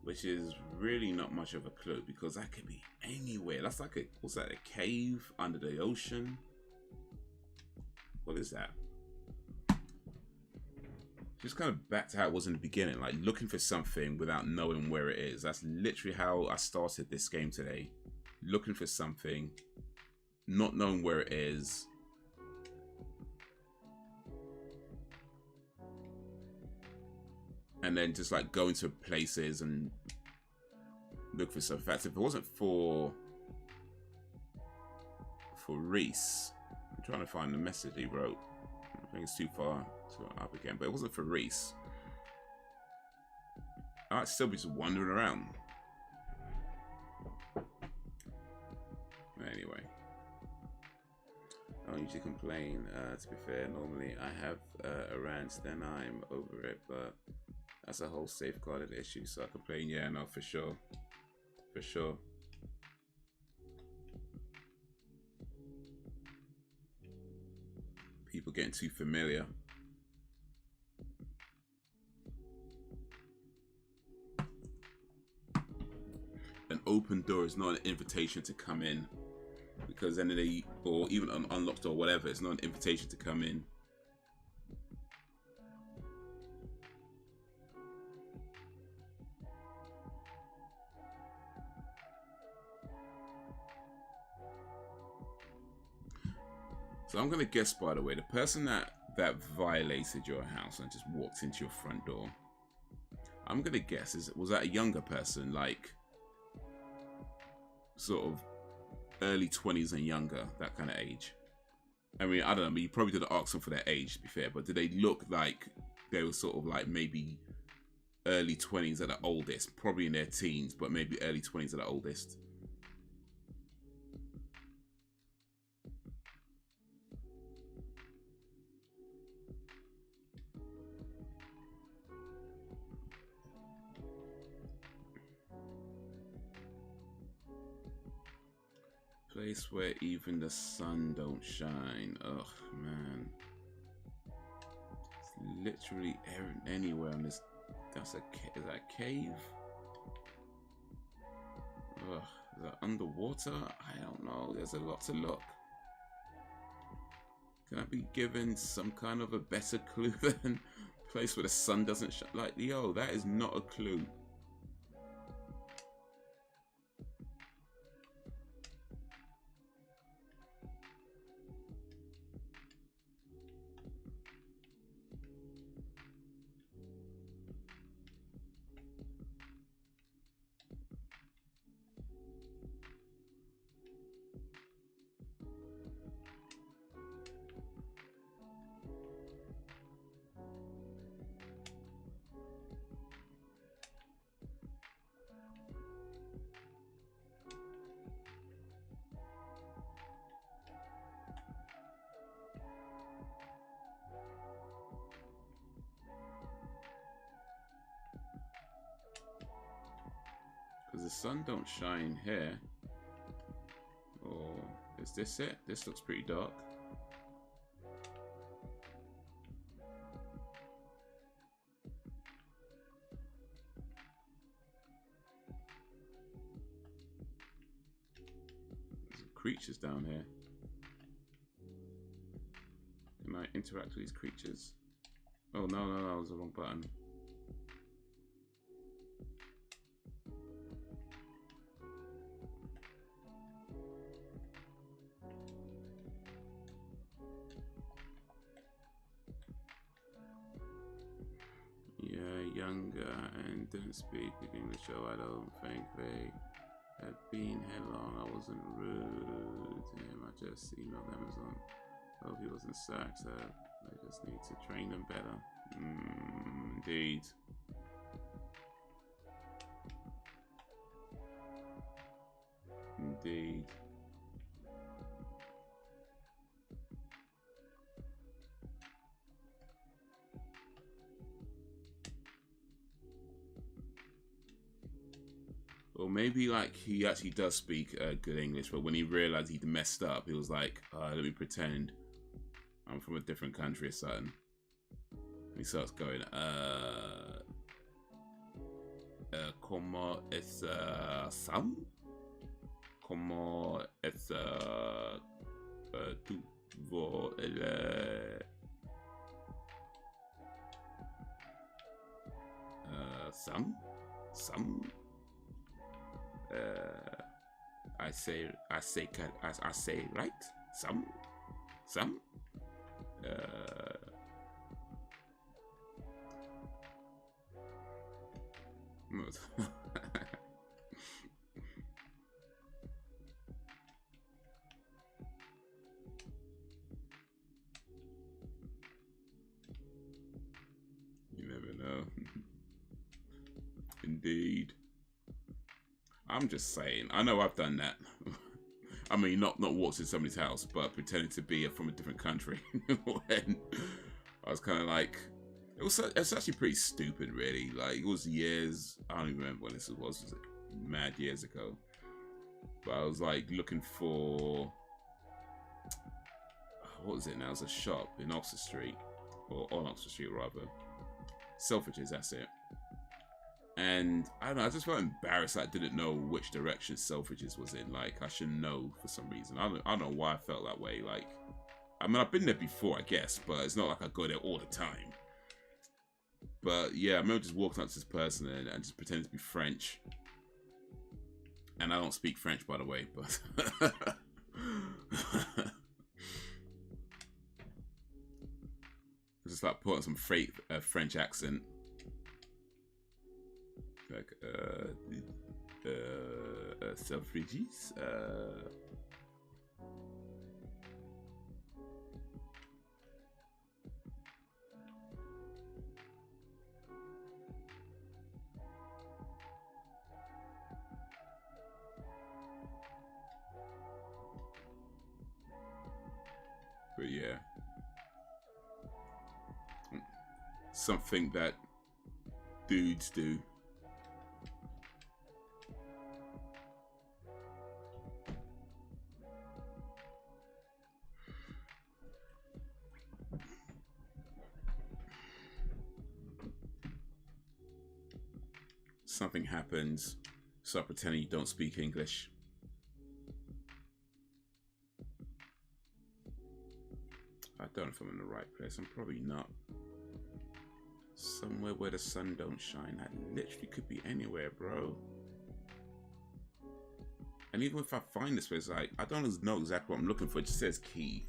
Which is really not much of a clue because that could be anywhere. That's like a, what's that, a cave under the ocean? What is that? Just kind of back to how it was in the beginning, like looking for something without knowing where it is. That's literally how I started this game today. Looking for something, not knowing where it is. And then just like going to places and look for stuff. In fact, if it wasn't for Reese, I'm trying to find the message he wrote. I think it's too far to up again, but it wasn't for Reese. I'd still be just wandering around. Anyway, I don't usually complain. To be fair, normally I have a rant, then I'm over it, but that's a whole safeguarded issue, so I complain. Yeah, no, for sure. For sure. People getting too familiar. An open door is not an invitation to come in, because then they, or even an unlocked door, whatever, it's not an invitation to come in. So I'm gonna guess, by the way, the person that violated your house and just walked into your front door, I'm gonna guess was that a younger person, like sort of early 20s and younger, that kind of age? I mean, I don't know, but you probably didn't ask them for their age, to be fair, but did they look like they were sort of like maybe early 20s at the oldest, probably in their teens, but maybe early 20s at the oldest? Place where even the sun don't shine. Ugh, man. It's literally anywhere on this. Is that a cave? Ugh, is that underwater? I don't know. There's a lot to look. Can I be given some kind of a better clue than place where the sun doesn't shine? Like, yo, that is not a clue. Because the sun don't shine here. Or is this it? This looks pretty dark. There's creatures down here. Can I interact with these creatures? Oh no, no, that was the wrong button. Younger and didn't speak English, so I don't think they had been here long. I wasn't rude to him. I just emailed Amazon. Hope he wasn't sacked. I just need to train them better. Indeed. Indeed. Or maybe like he actually does speak good English, but when he realized he'd messed up, he was like, let me pretend I'm from a different country or something. And he starts going, como es Sam? Como es tu vo el Sam? Sam? I say right? Some? You never know. Indeed. I'm just saying. I know I've done that. I mean, not walked in somebody's house, but pretending to be from a different country. When I was kind of like, it's actually pretty stupid, really. Like, it was years. I don't even remember when this was. It was like mad years ago. But I was like looking for, what was it now? It was a shop in Oxford Street, or on Oxford Street rather. Selfridges, that's it. And I don't know, I just felt embarrassed that I didn't know which direction Selfridges was in. Like, I should know for some reason. I don't know why I felt that way. Like, I mean, I've been there before, I guess, but it's not like I go there all the time. But yeah, I remember just walking up to this person and just pretending to be French. And I don't speak French, by the way, but just like put on some French accent. Like, Selfridges, but yeah, something that dudes do. Something happens, start pretending you don't speak English. I don't know if I'm in the right place. I'm probably not. Somewhere where the sun don't shine. That literally could be anywhere, bro. And even if I find this place, like, I don't know exactly what I'm looking for. It just says key.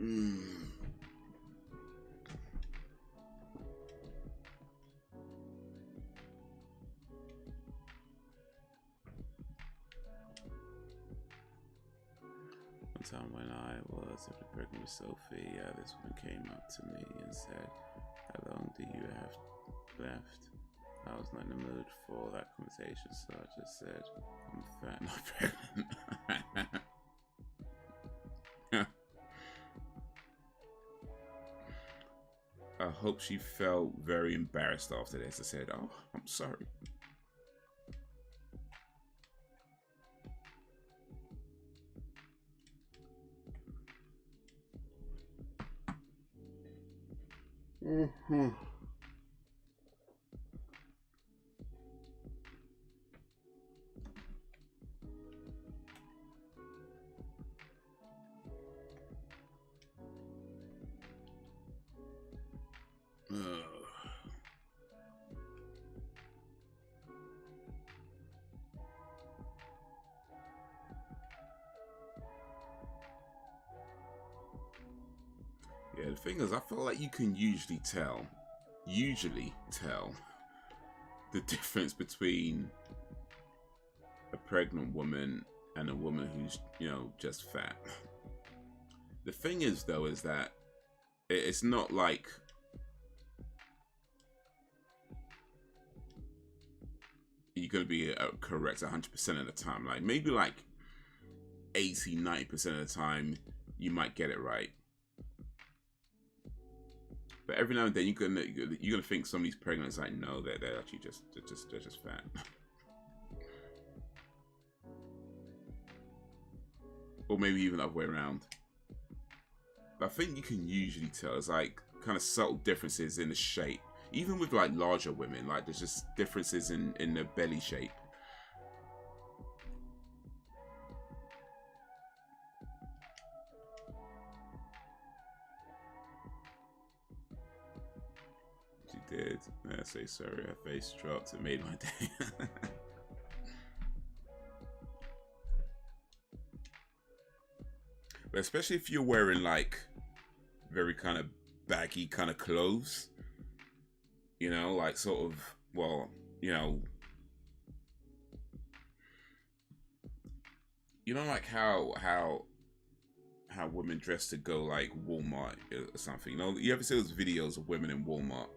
One time when I was pregnant with Sophie, this woman came up to me and said, "How long do you have left?" I was not in the mood for that conversation, so I just said, "I'm fat, not pregnant." I hope she felt very embarrassed after this. I said, "Oh, I'm sorry." Yeah, the thing is, I feel like you can usually tell the difference between a pregnant woman and a woman who's, you know, just fat. The thing is, though, is that it's not like you're going to be correct 100% of the time. Like, maybe like 80-90% of the time, you might get it right. But every now and then, you're gonna think somebody's pregnant. It's like, no, they're actually they're just fat. Or maybe even the other way around. But I think you can usually tell. It's like kind of subtle differences in the shape. Even with like larger women, like there's just differences in the belly shape. She did. I say sorry. Her face dropped. It made my day. But especially if you're wearing like very kind of baggy kind of clothes, you know, like sort of, well, you know, like how women dress to go like Walmart or something. You know, you ever see those videos of women in Walmart?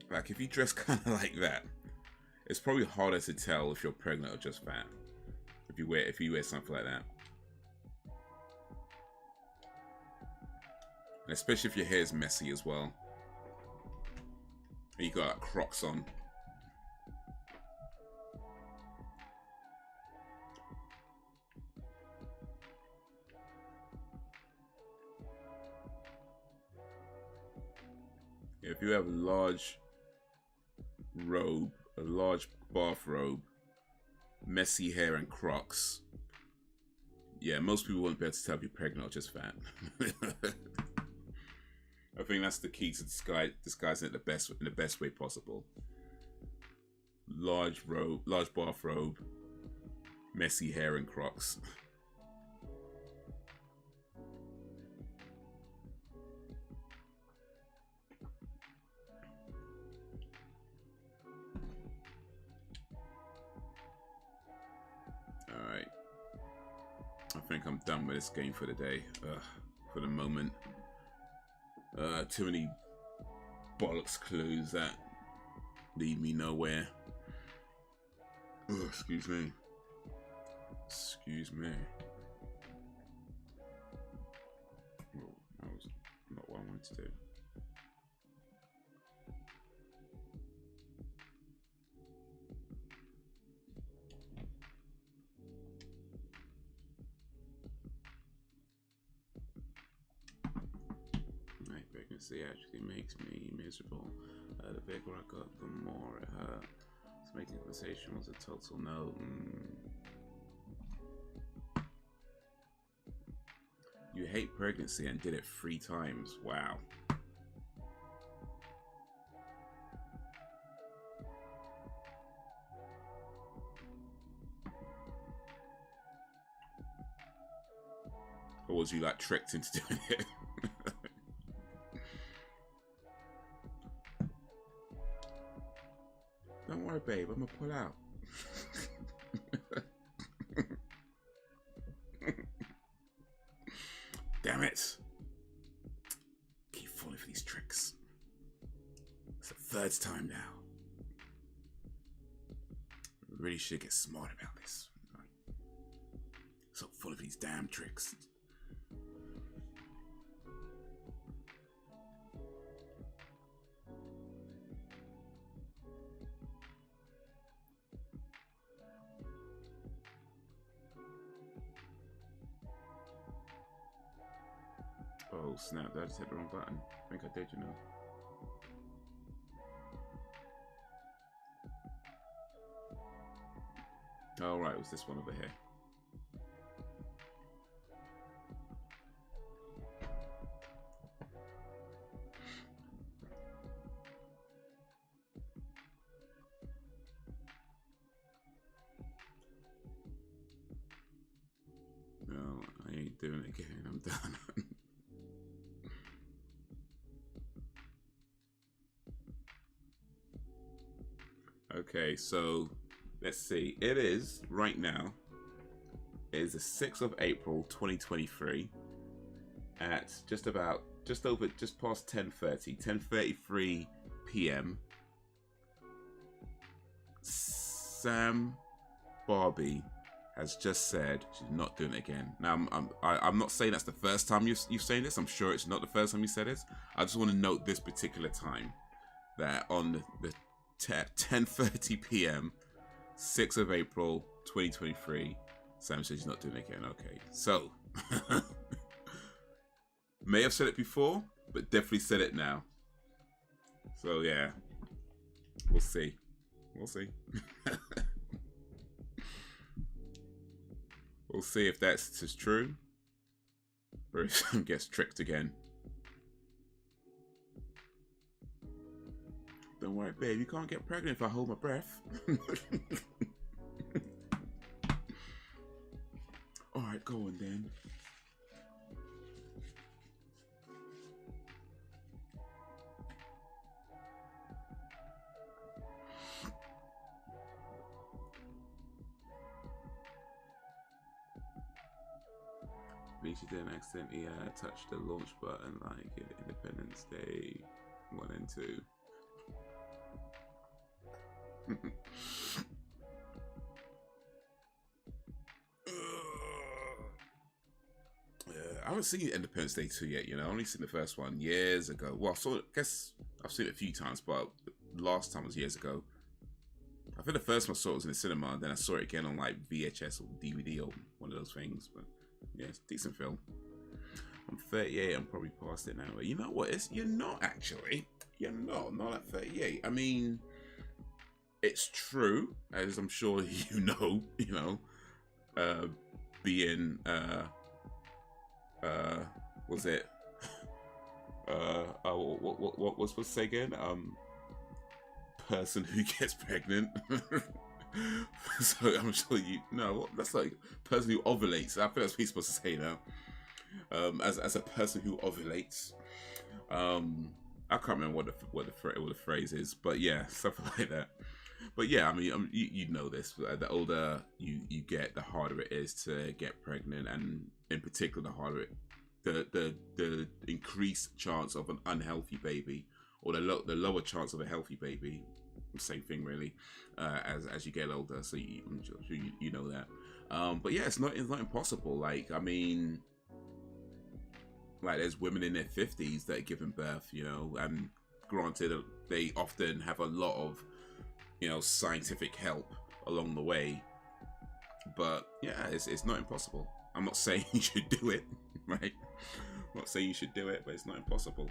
Like if you dress kind of like that, it's probably harder to tell if you're pregnant or just fat. If you wear something like that. And especially if your hair is messy as well. And you got like, Crocs on. If you have a large robe, a large bathrobe, messy hair and Crocs, yeah, most people won't be able to tell if you're pregnant or just fat. I think that's the key to disguising it in the best way possible. Large bathrobe, messy hair and Crocs. Alright. I think I'm done with this game for the day. For the moment. Too many bollocks clues that lead me nowhere. Excuse me. Excuse me. Oh, that was not what I wanted to do. Pregnancy actually makes me miserable. The bigger I got, the more it hurt. So making conversation was a total no. You hate pregnancy and did it 3 times. Wow. Or was you like tricked into doing it? Don't worry, babe. I'm gonna pull out. Damn it. Keep falling for these tricks. It's the third time now. I really should get smart about this. So full of these damn tricks. Oh snap, I just hit the wrong button. I think I did, you know. Oh right, it was this one over here. No, I ain't doing it again. I'm done. Okay, so let's see. It is right now. It is the 6th of April, 2023, at just past 10:33 p.m. Sam Barbie has just said she's not doing it again. Now, I'm not saying that's the first time you've saying this. I'm sure it's not the first time you said this. I just want to note this particular time that on the 10:30 p.m. 6th of April 2023, Sam says he's not doing it again. Okay, so may have said it before, but definitely said it now. So yeah, we'll see. We'll see. We'll see if that's just true or if Sam gets tricked again. Don't worry, babe. You can't get pregnant if I hold my breath. Alright, go on then. At least you didn't accidentally touch the launch button like in Independence Day 1 and 2. I haven't seen Independence Day 2 yet, you know. I've only seen the first one years ago. Well, I guess I've seen it a few times, but the last time was years ago. I think the first one I saw was in the cinema, and then I saw it again on like VHS or DVD or one of those things. But yeah, it's a decent film. I'm 38. I'm probably past it now. But you know what? You're not actually. You're not at 38. I mean, it's true, as I'm sure you know. You know, being was it? What was supposed to say again? Person who gets pregnant. So I'm sure you know that's like person who ovulates. I think that's what he's supposed to say now. As a person who ovulates. I can't remember what the phrase is, but yeah, something like that. But yeah, I mean, you know this. The older you get, the harder it is to get pregnant, and in particular, the harder the increased chance of an unhealthy baby, or the lower chance of a healthy baby. Same thing, really, as you get older. So I'm sure you know that. But yeah, it's not impossible. Like, I mean, like there's women in their 50s that are giving birth, you know, and granted, they often have a lot of, you know, scientific help along the way. But yeah, it's not impossible. I'm not saying you should do it, right? I'm not saying you should do it, but it's not impossible.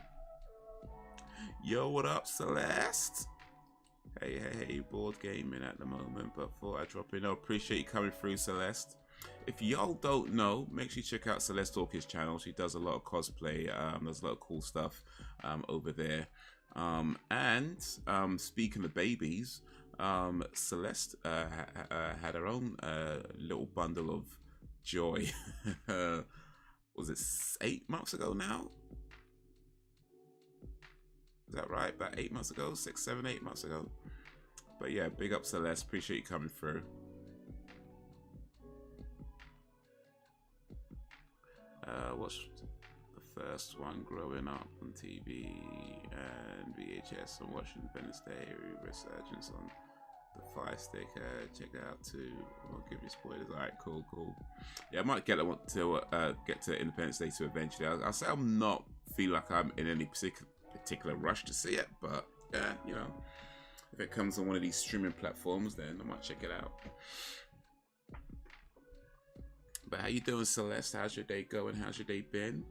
Yo, what up, Celeste? Hey, board gaming at the moment, but thought I'd drop in. I appreciate you coming through, Celeste. If y'all don't know, make sure you check out Celeste Hawkins' channel. She does a lot of cosplay. There's a lot of cool stuff over there. And speaking of babies, Celeste had her own little bundle of joy was it 8 months ago now? Is that right? About 8 months ago? 6, 7, 8 months ago. But yeah, big up Celeste. Appreciate you coming through. What's the first one growing up on TV and VHS and watching Independence Day resurgence on the Fire Stick? Check that out too. I won't give you spoilers. Alright, cool. Yeah, I might get to Independence Day too eventually. I'll say I'm not feel like I'm in any particular rush to see it, but yeah, you know, if it comes on one of these streaming platforms, then I might check it out. But how you doing, Celeste? How's your day going? How's your day been?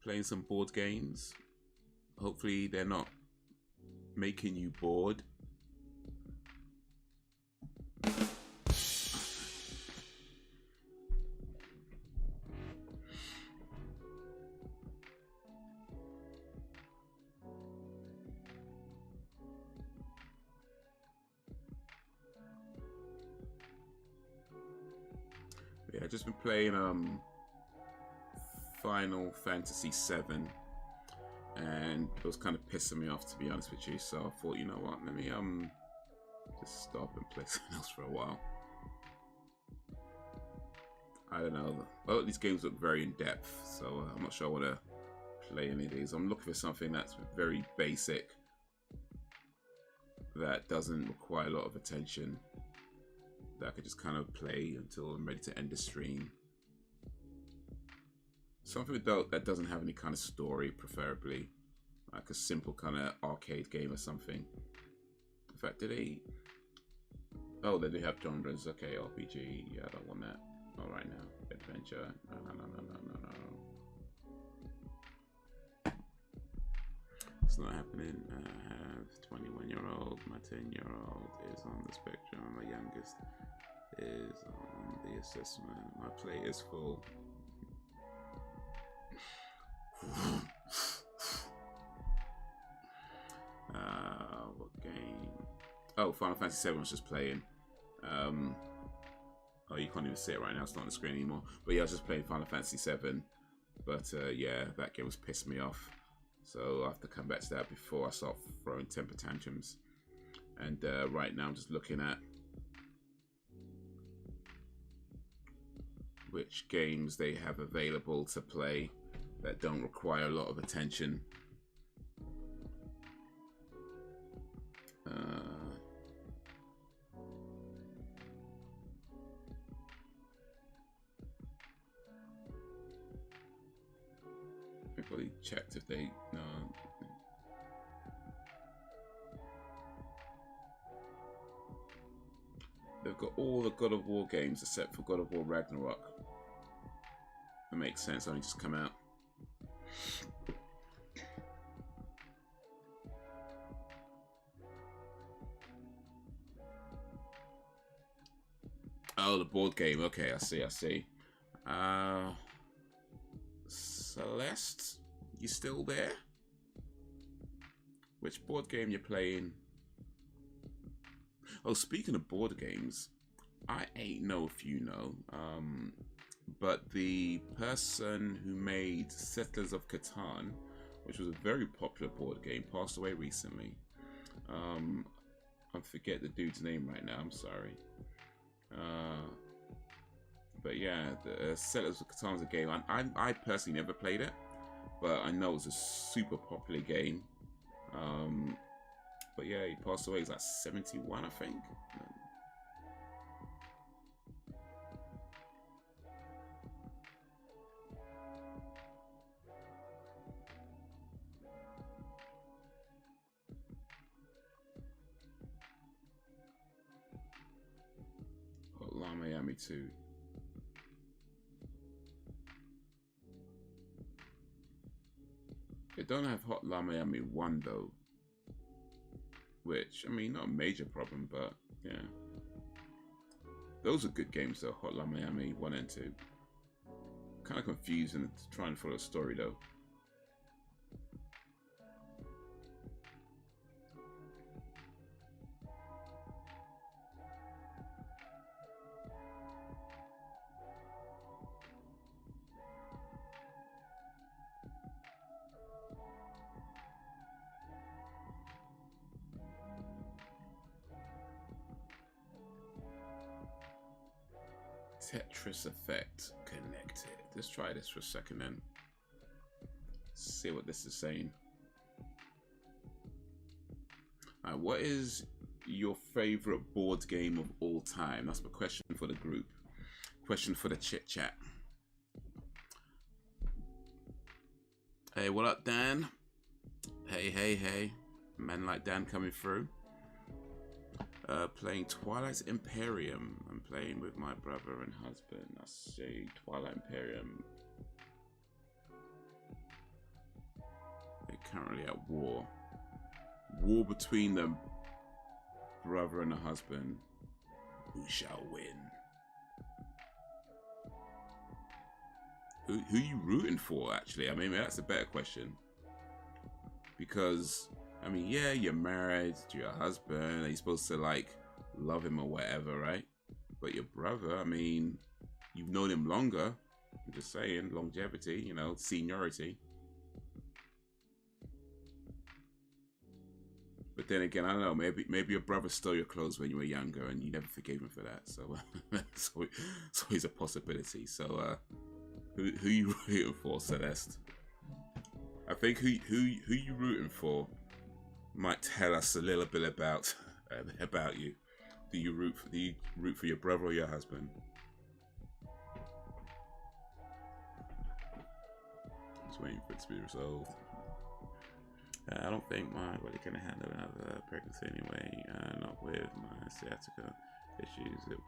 Playing some board games. Hopefully they're not making you bored. Yeah, I've just been playing Final Fantasy VII, and it was kind of pissing me off, to be honest with you. So I thought, you know what, let me just stop and play something else for a while. I don't know. Well, these games look very in depth, so I'm not sure I want to play any of these. I'm looking for something that's very basic, that doesn't require a lot of attention, that I could just kind of play until I'm ready to end the stream. Something that doesn't have any kind of story, preferably. Like a simple kind of arcade game or something. In fact, do they... Oh, they do have genres. Okay, RPG. Yeah, I don't want that. Not right now. Adventure. No. It's not happening. I have 21-year-old. My 10-year-old is on the spectrum. My youngest is on the assessment. My plate is full. What game? Oh, Final Fantasy VII was just playing. Oh, you can't even see it right now. It's not on the screen anymore. But yeah, I was just playing Final Fantasy VII. But yeah, that game was pissed me off. So I have to come back to that before I start throwing temper tantrums. And right now I'm just looking at which games they have available to play that don't require a lot of attention. I've already checked if they... No. They've got all the God of War games except for God of War Ragnarok. That makes sense, only just come out. Oh, the board game. Okay, I see. Celeste, you still there? Which board game you playing? Oh, speaking of board games, I ain't know if you know, but the person who made Settlers of Catan, which was a very popular board game, passed away recently. I forget the dude's name right now, I'm sorry. But yeah, the Settlers of Catan is a game. I personally never played it, but I know it's a super popular game. But yeah, he passed away. He's like 71, I think. Hotline Miami 2. They don't have Hotline Miami 1 though. Which, I mean, not a major problem, but yeah. Those are good games though, Hotline Miami 1 and 2. Kind of confusing trying to follow a story though. Tetris effect connected. Let's try this for a second then. See what this is saying. Alright, what is your favorite board game of all time? That's the question for the group. Question for the chit chat. Hey, what up, Dan? Hey, hey, hey. Man like Dan coming through. Playing Twilight Imperium. I'm playing with my brother and husband. I say Twilight Imperium. They're currently at war. War between the brother and the husband. Who shall win? Who you rooting for, actually? I mean, that's a better question. Because, I mean, yeah, you're married to your husband, and you're supposed to, like, love him or whatever, right? But your brother, I mean, you've known him longer. I'm just saying, longevity, you know, seniority. But then again, I don't know, maybe your brother stole your clothes when you were younger, and you never forgave him for that. So, it's always a possibility. So, who you rooting for, Celeste? I think who you rooting for might tell us a little bit about you. Do you root for your brother or your husband? Just waiting for it to be resolved. I don't think my body can handle another pregnancy anyway. Not with my sciatica issues. It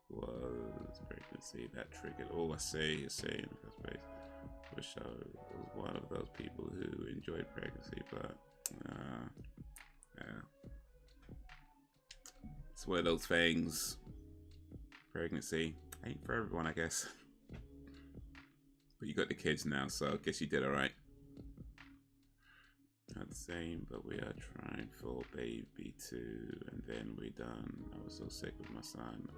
was pregnancy that triggered. Oh, I see. In the first place. Wish I was one of those people who enjoyed pregnancy, but yeah, it's one of those things. Pregnancy ain't for everyone, I guess. But you got the kids now, so I guess you did all right. Not the same, but we are trying for baby too, and then we done. I was so sick with my son.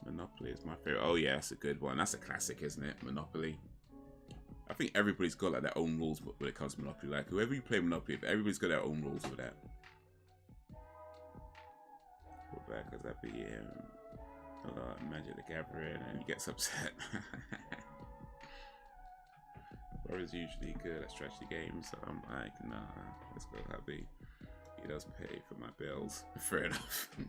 Monopoly is my favorite. Oh yeah, that's a good one. That's a classic, isn't it? Monopoly. I think everybody's got like their own rules when it comes to Monopoly. Like whoever you play Monopoly with, everybody's got their own rules with that. Go back because that be Magic the Gathering, and he gets upset. Brother's usually good at strategy games, so I'm like, nah, let's go, hubby. He does pay for my bills. Fair enough. We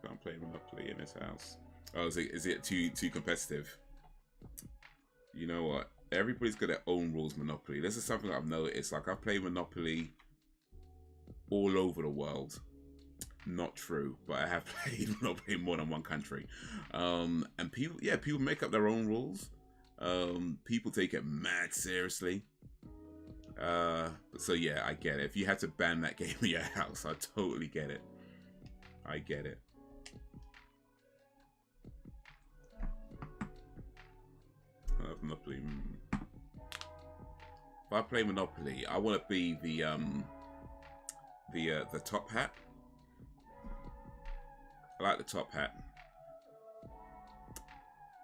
can't play Monopoly in his house. Oh, is it too competitive? You know what? Everybody's got their own rules. Monopoly. This is something I've noticed. Like I play Monopoly all over the world. Not true, but I have played Monopoly in more than one country. And people make up their own rules. People take it mad seriously. So yeah, I get it. If you had to ban that game in your house, I totally get it. I get it. Monopoly. If I play Monopoly, I want to be the top hat. I like the top hat.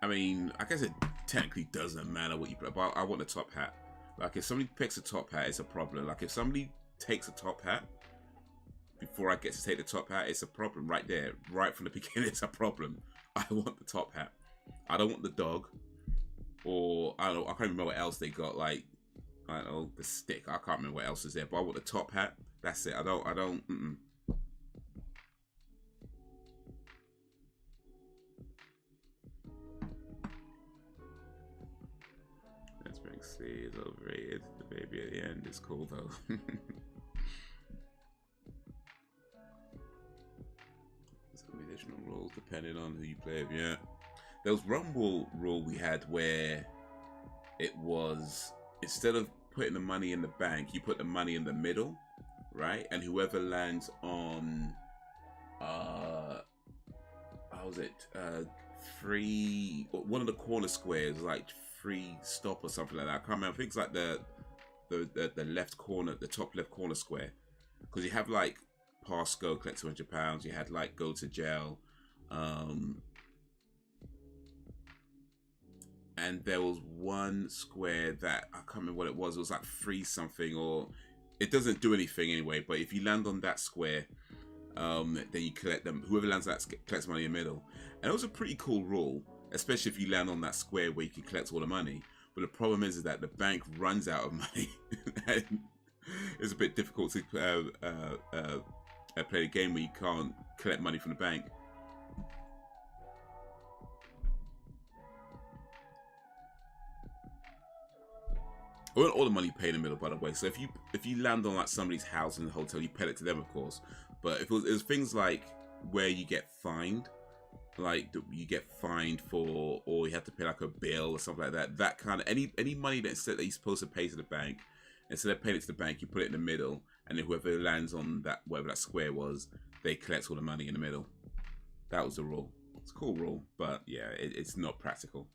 I mean, I guess it technically doesn't matter what you play, but I want the top hat. Like if somebody picks a top hat, it's a problem. Like if somebody takes a top hat before I get to take the top hat, it's a problem right there. Right from the beginning, it's a problem. I want the top hat. I don't want the dog. Or I don't know, I can't remember what else they got, like I don't know, the stick. I can't remember what else is there, but I want the top hat. That's it. I don't Let's bring C is overrated. The baby at the end is cool though. Some additional rules depending on who you play with, yeah. There was one rule we had where it was, instead of putting the money in the bank, you put the money in the middle, right? And whoever lands on, how was it? One of the corner squares, like free stop or something like that. I can't remember. I think it's like the left corner, the top left corner square. Because you have like pass go, collect £200. You had like go to jail. And there was one square that I can't remember what it was. It was like free something, or it doesn't do anything anyway. But if you land on that square, then you collect them. Whoever lands that collects money in the middle. And it was a pretty cool rule, especially if you land on that square where you can collect all the money. But the problem is that the bank runs out of money. And it's a bit difficult to play the game where you can't collect money from the bank. I want all the money paid in the middle, by the way. So if you land on like somebody's house in the hotel, you pay it to them, of course. But if it was things like where you get fined, like you get fined for, or you have to pay like a bill or something like that. That kind of any money that you're supposed to pay to the bank, instead of paying it to the bank, you put it in the middle, and then whoever lands on that, whatever that square was, they collect all the money in the middle. That was the rule. It's a cool rule, but yeah, it's not practical.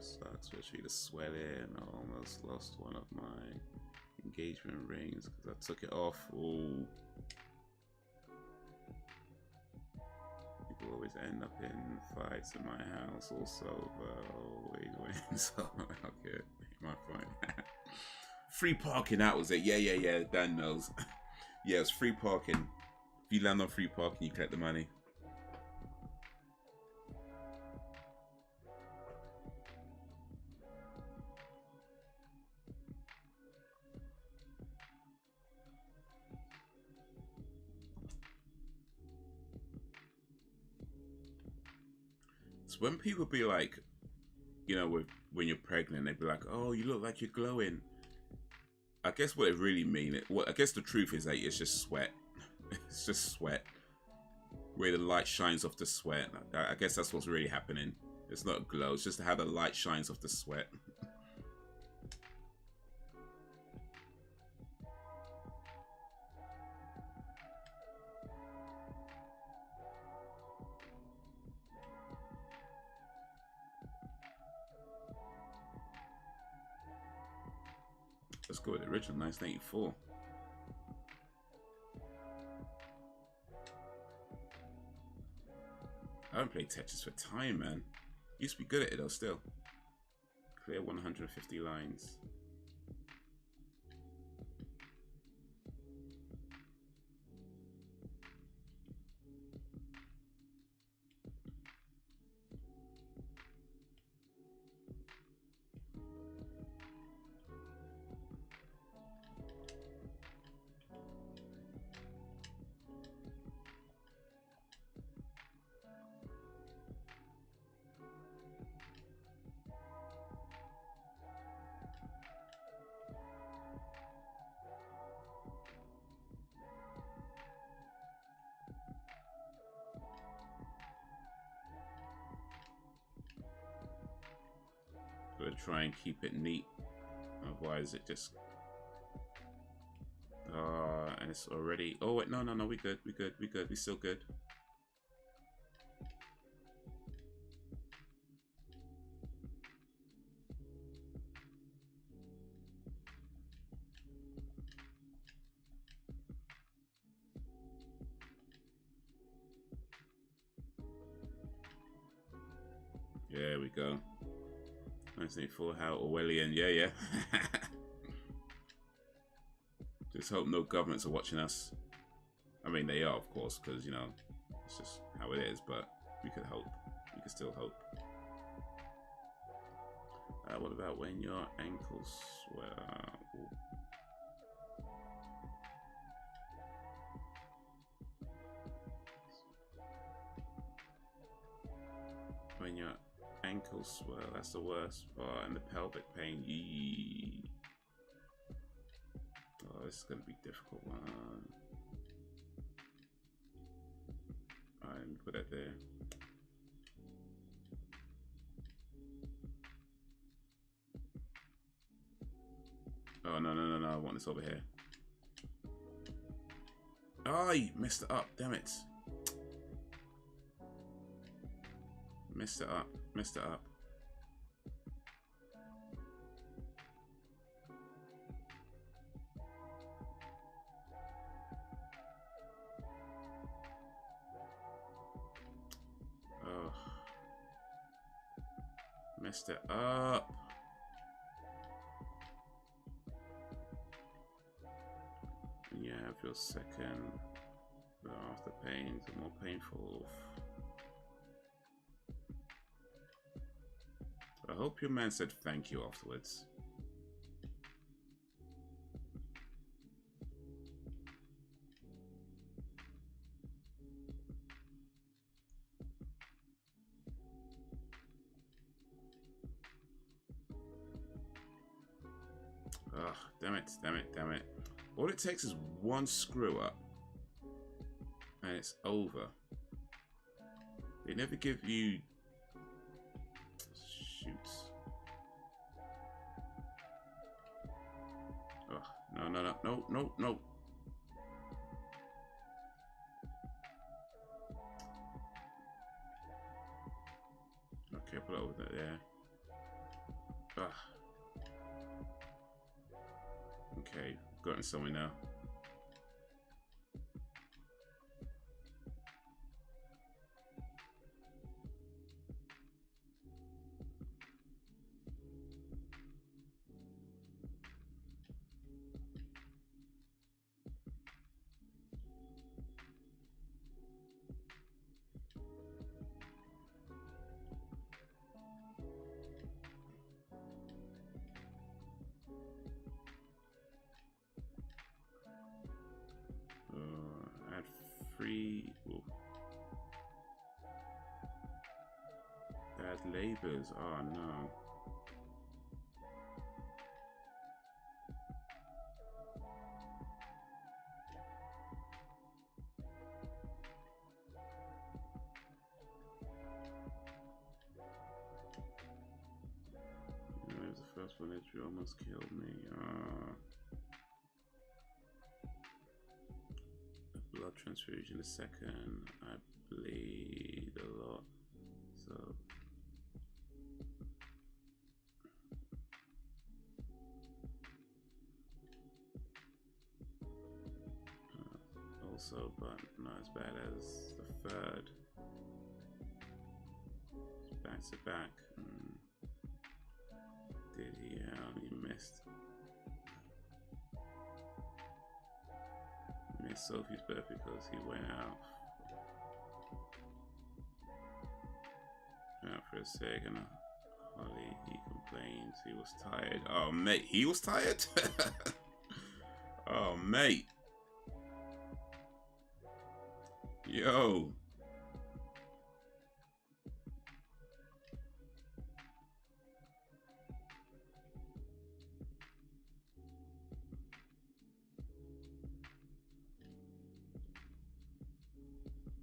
Sucks, especially the sweating. I almost lost one of my engagement rings because I took it off. Ooh. People always end up in fights in my house also, but always so okay, my point. Free parking, that was it. Yeah, Dan knows. Yeah, it's free parking. If you land on free parking, you collect the money. When people be like, you know, when you're pregnant, they'd be like, "Oh, you look like you're glowing." I guess what it really means, I guess the truth is that it's just sweat. It's just sweat, where the light shines off the sweat. I guess that's what's really happening. It's not a glow. It's just how the light shines off the sweat. Let's go with the original 1984. I haven't played Tetris for time, man. Used to be good at it though, still. Clear 150 lines. Gotta try and keep it neat, otherwise it just and it's already, oh wait, no, we good, we still good. There we go. 1984, how Orwellian, yeah. Just hope no governments are watching us. I mean, they are, of course, because, you know, it's just how it is, but we could hope. We could still hope. What about when your ankles swell? When your ankles swell, that's the worst part, and the pelvic pain. Yee. Oh, this is gonna be a difficult one. Alright, let me put that there. Oh no, I want this over here. Oh, you messed it up, damn it. Messed it up. Oh. Messed it up. have your second. The after pain, the more painful. I hope your man said thank you afterwards. Ugh, damn it, damn it, damn it. All it takes is one screw up and it's over. They never give you... Shoots. Ugh, no, no, no, no, no, no. Okay, put it over there, yeah. Ugh. Okay, gotten somewhere now. Add free. Ooh. Add labors. Oh no. You know, the first one that you almost killed me. Blood transfusion a second. I bleed a lot, so also, but not as bad as the third. It's back to back. Did he? He missed. Missed Sophie's birth because he went out for a second. Holly, he complains he was tired. Oh mate, he was tired. Oh mate, yo.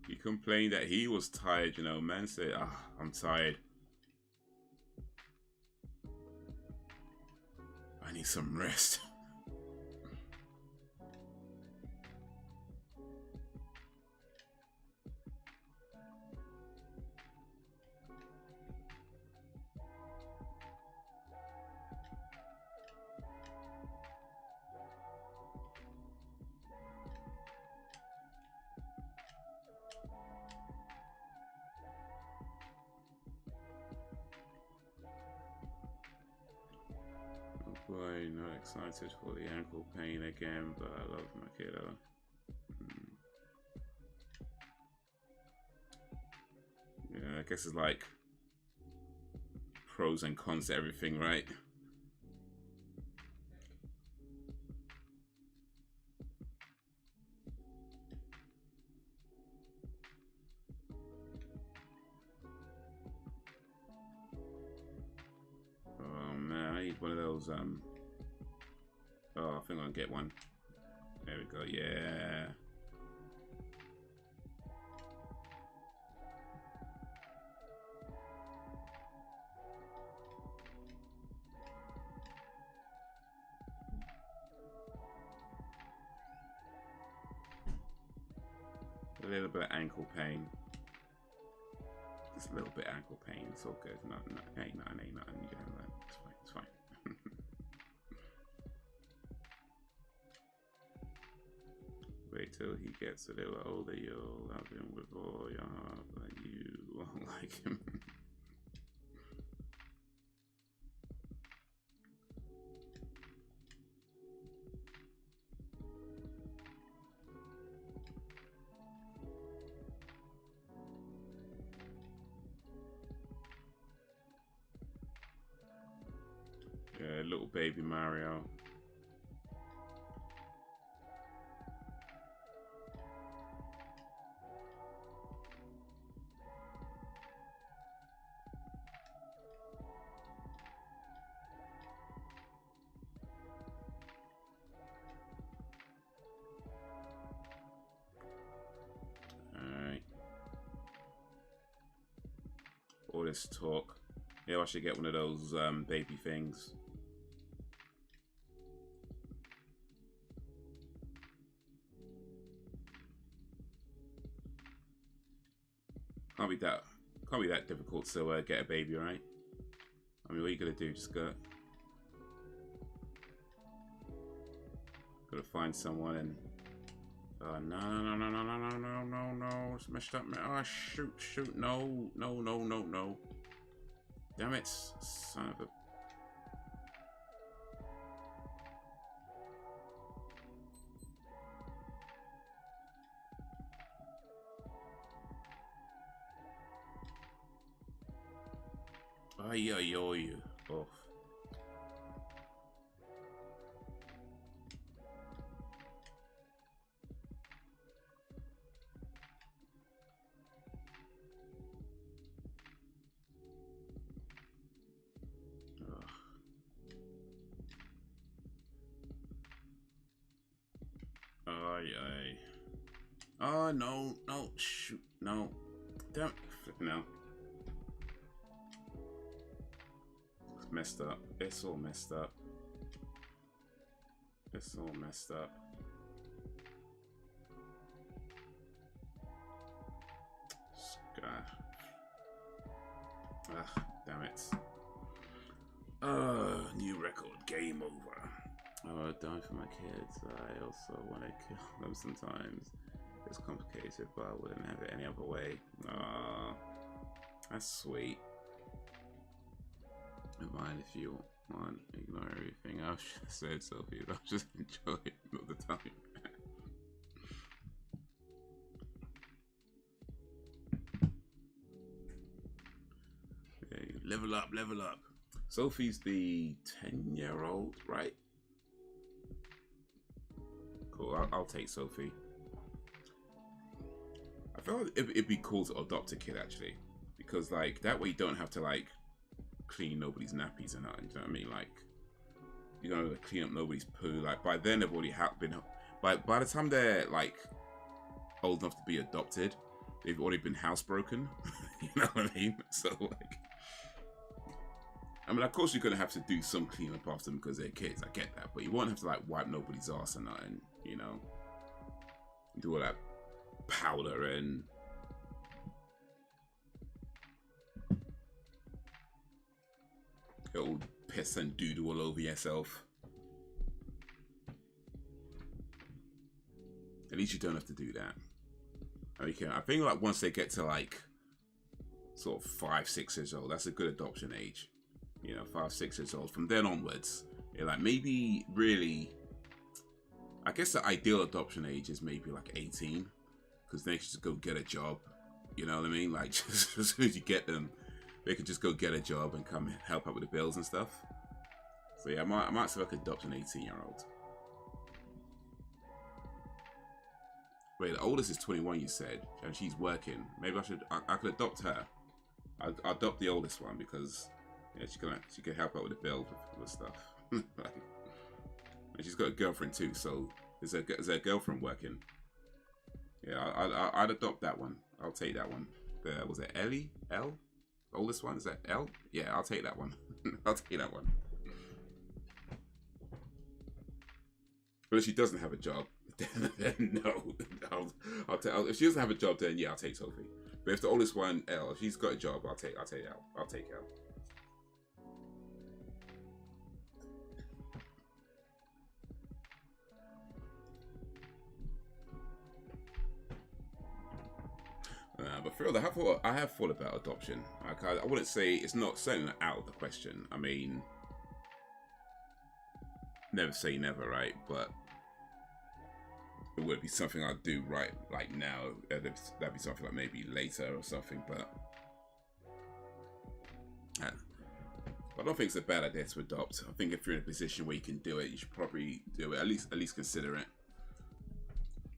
He complained that he was tired, you know. Man said, I'm tired. I need some rest. Boy, not excited for the ankle pain again, but I love my kiddo. Yeah, I guess it's like pros and cons to everything, right? Oh man, I need one of those oh, I think I'll get one. There we go, yeah. A little bit of ankle pain. Just a little bit of ankle pain. It's all good. No, ain't nothing. You can have that. It's fine. It's fine. Wait till he gets a little older. You'll love him with all your heart, but you won't like him. baby Mario. Alright. All this talk. Yeah, I should get one of those baby things. Can't be that difficult to get a baby, right? I mean, what are you gonna do? Just gotta find someone and no, it's messed up, man. Oh shoot, no. Damn it, son of a. Ay. Oh. Ay. Oh, no, shoot, no. Damn, no. It's messed up. It's all messed up. Damn it. New record, game over. Oh, dying for my kids. I also want to kill them sometimes. It's complicated, but I wouldn't have it any other way. That's sweet. Don't mind if you want. Ignore everything. I should have said Sophie. I'll just enjoy it all the time. Okay, level up. Sophie's the 10-year-old, right? Cool. I'll take Sophie. I feel like it'd be cool to adopt a kid actually, because like that way you don't have to like clean nobody's nappies and that. You know what I mean? Like you don't have to clean up nobody's poo. Like by then they've already been. By the time they're like old enough to be adopted, they've already been housebroken. You know what I mean? So like, I mean, of course you're gonna have to do some cleanup after them because they're kids. I get that, but you won't have to like wipe nobody's ass and nothing. You know, do all that powder and old piss and doodle all over yourself. At least you don't have to do that. I think like once they get to like sort of 5-6 years old, that's a good adoption age. You know, 5-6 years old. From then onwards, you're like maybe really. I guess the ideal adoption age is maybe like 18, because they can just go get a job. You know what I mean? Like just as soon as you get them, they can just go get a job and come help out with the bills and stuff. So yeah, I might see if I could adopt an 18-year-old. Wait, the oldest is 21, you said, and she's working. Maybe I could adopt her. I'll adopt the oldest one because yeah, she can help out with the bills with stuff. And she's got a girlfriend too, so is there a girlfriend working? Yeah, I'd adopt that one. I'll take that one. Was it Ellie? L? The oldest one? Is that L? Yeah, I'll take that one. I'll take that one. But if she doesn't have a job, then no. If she doesn't have a job, then yeah, I'll take Sophie. But if the oldest one, L, if she's got a job, I'll take L. I'll take L. But for real, I have thought about adoption. Like, I wouldn't say it's certainly not out of the question. I mean, never say never, right? But it would be something I'd do right like now. That'd be something like maybe later or something. But I don't think it's a bad idea to adopt. I think if you're in a position where you can do it, you should probably do it. At least consider it.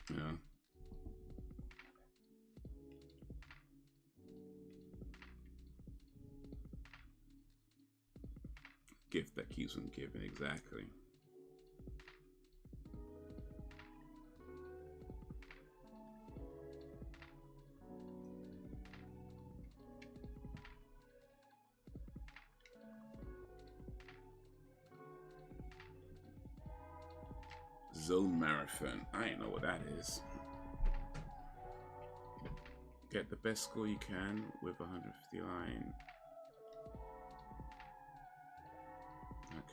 Yeah. Gift that keeps on giving, exactly. Zone Marathon. I ain't know what that is. Get the best score you can with 150 line.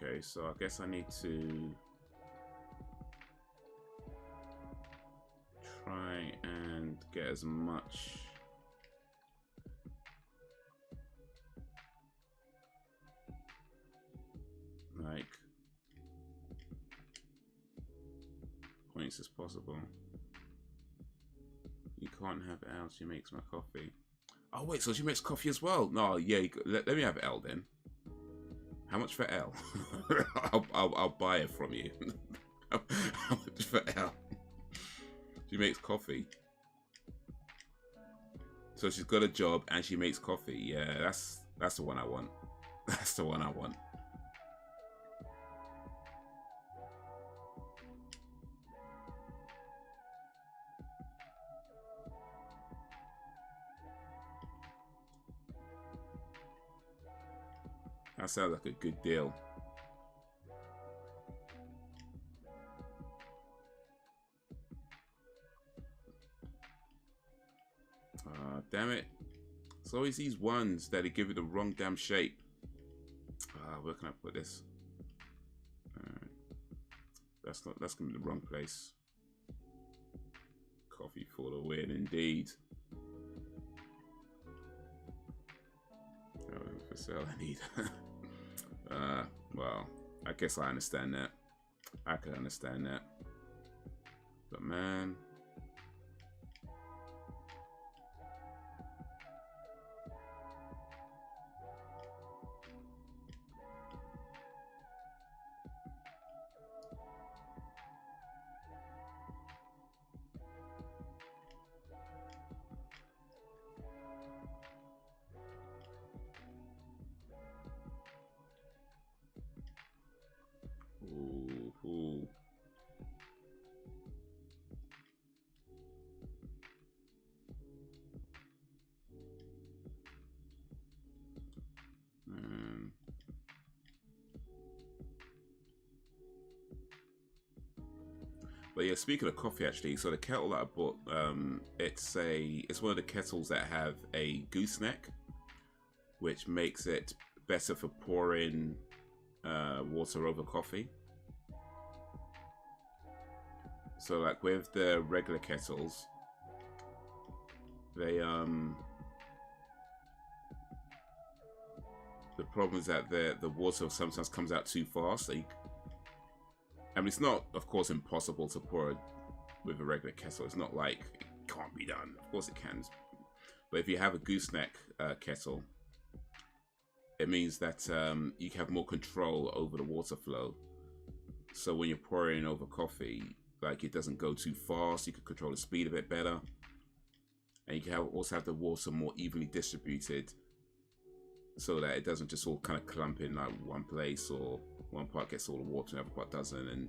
Okay, so I guess I need to try and get as much like points as possible. You can't have L, she makes my coffee. Oh wait, so she makes coffee as well? No, yeah, let me have L then. How much for L? I'll buy it from you. How much for L? She makes coffee. So she's got a job and she makes coffee. Yeah, that's the one I want. That's the one I want. That sounds like a good deal. Damn it. It's always these ones that give you the wrong damn shape. Where can I put this? That's gonna be the wrong place. Coffee for the win, indeed. For sale, I need. Well, I guess I understand that. I can understand that. But man. Ooh. Man. But yeah, speaking of coffee, actually, so the kettle that I bought, it's one of the kettles that have a gooseneck, which makes it better for pouring water over coffee. So like with the regular kettles, they the problem is that the water sometimes comes out too fast. I mean, it's not, of course, impossible to pour with a regular kettle. It's not like it can't be done. Of course it can. But if you have a gooseneck kettle, it means that you have more control over the water flow. So when you're pouring over coffee, like it doesn't go too fast. You can control the speed a bit better. And you can also have the water more evenly distributed so that it doesn't just all kind of clump in like one place, or one part gets all the water and the other part doesn't, and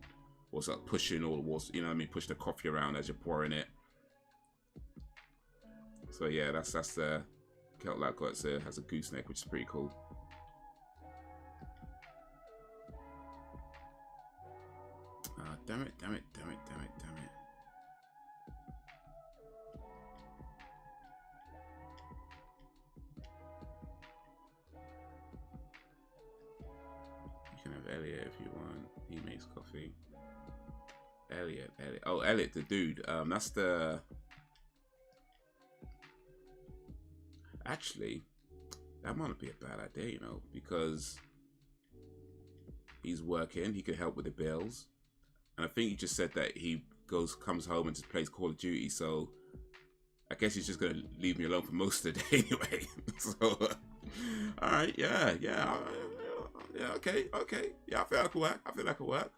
also pushing all the water, you know what I mean, push the coffee around as you're pouring it. So yeah, that's the kettle that I've got. It has a gooseneck, which is pretty cool. Damn it. You can have Elliot if you want. He makes coffee. Elliot. Oh, Elliot, the dude. That's the... Actually, that might not be a bad idea, you know, because he's working. He could help with the bills. And I think you just said that he comes home and just plays Call of Duty, so I guess he's just gonna leave me alone for most of the day anyway. So, all right, yeah, Yeah, okay, okay. Yeah, I feel that could work. I feel that could work.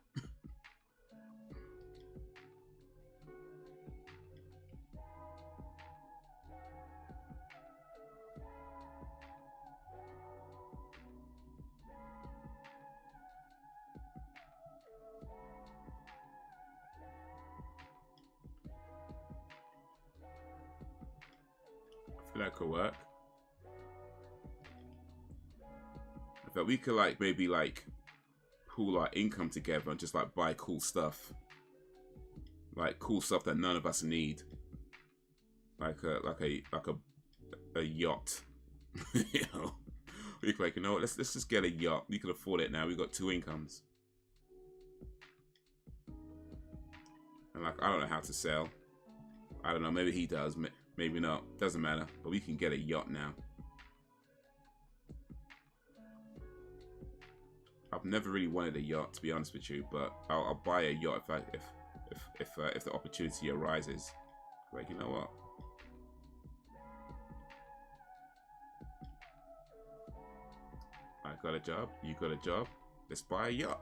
I feel that could work. I feel we could like maybe like pool our income together and just like buy cool stuff. Like cool stuff that none of us need. Like a yacht. You know. We could like, you know what, let's just get a yacht. We can afford it now. We got 2 incomes. And like I don't know how to sell. I don't know, maybe he does, maybe not. Doesn't matter. But we can get a yacht now. I've never really wanted a yacht, to be honest with you, but I'll buy a yacht if the opportunity arises. Like, you know what? I got a job. You got a job. Let's buy a yacht.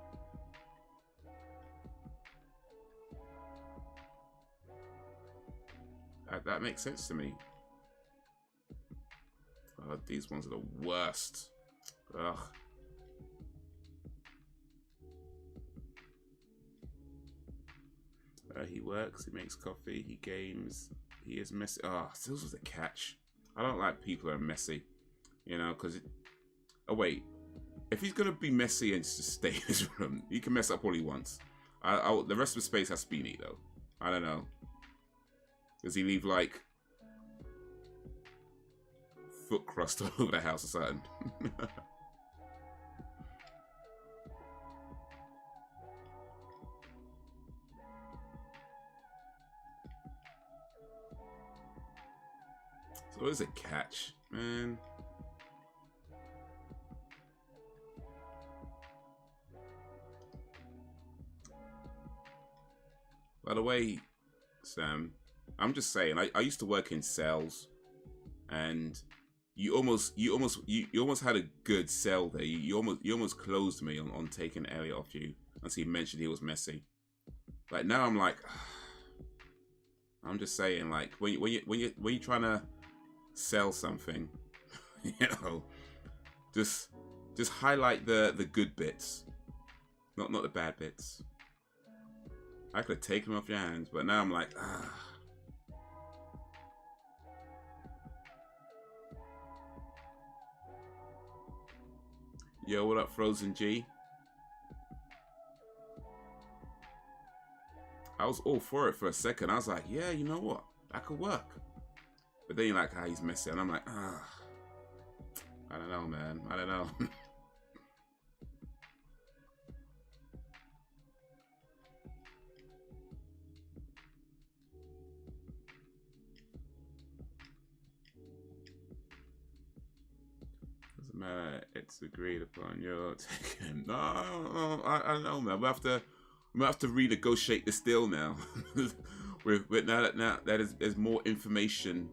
That makes sense to me. Oh, these ones are the worst. Ugh. He works, he makes coffee, he games, he is messy. Oh, this was a catch. I don't like people that are messy, you know, because... Oh, wait. If he's going to be messy and just stay in his room, he can mess up all he wants. The rest of the space has to be neat, though. I don't know. Does he leave, like, foot crust all over the house or something? So what is a catch, man? By the way, Sam, I'm just saying, I used to work in sales, and you almost had a good sell there. You almost closed me on taking Elliot off you once he mentioned he was messy. Like now I'm like, I'm just saying, like when you're trying to sell something, you know, just highlight the good bits, not the bad bits. I could have taken them off your hands, but now I'm like, ah. Yo, what up, Frozen G? I was all for it for a second. I was like, yeah, you know what? That could work. But then you're like, ah, he's messy. And I'm like, ah. I don't know, man. I don't know. Doesn't matter. It's agreed upon. You're taking him. No, I don't know, man. We have to renegotiate this deal now. now that there's more information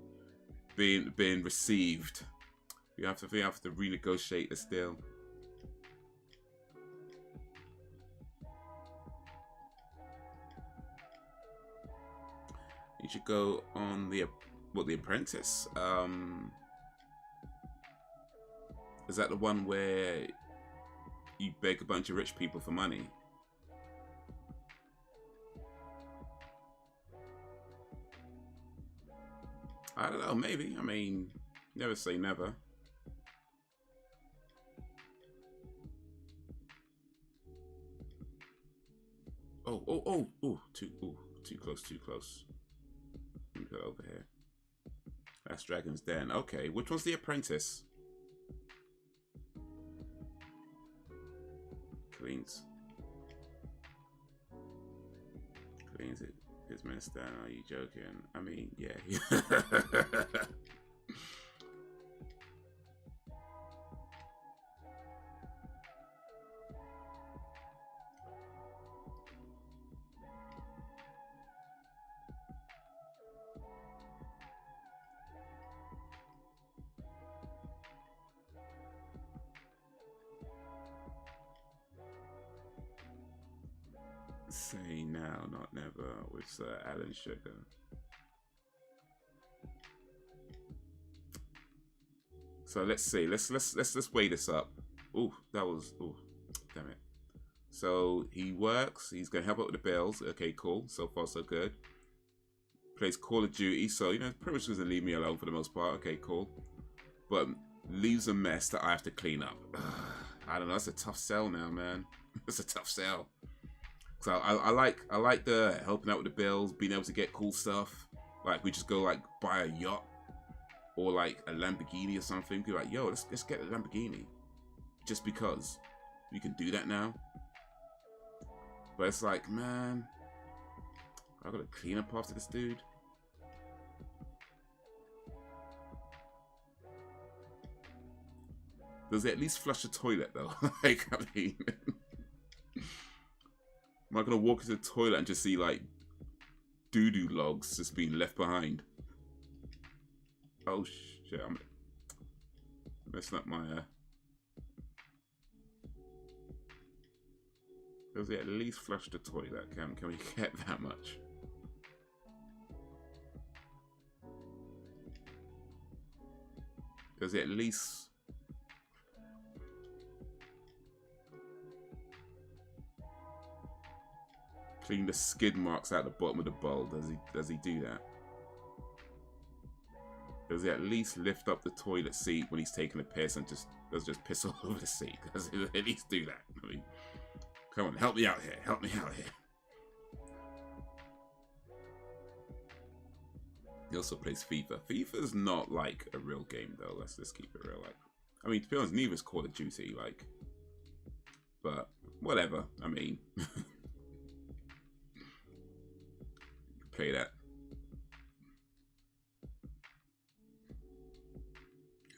being received. We have to renegotiate this deal. You should go on the Apprentice. Is that the one where you beg a bunch of rich people for money? I don't know, maybe. I mean, never say never. Oh, too close. Let me go over here. That's Dragon's Den. Okay, which one's the Apprentice? Cleans it. His man's down. Are you joking? I mean, yeah. Say now, not never, with Sir Alan Sugar. So let's see. Let's weigh this up. Ooh, that was damn it. So he works. He's gonna help out with the bills. Okay, cool. So far, so good. Plays Call of Duty. So you know, pretty much doesn't leave me alone for the most part. Okay, cool. But leaves a mess that I have to clean up. I don't know. That's a tough sell now, man. It's a tough sell. So I like the helping out with the bills, being able to get cool stuff. Like we just go like buy a yacht or like a Lamborghini or something. Be like, yo, let's get a Lamborghini, just because we can do that now. But it's like, man, I gotta clean up after this dude. Does it at least flush the toilet though? Like, I mean, am I gonna walk into the toilet and just see like doo-doo logs just being left behind? Oh shit, I'm messing up my does it at least flush the toilet? Can we get that much? Does it at least clean the skid marks out the bottom of the bowl? Does he do that? Does he at least lift up the toilet seat when he's taking a piss and just piss all over the seat? Does he at least do that? I mean, come on, help me out here. Help me out here. He also plays FIFA. FIFA's not like a real game though. Let's just keep it real. Like, I mean, to be honest, neither's Call of Duty. Like, but whatever. I mean, play that.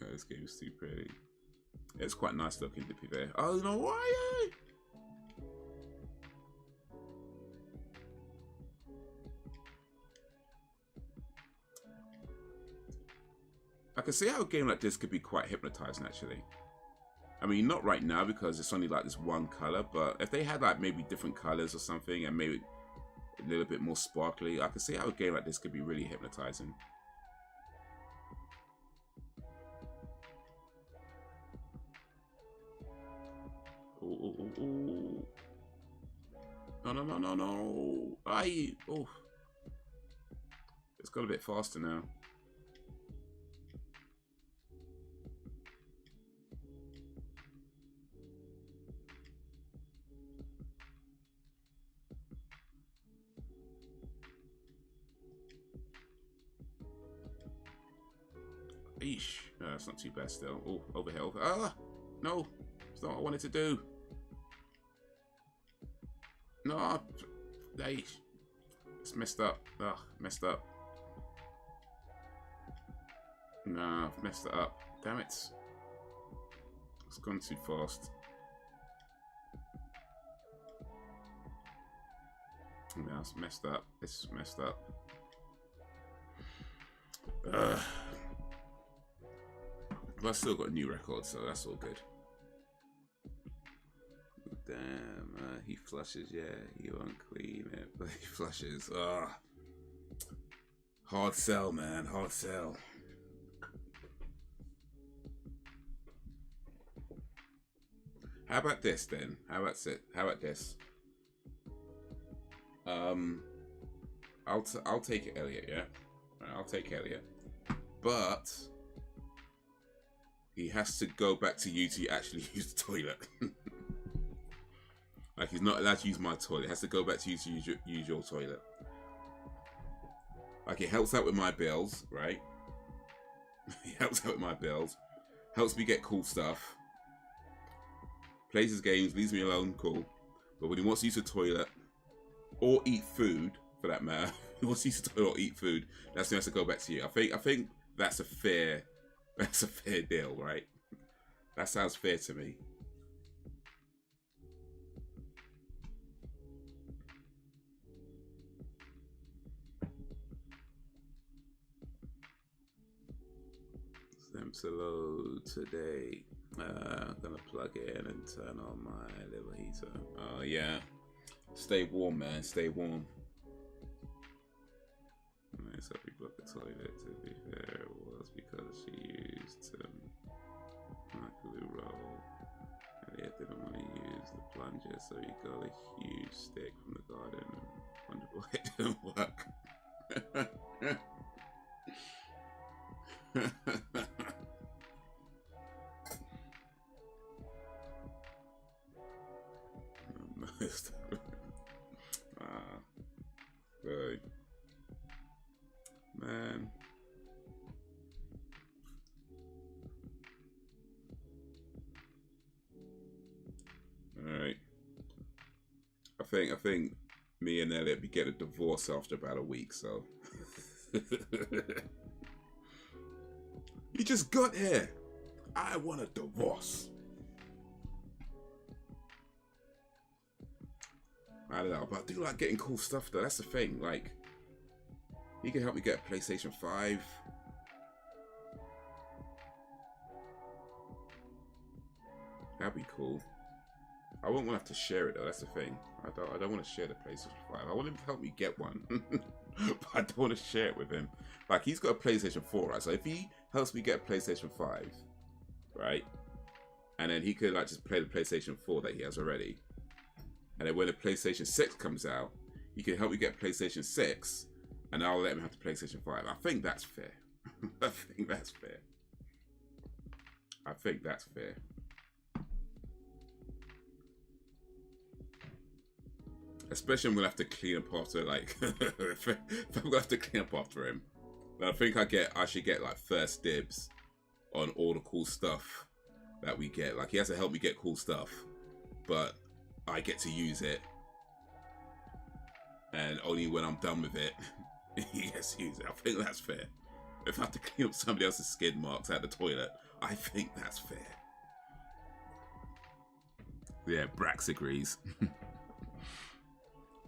Oh, this game is too pretty. It's quite nice looking to be there. Oh no, why? I can see how a game like this could be quite hypnotizing, actually. I mean, not right now because it's only like this one color, but if they had like maybe different colors or something and maybe a little bit more sparkly, I can see how a game like this could be really hypnotizing. Ooh. No. Oh. It's got a bit faster now. Eesh. No, that's not too bad still. Oh, over here. Ah! No! It's not what I wanted to do. No! Eesh. It's messed up. Ugh, messed up. Nah, I've messed it up. Damn it. It's gone too fast. Now it's messed up. It's messed up. Ugh. But I still got a new record, so that's all good. Damn, he flushes, yeah. He won't clean it, but he flushes. Ugh. Hard sell, man. Hard sell. How about this then? How about this? I'll take Elliot, yeah. I'll take Elliot, but he has to go back to you to actually use the toilet. Like, he's not allowed to use my toilet. He has to go back to you to use your toilet. Like, it helps out with my bills, right? He helps out with my bills. Helps me get cool stuff. Plays his games, leaves me alone, cool. But when he wants to use the toilet, or eat food, for that matter, he wants to use the toilet or eat food, that's when he has to go back to you. I think that's a fair deal, right? That sounds fair to me. To load today. I'm gonna plug it in and turn on my little heater. Oh yeah, Stay warm, man. Stay warm. Right, so we blocked the toilet. To be fair, it was because she used my glue roll. Elliot didn't want to use the plunger, so he got a huge stick from the garden and wondered why it didn't work. Good. Man. Alright. I think me and Elliot we get a divorce after about a week, so you just got here. I want a divorce. I don't know, but I do like getting cool stuff though. That's the thing. Like, he can help me get a PlayStation 5. That'd be cool. I wouldn't want to have to share it though. That's the thing. I don't want to share the PlayStation 5. I want him to help me get one, but I don't want to share it with him. Like, he's got a PlayStation 4, right? So if he helps me get a PlayStation 5, right, and then he could like just play the PlayStation 4 that he has already. And then when the PlayStation 6 comes out, he can help me get PlayStation 6, and I'll let him have the PlayStation 5. I think that's fair. I think that's fair. I think that's fair. Especially when I'm going to have to clean up after, like, if I'm going to have to clean up after him. Then I think I should get, like, first dibs on all the cool stuff that we get. Like, he has to help me get cool stuff, but I get to use it, and only when I'm done with it, he gets to use it. I think that's fair. If I have to clean up somebody else's skid marks at the toilet, I think that's fair. Yeah, Brax agrees.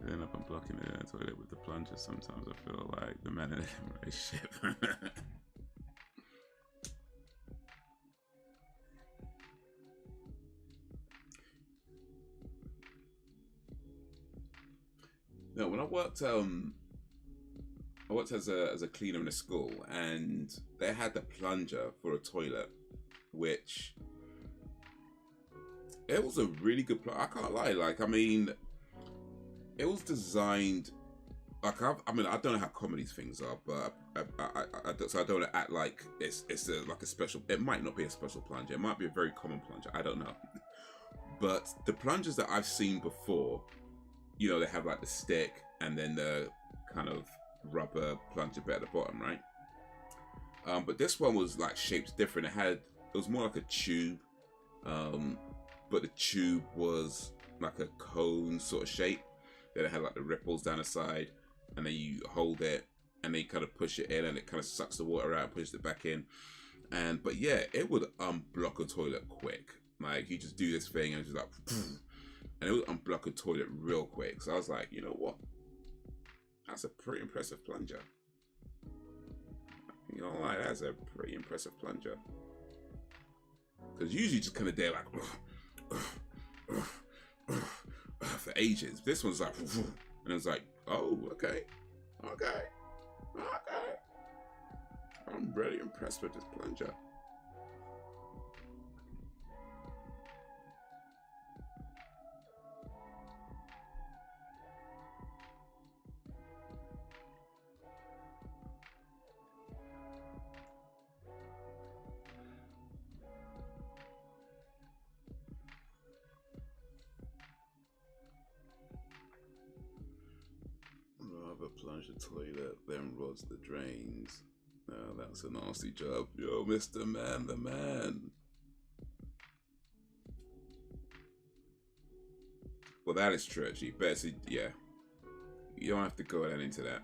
Then up and blocking the toilet with the plunger. Sometimes I feel like the man in a relationship. No, when I worked as a cleaner in a school, and they had the plunger for a toilet, which it was a really good plunger. I can't lie. Like, I mean, it was designed like I don't know how common these things are, but I don't want to act like it's like a special. It might not be a special plunger. It might be a very common plunger. I don't know. But the plungers that I've seen before, you know, they have like the stick and then the kind of rubber plunger bit at the bottom, right? But this one was like shaped different. It was more like a tube, but the tube was like a cone sort of shape. Then it had like the ripples down the side, and then you hold it and then you kind of push it in, and it kind of sucks the water out and pushes it back in. But yeah, it would unblock a toilet quick. Like, you just do this thing and it's just like, and it would unblock a toilet real quick. So I was like, you know what? That's a pretty impressive plunger. You know, like, that's a pretty impressive plunger. Because usually you just kind of there like for ages. This one's like, and it's like, oh, okay. I'm really impressed with this plunger. Plunge the toilet, then rods the drains. Oh, that's a nasty job. Yo, Mr. Man, the man. Well, that is true, actually. Betsy, yeah. You don't have to go that into that.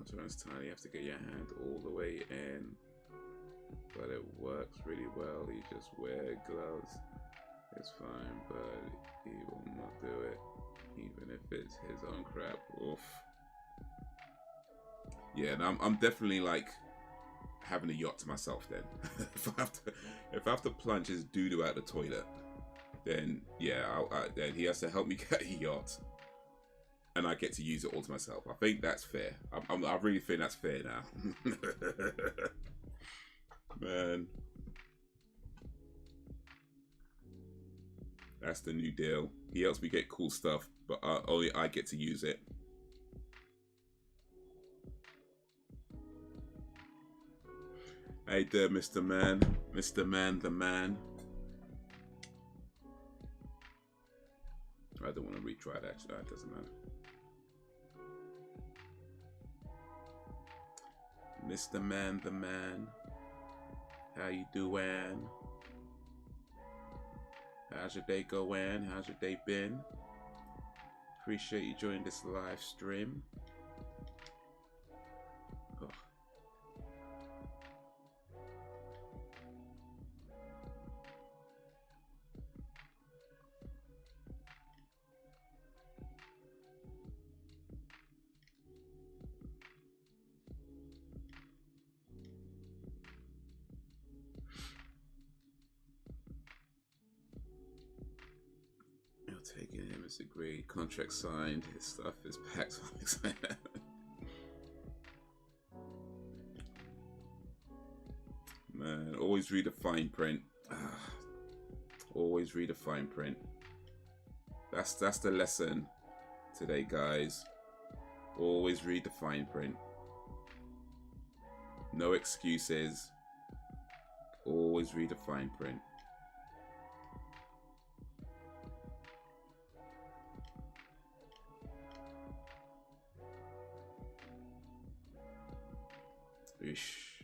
It's tiny. You have to get your hand all the way in. But it works really well. You just wear gloves. It's fine, but he will not do it, even if it's his own crap. Oof. Yeah, and I'm definitely like having a yacht to myself then. if I have to plunge his doo-doo out the toilet, then yeah, then he has to help me get a yacht, and I get to use it all to myself. I think that's fair. I really think that's fair now. Man, that's the new deal. He helps me get cool stuff, but only I get to use it. Hey there, Mr. Man. Mr. Man, the man. I don't want to retry that, actually. It doesn't matter. Mr. Man, the man. How you doing? How's your day going? How's your day been? Appreciate you joining this live stream. Oh. Taking him as agreed. Contract signed. His stuff is packed. Man, always read the fine print. Always read the fine print. That's the lesson today, guys. Always read the fine print. No excuses. Always read the fine print. Ish.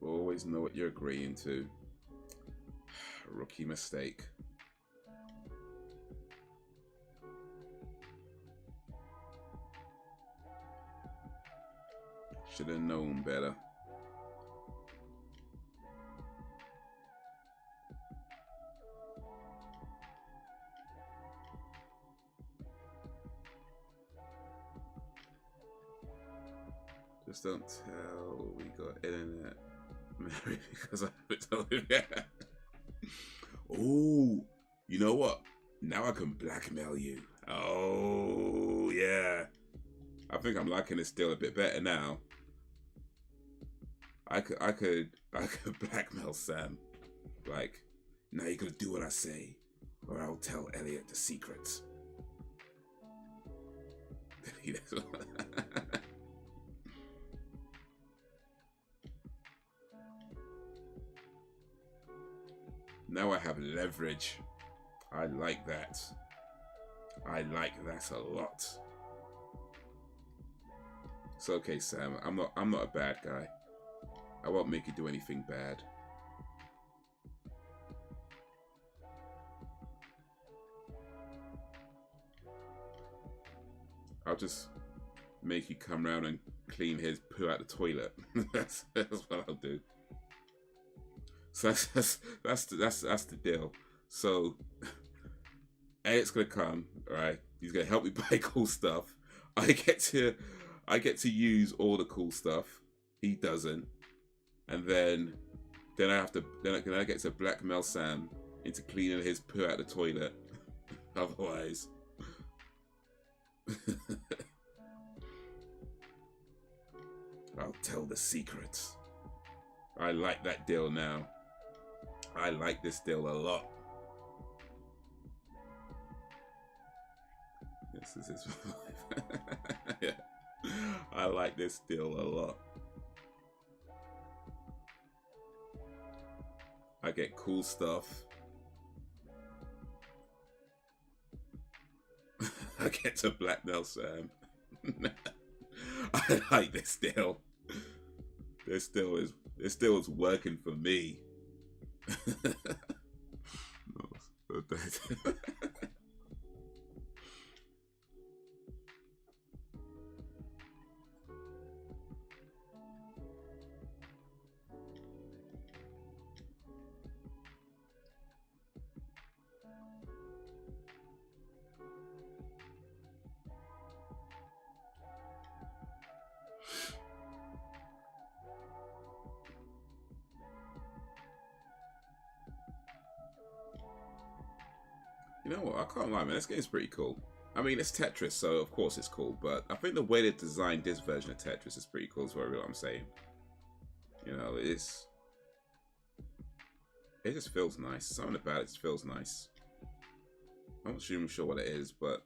Always know what you're agreeing to. Rookie mistake. Should have known better. Just don't tell we got internet married because I haven't told him yet. Oh, you know what? Now I can blackmail you. Oh, yeah. I think I'm liking it still a bit better now. I could blackmail Sam. Like, now you're gonna do what I say, or I'll tell Elliot the secrets. Now I have leverage. I like that. I like that a lot. It's okay, Sam. I'm not a bad guy. I won't make you do anything bad. I'll just make you come around and clean his poo out the toilet. that's what I'll do. So that's the deal. So Elliot's gonna come, right? He's gonna help me buy cool stuff. I get to use all the cool stuff. He doesn't. And then I get to blackmail Sam into cleaning his poo out the toilet. Otherwise, I'll tell the secrets. I like that deal now. I like this deal a lot. This is his yeah. I like this deal a lot. I get cool stuff. I get to blackmail Sam. I like this deal. This deal is working for me. You know what? I can't lie, man. This game's pretty cool. I mean, it's Tetris, so of course it's cool. But I think the way they designed this version of Tetris is pretty cool. Is what I'm saying. You know, it just feels nice. Something about it just feels nice. I'm not even sure what it is, but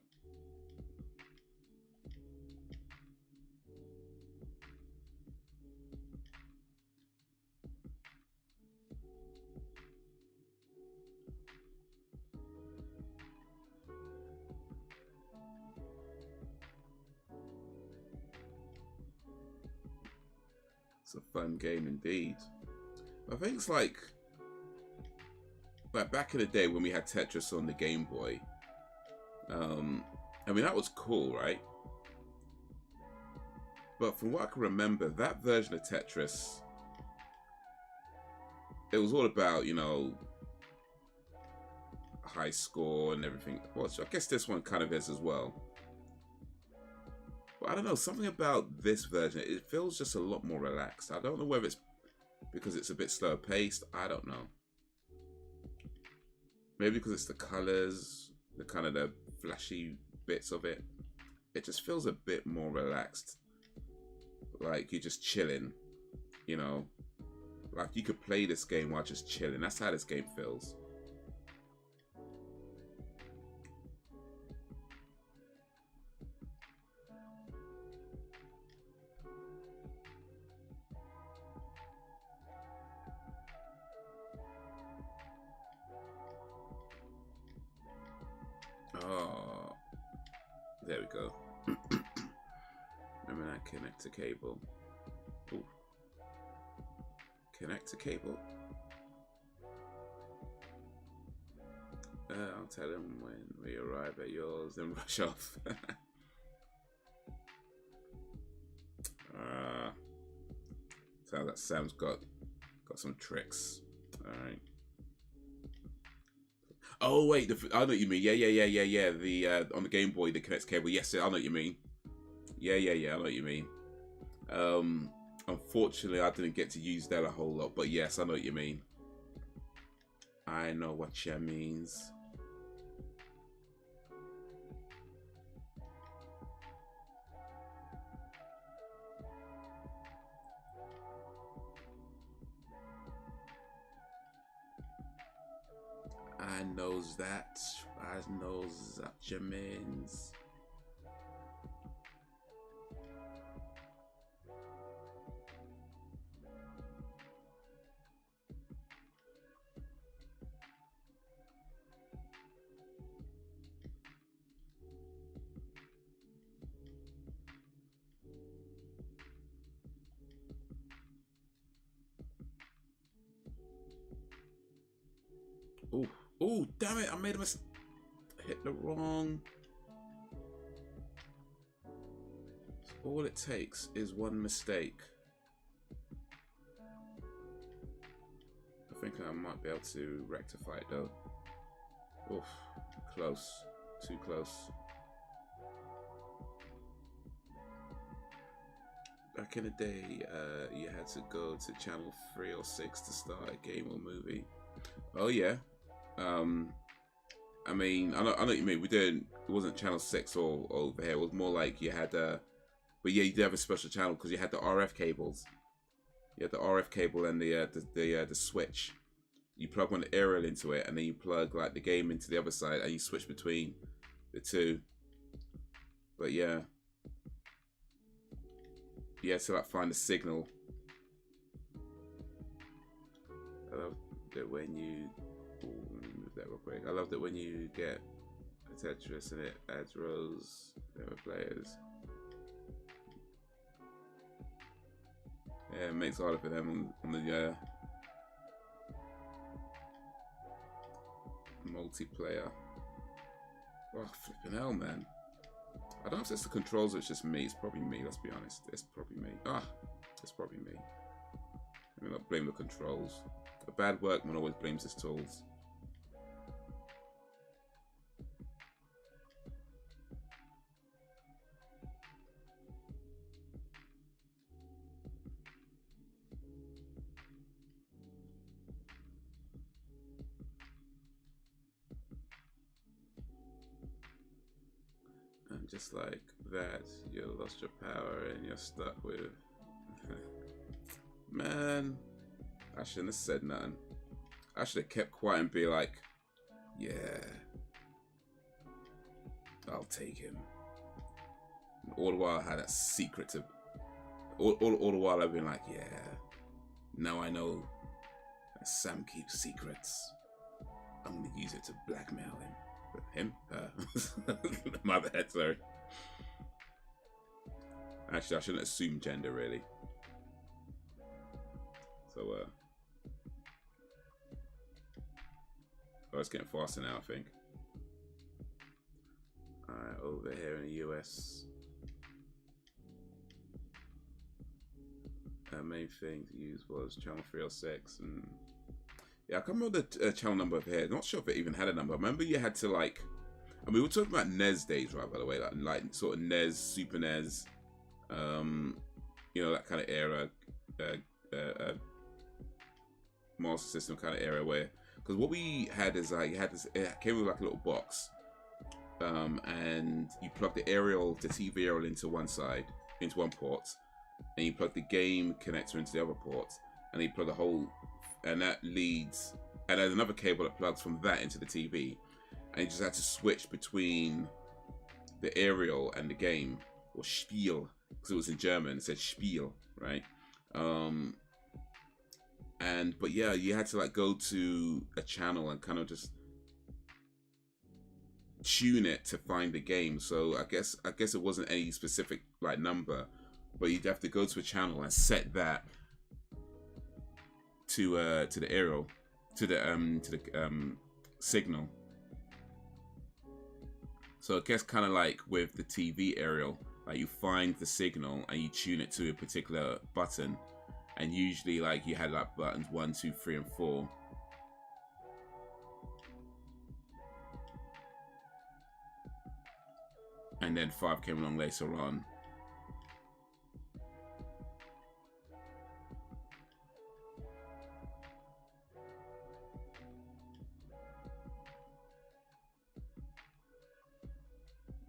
it's a fun game indeed. I think it's like back in the day when we had Tetris on the Game Boy. I mean, that was cool, right? But from what I can remember, that version of Tetris, it was all about, you know, high score and everything. Well, I guess this one kind of is as well. But I don't know, something about this version, it feels just a lot more relaxed. I don't know whether it's because it's a bit slower paced. I don't know. Maybe because it's the colors, the kind of the flashy bits of it. It just feels a bit more relaxed. Like you're just chilling, you know. Like you could play this game while just chilling. That's how this game feels. Oh, there we go. Remember that connector cable? Ooh. Connector cable? I'll tell him when we arrive at yours, then rush off. Sounds like Sam's got some tricks. All right. Oh wait, I know what you mean. Yeah. The on the Game Boy, the connects cable. Yes, I know what you mean. Yeah. I know what you mean. Unfortunately, I didn't get to use that a whole lot, but yes, I know what you mean. I know what you means. I knows that. I knows that you means. Oh, damn it! I made a mistake. Hit the wrong. All it takes is one mistake. I think I might be able to rectify it though. Oof, close, too close. Back in the day, you had to go to channel 3 or 6 to start a game or movie. Oh yeah. I mean, I know what you mean. It wasn't channel 6 or over here. It was more like you had but yeah, you did have a special channel because you had the RF cables. You had the RF cable and the switch. You plug one aerial into it, and then you plug like the game into the other side, and you switch between the two. But yeah, you had to like find the signal. I love that when you. Let me move that real quick. I love that when you get a Tetris and it adds rows of players. Yeah, it makes it harder for them on the multiplayer. Oh, flipping hell, man. I don't know if it's the controls or it's just me. It's probably me, let's be honest. It's probably me. It's probably me. Let me not blame the controls. A bad workman always blames his tools. And just like that, you lost your power and you're stuck with... Man, I shouldn't have said nothing. I should have kept quiet and be like, yeah, I'll take him. And all the while I had that secret to... All the while I've been like, yeah, now I know that Sam keeps secrets. I'm going to use it to blackmail him. My bad, sorry. Actually, I shouldn't assume gender, really. So, oh, it's getting faster now, I think. Alright, over here in the US. Our main thing to use was channel 306, and yeah, I can't remember the channel number up here. Not sure if it even had a number. I remember you had to like, I mean, we were talking about NES days, right? By the way, like sort of NES, Super NES, you know, that kind of era, Master System kind of era where, because what we had is like, you had this, it came with like a little box, and you plug the TV aerial into one side, into one port, and you plug the game connector into the other port, and you plug the whole, and that leads, and there's another cable that plugs from that into the TV, and you just had to switch between the aerial and the game, or Spiel, because it was in German, it said Spiel, right? But yeah, you had to like go to a channel and kind of just tune it to find the game. So I guess it wasn't any specific like number, but you'd have to go to a channel and set that to the aerial, to the signal. So I guess kind of like with the TV aerial, like you find the signal and you tune it to a particular button, and usually like you had like buttons 1, 2, 3, and 4. And then 5 came along later on.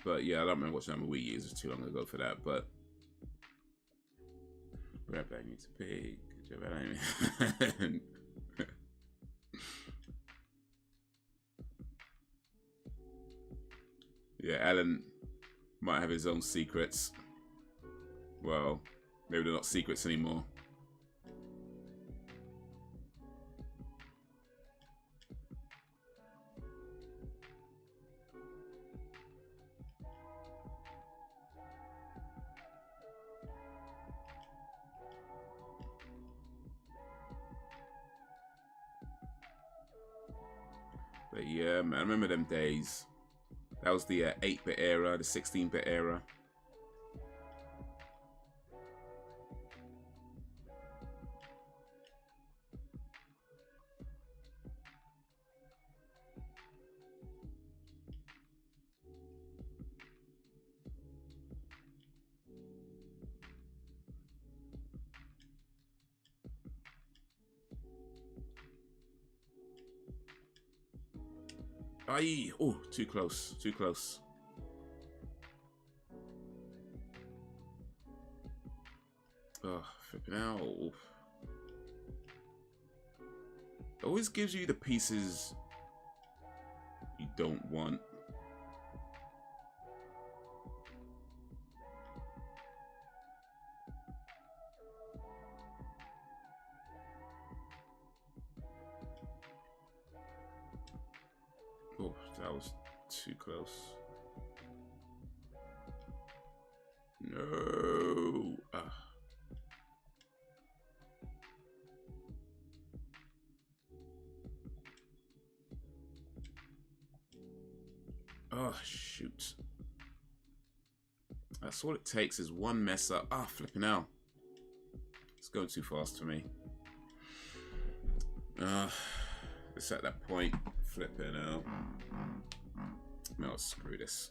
But yeah, I don't remember what number we used. It's too long ago for that. But rap that needs to pay. Yeah, Alan might have his own secrets. Well, maybe they're not secrets anymore. But yeah, man, I remember them days. That was the 8-bit era, the 16-bit era. Aye, oh, too close, too close. Oh, flipping out. It always gives you the pieces you don't want. Oh, that was too close. No. Oh, shoot. That's all it takes is one mess up. Ah, flipping out. It's going too fast for me. It's at that point. Flipping out. No, screw this.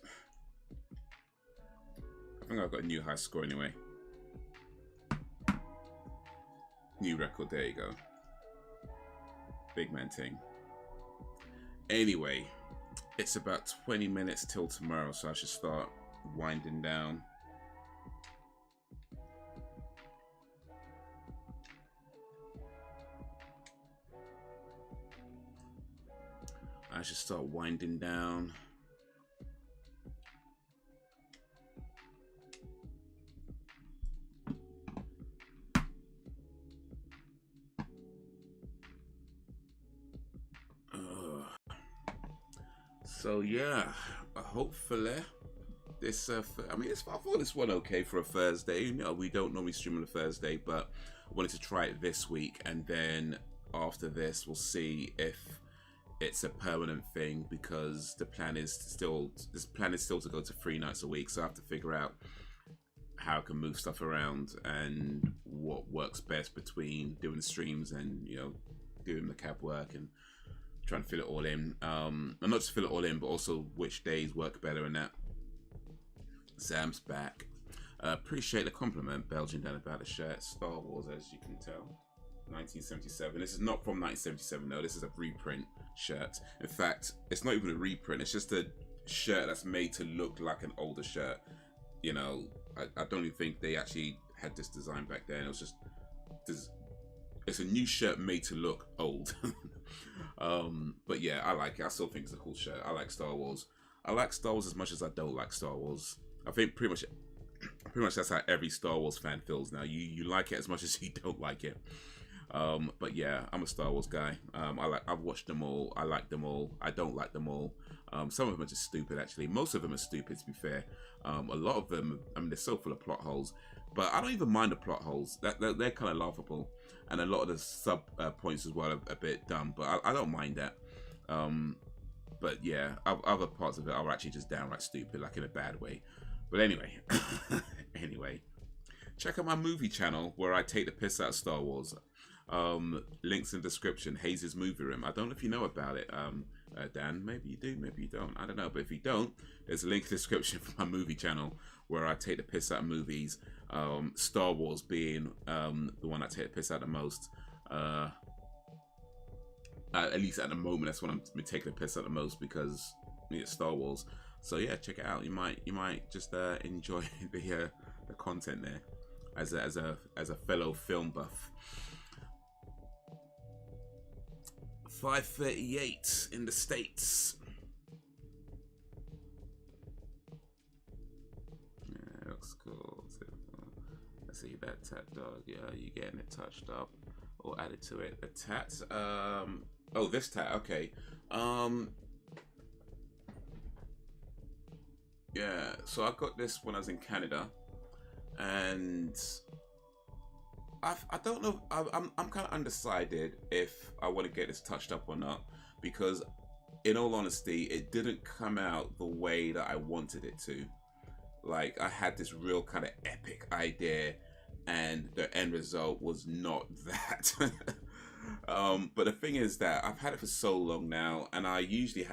I think I've got a new high score anyway. New record, there you go. Big man thing. Anyway, it's about 20 minutes till tomorrow, so I should start winding down. I should start winding down. So yeah, hopefully this. I mean, I thought this one okay for a Thursday. You know, we don't normally stream on a Thursday, but I wanted to try it this week, and then after this, we'll see if it's a permanent thing, because the plan is still to go to 3 nights a week. So I have to figure out how I can move stuff around and what works best between doing the streams and, you know, doing the cab work and trying to fill it all in. And not just fill it all in, but also which days work better and that. Sam's back. Appreciate the compliment, Belgian Dan, about the shirt. Star Wars, as you can tell. 1977. This is not from 1977 though. This is a reprint shirt. In fact, it's not even a reprint. It's just a shirt that's made to look like an older shirt. You know, I don't even think they actually had this design back then. It was just it's a new shirt made to look old. But yeah, I like it. I still think it's a cool shirt. I like Star Wars. I like Star Wars as much as I don't like Star Wars. I think pretty much that's how every Star Wars fan feels now. You like it as much as you don't like it. But yeah, I'm a Star Wars guy. I've watched them all. I like them all. I don't like them all. Some of them are just stupid, actually. Most of them are stupid, to be fair. A lot of them, I mean, they're so full of plot holes. But I don't even mind the plot holes. They're kind of laughable. And a lot of the sub points as well are a bit dumb. But I don't mind that. But yeah, other parts of it are actually just downright stupid, like in a bad way. But anyway, check out my movie channel where I take the piss out of Star Wars. Links in the description. Haze's Movie Room. I don't know if you know about it, Dan. Maybe you do, maybe you don't. I don't know. But if you don't, there's a link in the description for my movie channel where I take the piss out of movies. Star Wars being the one I take the piss out the most. At least at the moment, that's when I'm taking the piss out the most, because it's Star Wars. So yeah, check it out. You might just enjoy the content there as a fellow film buff. 5:38 in the States. Yeah, looks cool. Let's see that tat dog. Yeah, you getting it touched up or added to it? The tat. Oh, this tat. Okay. Yeah. So I got this when I was in Canada, and I don't know. I'm kind of undecided if I want to get this touched up or not, because in all honesty, it didn't come out the way that I wanted it to. Like, I had this real kind of epic idea, and the end result was not that. But the thing is that I've had it for so long now, and I usually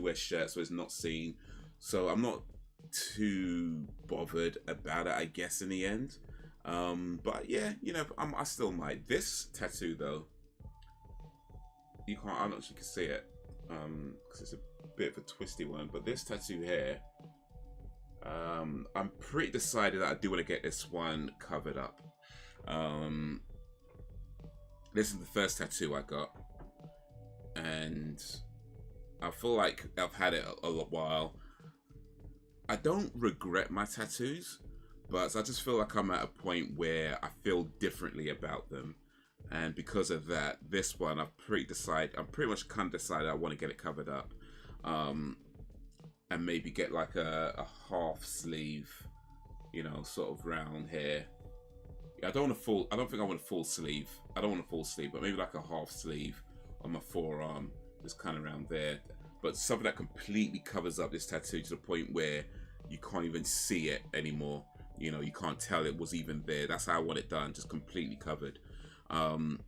wear shirts so it's not seen, so I'm not too bothered about it, I guess, in the end. But yeah, you know, I still might. This tattoo though, you can't, I don't know if you can see it, because it's a bit of a twisty one, but this tattoo here, I'm pretty decided that I do want to get this one covered up. This is the first tattoo I got, and I feel like I've had it a while. I don't regret my tattoos, but I just feel like I'm at a point where I feel differently about them. And because of that, this one, I'm pretty much kind of decided I want to get it covered up. And maybe get like a half sleeve, you know, sort of round here. I don't think I want a full sleeve. I don't want a full sleeve, but maybe like a half sleeve on my forearm, just kind of around there. But something that completely covers up this tattoo to the point where you can't even see it anymore. You know, you can't tell it was even there. That's how I want it done, just completely covered. But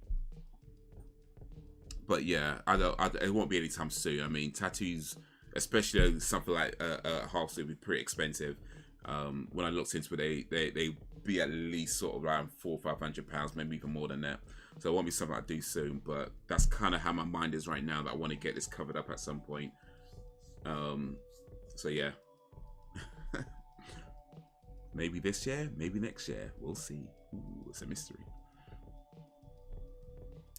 yeah, it won't be anytime soon. I mean, tattoos, especially something like a half sleeve, would be pretty expensive. When I looked into it, they be at least sort of around £400 or £500, maybe even more than that. So it won't be something I do soon, but that's kind of how my mind is right now, that I want to get this covered up at some point. So yeah. Maybe this year, maybe next year. We'll see. Ooh, it's a mystery.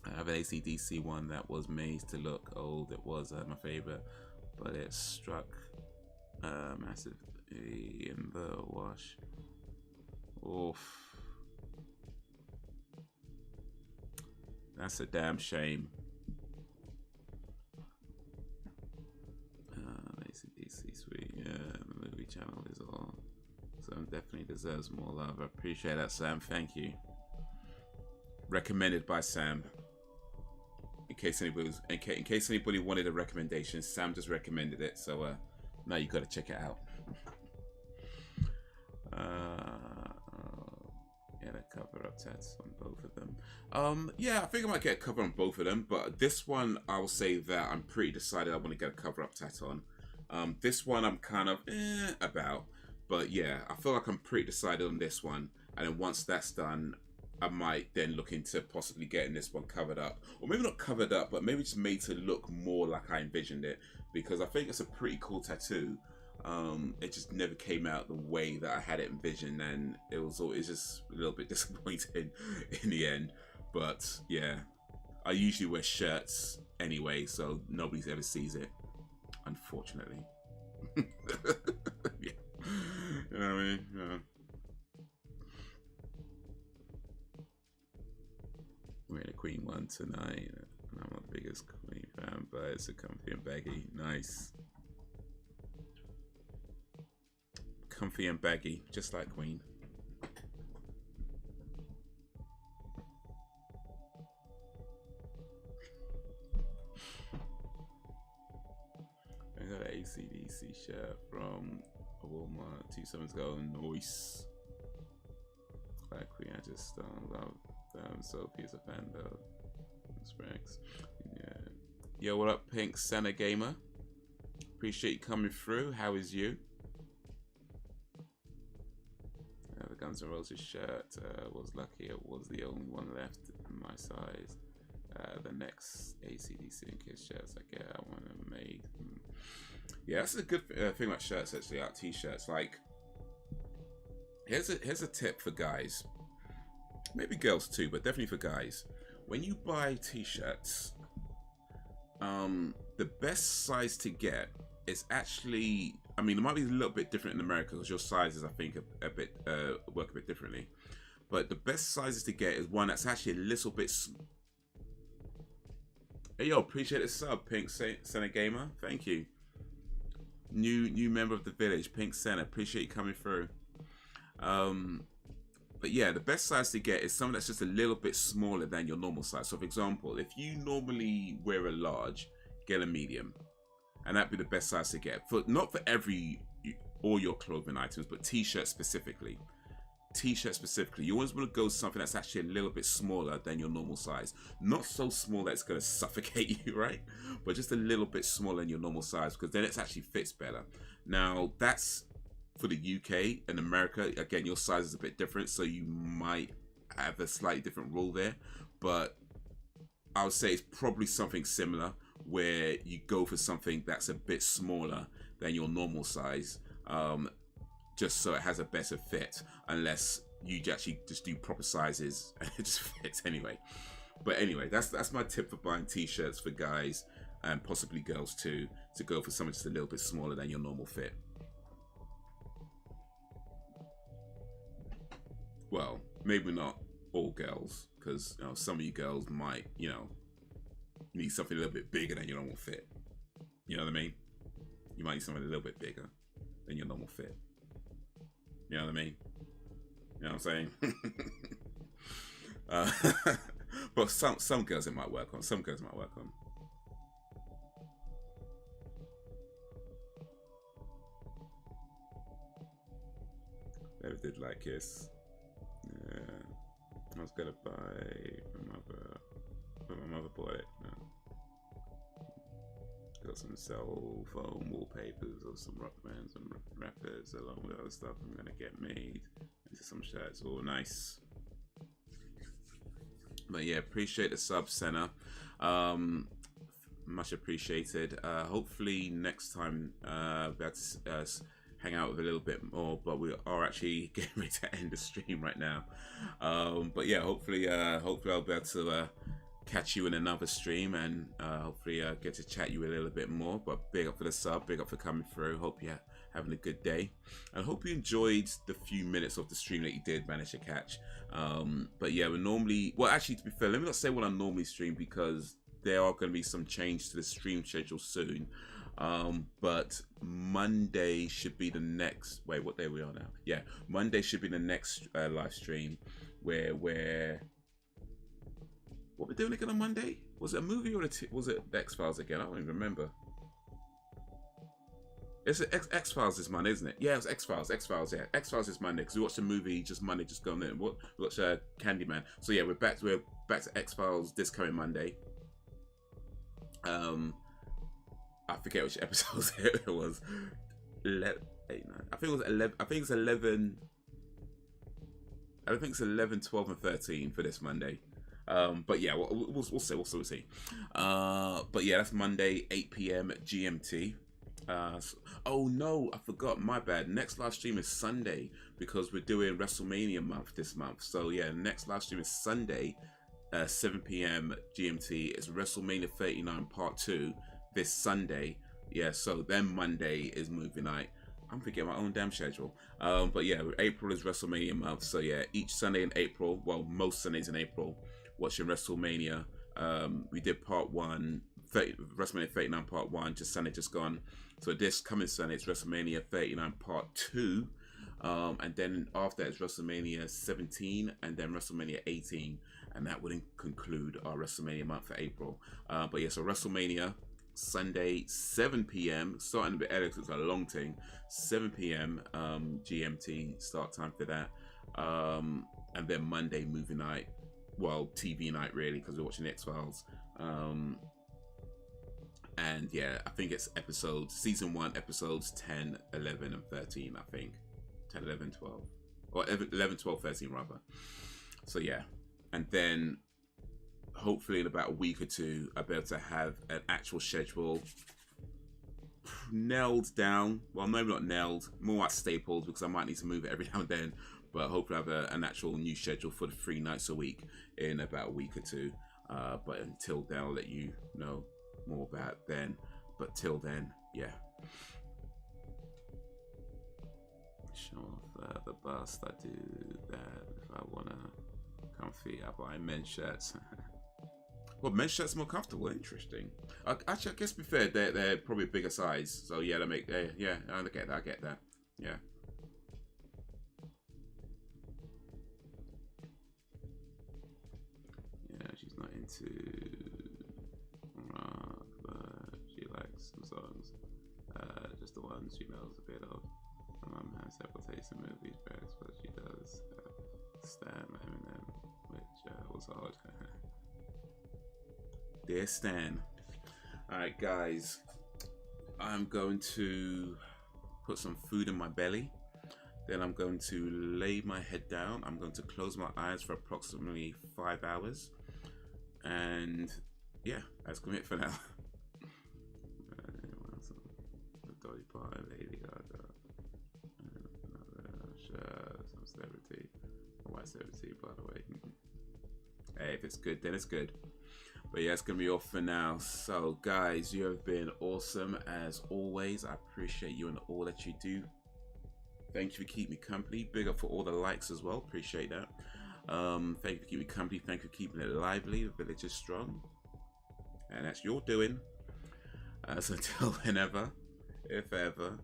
I have an AC/DC one that was made to look old. It was my favorite, but it struck massively in the wash. Oof. That's a damn shame. AC/DC sweet. Yeah, the movie channel is all. Sam definitely deserves more love. I appreciate that, Sam. Thank you. Recommended by Sam. In case anybody wanted a recommendation, Sam just recommended it. So now you got to check it out. Get a cover up tats on both of them. Yeah, I think I might get a cover on both of them, but this one I will say that I'm pretty decided I want to get a cover up tat on. This one I'm kind of about, but yeah, I feel like I'm pretty decided on this one, and then once that's done, I might then look into possibly getting this one covered up, or maybe not covered up, but maybe just made to look more like I envisioned it, because I think it's a pretty cool tattoo. It just never came out the way that I had it envisioned, and it's just a little bit disappointing in the end. But yeah, I usually wear shirts anyway, so nobody ever sees it, unfortunately. Yeah. You know what I mean? Yeah. We're in a Queen one tonight, and I'm the biggest Queen fan, but it's a comfy and baggy. Nice. Comfy and baggy, just like Queen. I got an AC/DC shirt from Walmart 2 summers ago. Nice. Like Queen, I just love them. Sophie's a fan though. Sprags. Yeah. Yo, what up, Pink Senna Gamer? Appreciate you coming through. How is you? The Guns N' Roses shirt was lucky. It was the only one left in my size. The next AC/DC and Kiss shirts I get, I want them made. Yeah, that's a good thing about shirts actually. Like t-shirts. Like, here's a tip for guys. Maybe girls too, but definitely for guys. When you buy t-shirts, the best size to get is actually, I mean, it might be a little bit different in America because your sizes, I think, a bit work a bit differently. But the best sizes to get is one that's actually a little bit. Hey yo, appreciate the sub, Pink Senna Gamer. Thank you. New member of the village, Pink Senna. Appreciate you coming through. But yeah, the best size to get is something that's just a little bit smaller than your normal size. So for example, if you normally wear a large, get a medium. And that'd be the best size to get. Not for all your clothing items, but t-shirts specifically. T-shirt specifically. You always want to go something that's actually a little bit smaller than your normal size. Not so small that it's going to suffocate you, right? But just a little bit smaller than your normal size, because then it actually fits better. Now, that's for the UK. In America, again, your size is a bit different, so you might have a slightly different rule there. But I would say it's probably something similar, where you go for something that's a bit smaller than your normal size, just so it has a better fit, unless you actually just do proper sizes and it just fits anyway. But anyway, that's my tip for buying t-shirts for guys and possibly girls too, to go for something just a little bit smaller than your normal fit. Well, maybe not all girls, because some of you girls might, need something a little bit bigger than your normal fit. You know what I mean? You might need something a little bit bigger than your normal fit. You know what I mean? You know what I'm saying? But some girls it might work on. Some girls it might work on. Never did like Kiss. Yeah. I was gonna buy my mother, but my mother bought it. No. Got some cell phone wallpapers of some rock bands and rappers, along with other stuff I'm gonna get made into some shirts. Oh, nice. But yeah, appreciate the sub, Senna. Much appreciated. Hopefully next time we'll be able to hang out with a little bit more, but we are actually getting ready to end the stream right now. But yeah, hopefully I'll be able to catch you in another stream, and hopefully get to chat you a little bit more. But big up for the sub, big up for coming through. Hope you're having a good day, and hope you enjoyed the few minutes of the stream that you did manage to catch. But yeah, we're normally, well, actually, to be fair, let me not say when I normally stream, because there are going to be some change to the stream schedule soon. But Monday should be the next, wait, what day are we on now? Yeah, Monday should be the next live stream where we're, what we're doing again on Monday? Was it a movie or was it X-Files again? I don't even remember. It's X-Files this Monday, isn't it? Yeah, it was X-Files. X-Files, yeah. X-Files is Monday, because we watched a movie just Monday, just gone there. We watched Candyman. So yeah, we're back to X-Files this coming Monday. I forget which episodes it was. 11, 8, 9. I think it was 11. I think it's 11. I think it's 11, 12, and 13 for this Monday. But yeah, we'll see. But yeah, that's Monday, 8 p.m. GMT. Oh no, I forgot. My bad. Next live stream is Sunday, because we're doing WrestleMania month this month. So yeah, next live stream is Sunday, 7 p.m. GMT. It's WrestleMania 39 Part 2 this Sunday. Yeah, so then Monday is movie night. I'm forgetting my own damn schedule. But yeah, April is WrestleMania month. So yeah, each Sunday in April, well, most Sundays in April, watching WrestleMania. We did Part 1, WrestleMania 39 Part 1, just Sunday just gone. So this coming Sunday, it's WrestleMania 39 Part 2. And then after that, it's WrestleMania 17, and then WrestleMania 18. And that would conclude our WrestleMania month for April. But yeah, so WrestleMania Sunday, 7 p.m. starting a bit early because it's a long thing. 7 p.m. GMT start time for that. And then Monday movie night, well, TV night really, because we're watching the X-Files. And yeah, I think it's season 1 episodes 10, 11, and 13. I think 10, 11, 12, or 11, 12, 13 rather. So yeah, and then hopefully in about a week or two, I'll be able to have an actual schedule nailed down. Well, maybe not nailed, more like stapled, because I might need to move it every now and then. But hopefully I have an actual new schedule for the 3 nights a week in about a week or two. But until then, I'll let you know more about then. But till then, yeah. Show off the bust. I do that if I wanna comfy. I buy men's shirts. Well, men's shirts more comfortable. Interesting. Actually, I guess to be fair, they're probably a bigger size. So yeah, yeah, I get that. I get that. Yeah. Yeah, she's not into rock, but she likes some songs. Just the ones she knows a bit of. My mom has several tastes in movies, but she does Stan Eminem, which was hard. Dear Stan. Alright guys, I'm going to put some food in my belly. Then I'm going to lay my head down. I'm going to close my eyes for approximately 5 hours. And yeah, that's going to be it for now. Dolly Parton, Lady Gaga, some celebrity, a white celebrity, by the way. Hey, if it's good, then it's good. But yeah, it's gonna be all for now. So guys, you have been awesome as always. I appreciate you and all that you do. Thank you for keeping me company. Big up for all the likes as well. Appreciate that. Thank you for keeping me company. Thank you for keeping it lively. The village is strong, and that's your doing. So until whenever, if ever,